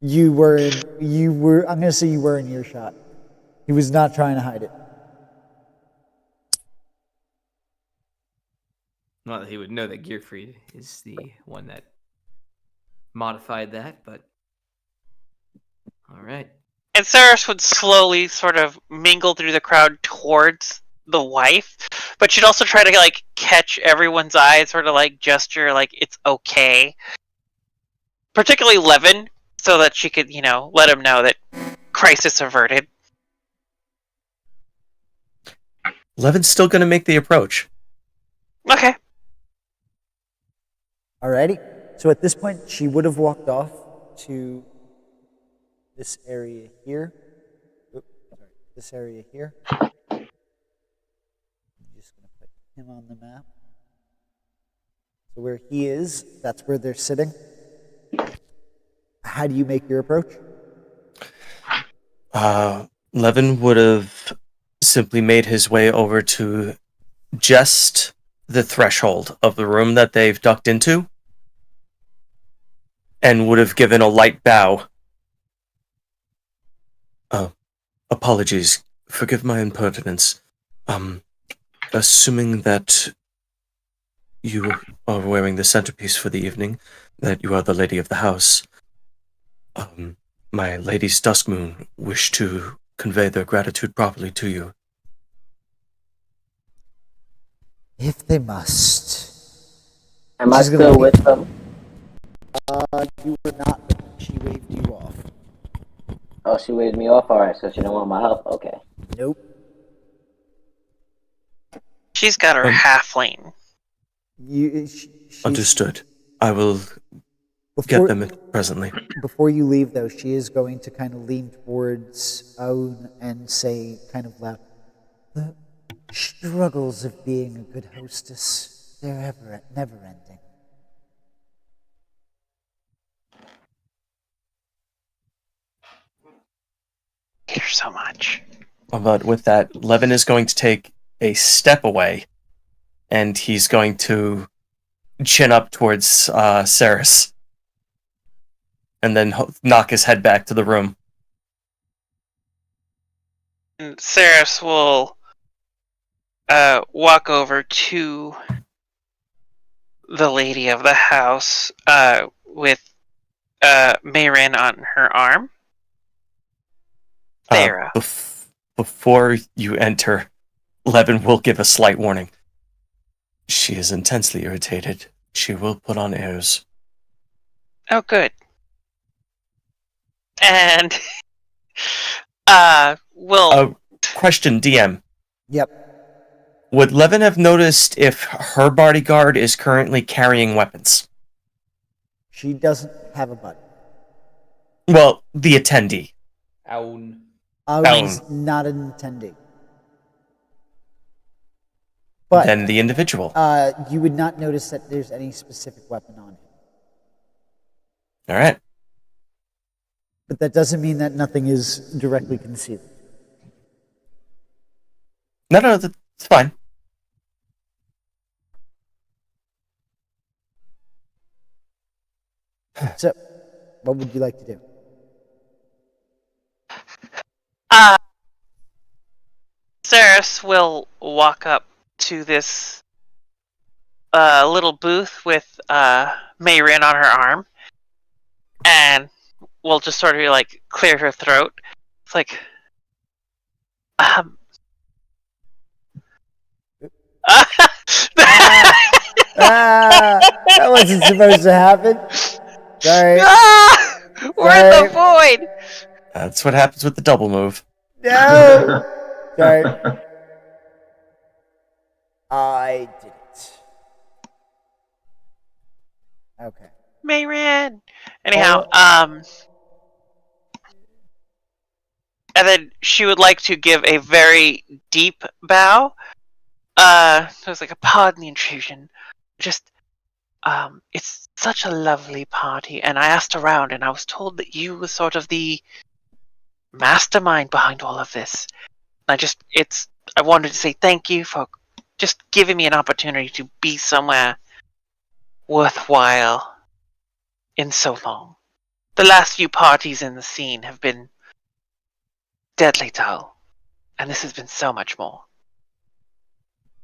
You were, I'm going to say you were in earshot. He was not trying to hide it. Not that he would know that Gierfreid is the one that modified that, but all right. And Cyrus would slowly sort of mingle through the crowd towards the wife, but she'd also try to like catch everyone's eye, sort of like gesture like it's okay. Particularly Levin, so that she could, let him know that crisis averted. Levin's still going to make the approach. Okay. Alrighty. So at this point, she would have walked off to this area here. This area here. I'm just going to put him on the map. So where he is, that's where they're sitting. How do you make your approach? Levin would have simply made his way over to just the threshold of the room that they've ducked into and would have given a light bow. Apologies. Forgive my impertinence. Assuming that you are wearing the centerpiece for the evening, that you are the lady of the house, my ladies Duskmoon wish to convey their gratitude properly to you. If they must. Am I still with them? You were not. She waved you off. Oh, she waved me off? Alright, so she don't want my help? Okay. Nope. She's got her halfling. Understood. I will get them presently. Before you leave, though, she is going to kind of lean towards Aoun and say, kind of loud, "The struggles of being a good hostess, they're never ending." I hate her so much. But with that, Levin is going to take a step away, and he's going to chin up towards Cyrus, and then knock his head back to the room. And Cyrus will walk over to the lady of the house with Mayrin on her arm. Sarah. Before you enter, Levin will give a slight warning. She is intensely irritated. She will put on airs. Oh, good. And we'll... Question, DM. Yep. Would Levin have noticed if her bodyguard is currently carrying weapons? She doesn't have a button. Well, the attendee. Aoun. Aoun's not an attendee. But Then the individual. you would not notice that there's any specific weapon on him. All right. But that doesn't mean that nothing is directly concealed. No, that's fine. So, what would you like to do? Ceres will walk up to this little booth with Mayrin on her arm, and will just sort of like clear her throat. It's like, That wasn't supposed to happen. Sorry. We're in the void. That's what happens with the double move. No. Sorry. I did it. Okay. Mayrin. Anyhow, and then she would like to give a very deep bow. It was like, pardon the intrusion. Just, it's such a lovely party, and I asked around, and I was told that you were sort of the mastermind behind all of this. I wanted to say thank you for just giving me an opportunity to be somewhere worthwhile in so long. The last few parties in the scene have been deadly dull, and this has been so much more.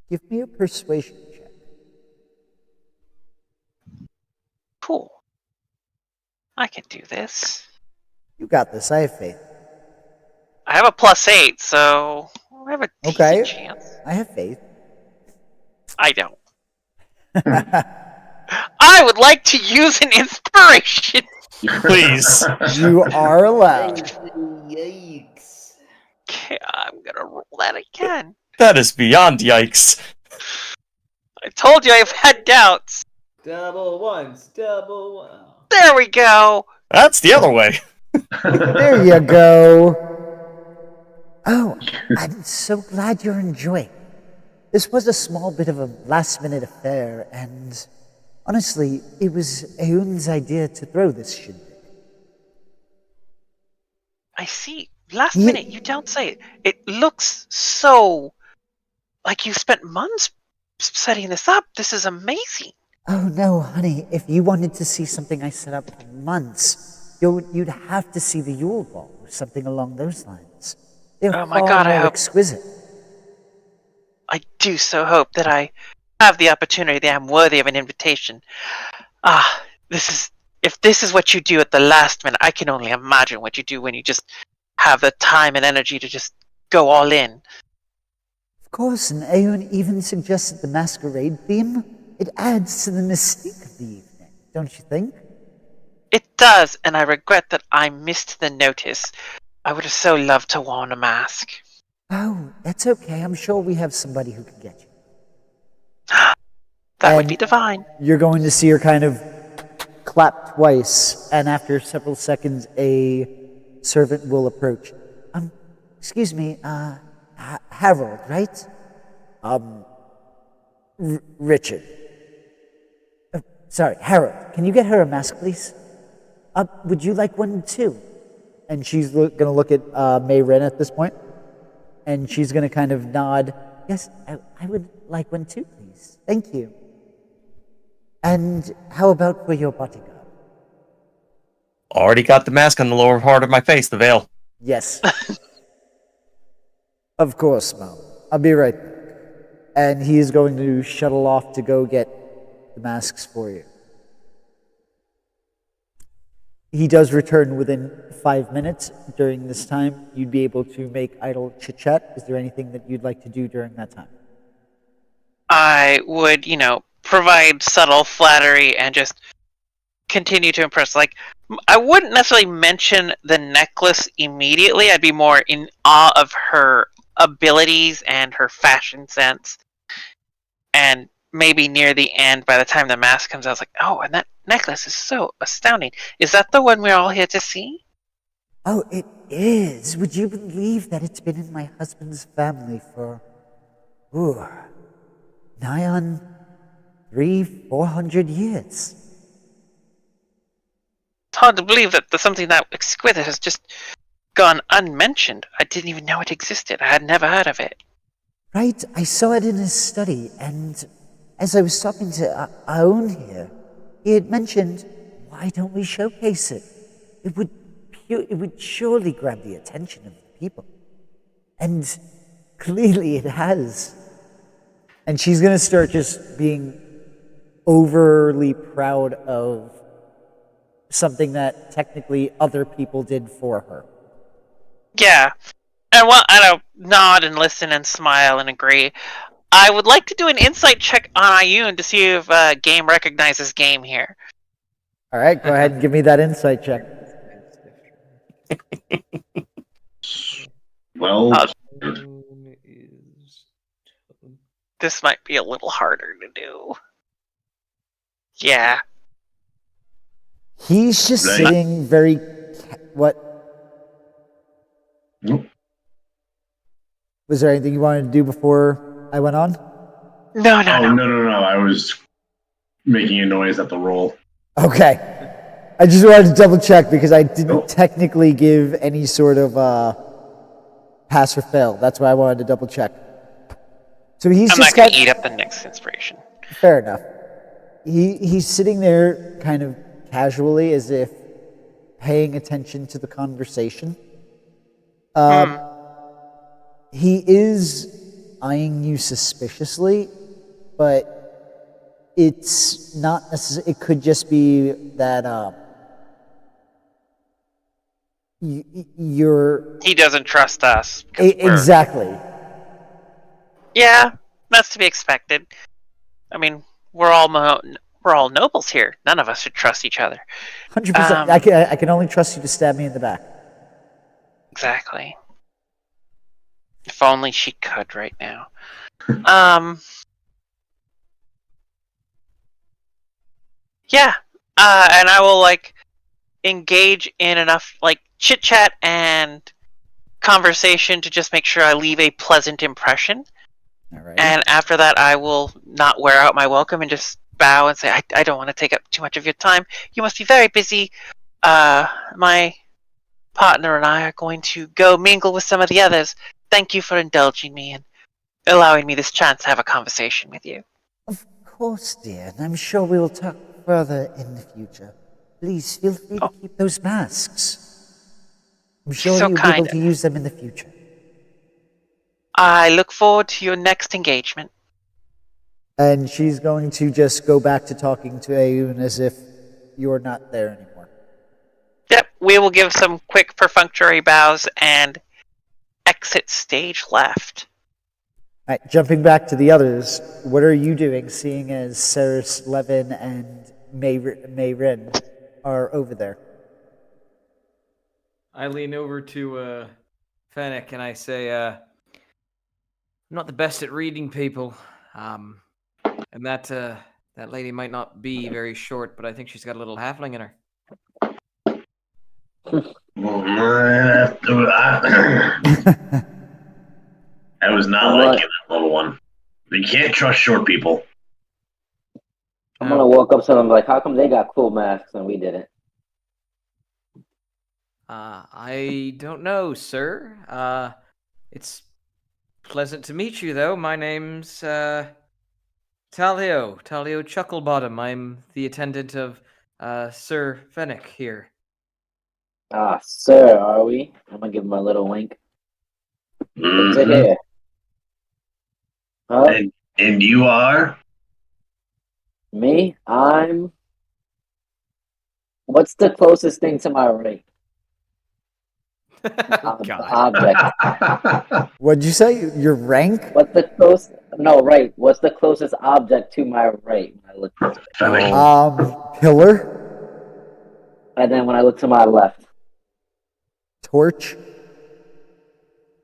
Give me a persuasion check. Cool. I can do this. You got this. I have faith. I have a +8, so I have a decent chance. I have faith. I don't. I would like to use an inspiration. Please. You are allowed. Yikes. Okay, I'm gonna roll that again. That is beyond yikes. I told you I've had doubts. Double ones, double one. There we go. That's the other way. There you go. Oh, I'm so glad you're enjoying. This was a small bit of a last-minute affair, and honestly, it was Eun's idea to throw this shindig. I see. Last minute, you don't say it. It looks so like you spent months setting this up. This is amazing. Oh no, honey, if you wanted to see something I set up for months, you'd have to see the Yule Ball or something along those lines. They're Oh my God, I hope exquisite. I do so hope that I have the opportunity, that I'm worthy of an invitation. If this is what you do at the last minute, I can only imagine what you do when you just have the time and energy to just go all in. Of course, and Eun even suggested the masquerade theme. It adds to the mystique of the evening, don't you think? It does, and I regret that I missed the notice. I would have so loved to worn a mask. Oh, that's okay. I'm sure we have somebody who can get you. That would be divine. You're going to see her kind of clap twice, and after several seconds, a servant will approach. Excuse me, Harold, right? Richard. Sorry, Harold. Can you get her a mask, please? Would you like one too? And she's going to look at Mayrin at this point, and she's going to kind of nod. Yes, I would like one too, please. Thank you. And how about for your bodyguard? Already got the mask on the lower part of my face, the veil. Yes. Of course, Mom. I'll be right back. And he is going to shuttle off to go get the masks for you. He does return within 5 minutes. During this time, you'd be able to make idle chit-chat. Is there anything that you'd like to do during that time? I would, provide subtle flattery and just continue to impress. Like, I wouldn't necessarily mention the necklace immediately. I'd be more in awe of her abilities and her fashion sense. And maybe near the end, by the time the mask comes out, I was like, oh, and that necklace is so astounding. Is that the one we're all here to see? Oh, it is. Would you believe that it's been in my husband's family for, nigh on 300-400 years? It's hard to believe that something that exquisite has just gone unmentioned. I didn't even know it existed. I had never heard of it. Right, I saw it in his study, and as I was talking to Aon here, he had mentioned, why don't we showcase it? It would surely grab the attention of the people. And clearly it has. And she's going to start just being overly proud of something that technically other people did for her. Yeah. And while I nod and listen and smile and agree, I would like to do an insight check on Ayun to see if game recognizes game here. All right, go ahead and give me that insight check. Well, This might be a little harder to do. Yeah. He's just Right. sitting very... What? Nope. Was there anything you wanted to do before I went on? No. no. I was making a noise at the roll. Okay. I just wanted to double check because I didn't technically give any sort of pass or fail. That's why I wanted to double check. So he's I'm just not going to eat up the next inspiration. Fair enough. He's sitting there kind of casually as if paying attention to the conversation. He is eyeing you suspiciously, but it's not necessarily... It could just be that you're... He doesn't trust us. 'Cause Exactly. Yeah, that's to be expected. I mean, we're all nobles here. None of us should trust each other. 100%. I can only trust you to stab me in the back. Exactly. If only she could right now. Yeah. And I will engage in enough chit chat and conversation to just make sure I leave a pleasant impression. All right. And after that, I will not wear out my welcome and just bow and say, I don't want to take up too much of your time. You must be very busy. My partner and I are going to go mingle with some of the others. Thank you for indulging me and allowing me this chance to have a conversation with you. Of course, dear, and I'm sure we will talk further in the future. Please feel free to keep those masks. I'm sure So you'll be kind able of to use them in the future. I look forward to your next engagement. And she's going to just go back to talking to Ayun as if you're not there anymore. Yep, we will give some quick perfunctory bows and exit stage left. All right, jumping back to the others, what are you doing, seeing as Ceres, Levin, and Mayrin are over there? I lean over to Fennec and I say, I'm not the best at reading people. And that lady might not be very short, but I think she's got a little halfling in her. I was not liking that little one. You can't trust short people. I'm gonna walk up to them like, how come they got cool masks and we didn't? I don't know, sir. It's pleasant to meet you, though. My name's Talio Chucklebottom. I'm the attendant of Sir Fennec here. Sir, are we? I'm gonna give him a little wink. Sit here. Huh? And you are? Me? What's the closest thing to my right? Object. What'd you say? Your rank? What's the closest? No, right. What's the closest object to my right when I look to it? Pillar? And then when I look to my left. Torch?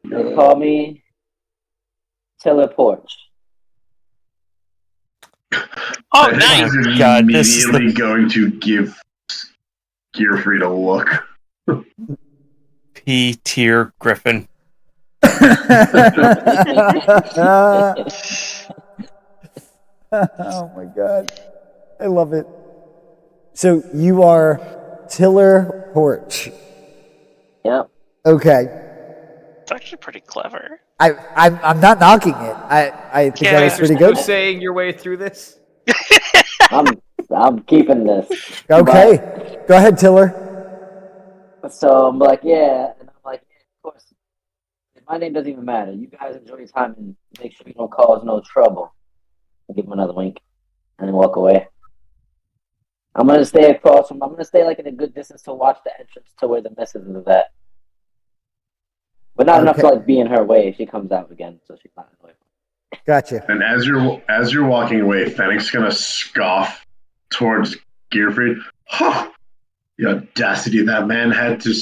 They call me Tiller Porch. Oh, I nice! think God, this is immediately going to give Gierfreid a look. P-tier Griffin. Oh my god. I love it. So you are Tiller Porch. Yep. Okay. It's actually pretty clever. I'm not knocking it. I think that was pretty Are good. you saying your way through this? I'm I'm keeping this. Okay. Go ahead, Tiller. So I'm like, yeah, and I'm like, yeah, of course. My name doesn't even matter. You guys enjoy your time and make sure you don't cause no trouble. I'll give him another wink and then walk away. I'm gonna stay like in a good distance to watch the entrance to where the missus is at. But not enough to like be in her way if she comes out again, so she's not annoyed. Gotcha. And as you're walking away, Fennec's gonna scoff towards Gierfreid. Huh! The audacity that man had to.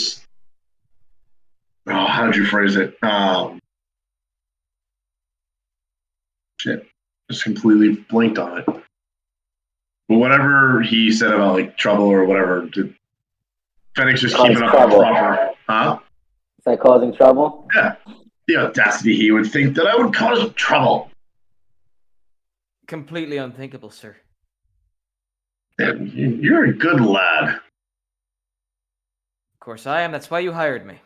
How'd you phrase it? Shit, just completely blinked on it. But whatever he said about like trouble or whatever, Fennec's just keeping up the proper. Huh? Is that causing trouble? Yeah. The audacity he would think that I would cause trouble. Completely unthinkable, sir. You're a good lad. Of course I am. That's why you hired me.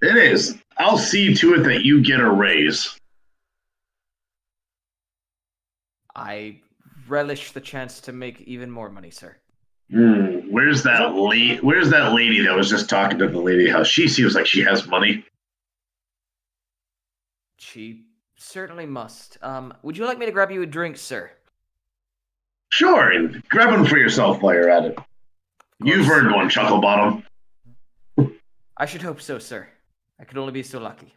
It is. I'll see to it that you get a raise. I relish the chance to make even more money, sir. Where's that lady that was just talking to the lady house? She seems like she has money. She certainly must. Would you like me to grab you a drink, sir? Sure, and grab one for yourself while you're at it. You've earned one, Chucklebottom. I should hope so, sir. I could only be so lucky.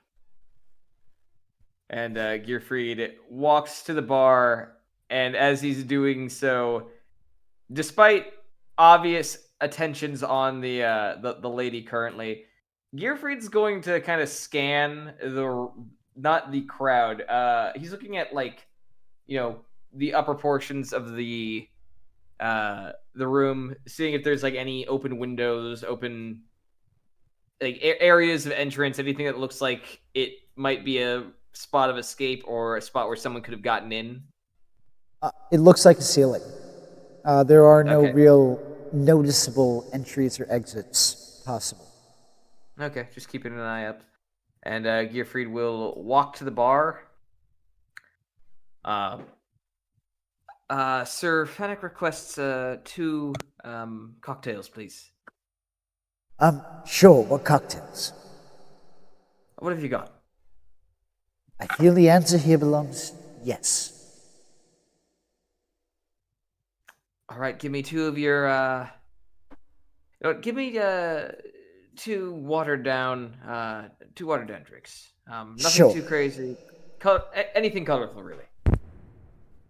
And Gierfreid walks to the bar, and as he's doing so, despite obvious attentions on the lady currently, Gierfried's going to kind of scan not the crowd. He's looking at the upper portions of the room, seeing if there's like any open windows, open like areas of entrance, anything that looks like it might be a spot of escape or a spot where someone could have gotten in. It looks like a ceiling. There are no real noticeable entries or exits possible. Okay, just keeping an eye up. And Gierfreid will walk to the bar. Sir Fennec requests 2 cocktails, please. Sure. What cocktails? What have you got? I feel the answer here belongs yes. All right, give me 2 of your. Give me 2 watered down drinks. Nothing Sure. too crazy. Anything colorful, really.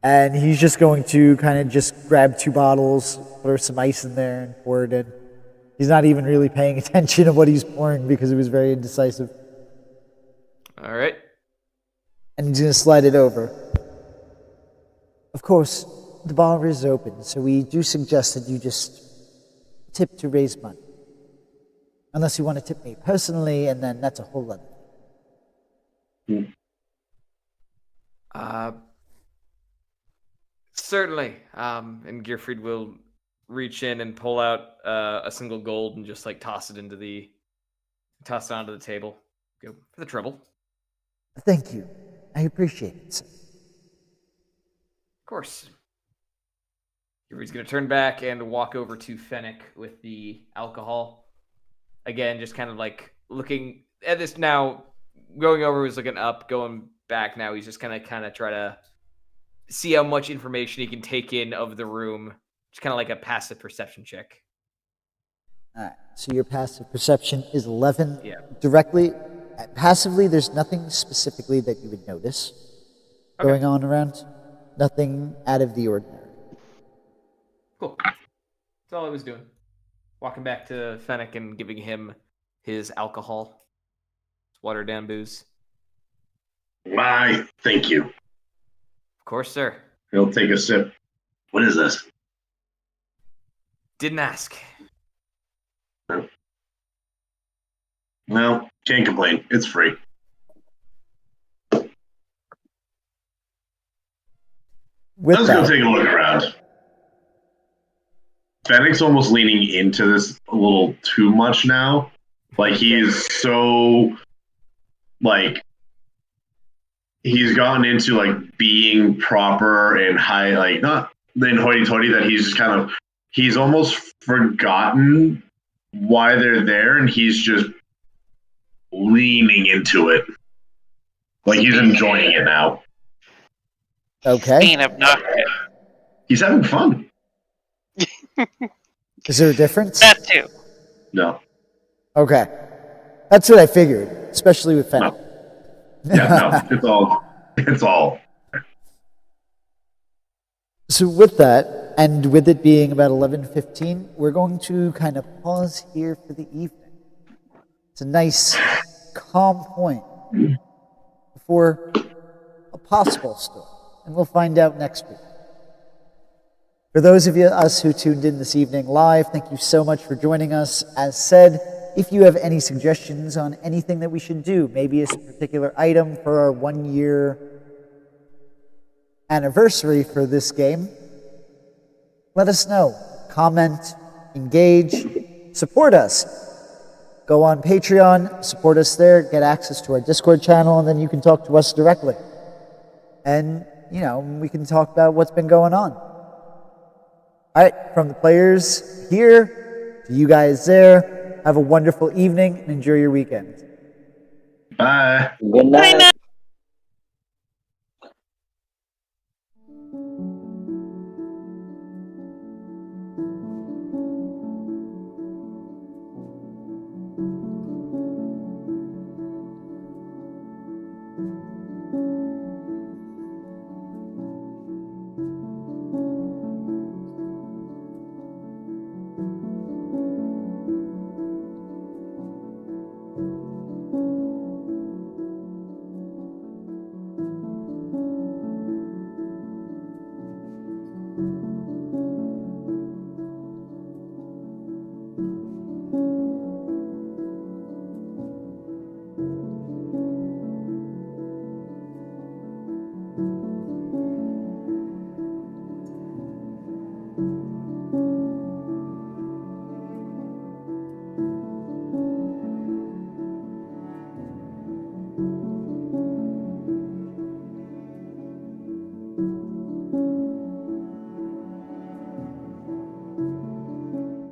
And he's just going to kind of just grab 2 bottles, throw some ice in there, and pour it in. He's not even really paying attention to what he's pouring because he was very indecisive. All right. And he's going to slide it over. Of course, the bar is open, so we do suggest that you just tip to raise money. Unless you want to tip me personally, and then that's a whole other thing. Certainly. And Gierfreid will reach in and pull out a single gold and just like toss it onto the table. Go for the trouble. Thank you. I appreciate it, sir. Of course. Gierfreid's going to turn back and walk over to Fennec with the alcohol. Again, just kind of like looking at this now. Going over, he's looking up. Going back now, he's just kind of try to see how much information he can take in of the room. Just kind of like a passive perception check. All right. So your passive perception is 11. Yeah. Directly, passively, there's nothing specifically that you would notice going on around. Nothing out of the ordinary. Cool. That's all I was doing. Walking back to Fennec and giving him his alcohol. His watered down booze. Why, thank you. Of course, sir. He'll take a sip. What is this? Didn't ask. No, can't complain. It's free. Let's go take a look around. Fennec's almost leaning into this a little too much now. Like, he's so, like, he's gotten into, like, being proper and high, like, not hoity-toity that he's almost forgotten why they're there, and he's just leaning into it. Like he's enjoying it now. Okay. Being obnoxious. He's having fun. Is there a difference? That too. No. Okay. That's what I figured, especially with Fennec. No. Yeah, no. It's all. So with that, and with it being about 11:15, we're going to kind of pause here for the evening. It's a nice, calm point before a possible storm, and we'll find out next week. For those of us who tuned in this evening live, thank you so much for joining us. As said, if you have any suggestions on anything that we should do, maybe a particular item for our 1-year anniversary for this game, let us know. Comment, engage, support us. Go on Patreon, support us there, get access to our Discord channel, and then you can talk to us directly. And, we can talk about what's been going on. All right, from the players here to you guys there, have a wonderful evening and enjoy your weekend. Bye. Good night.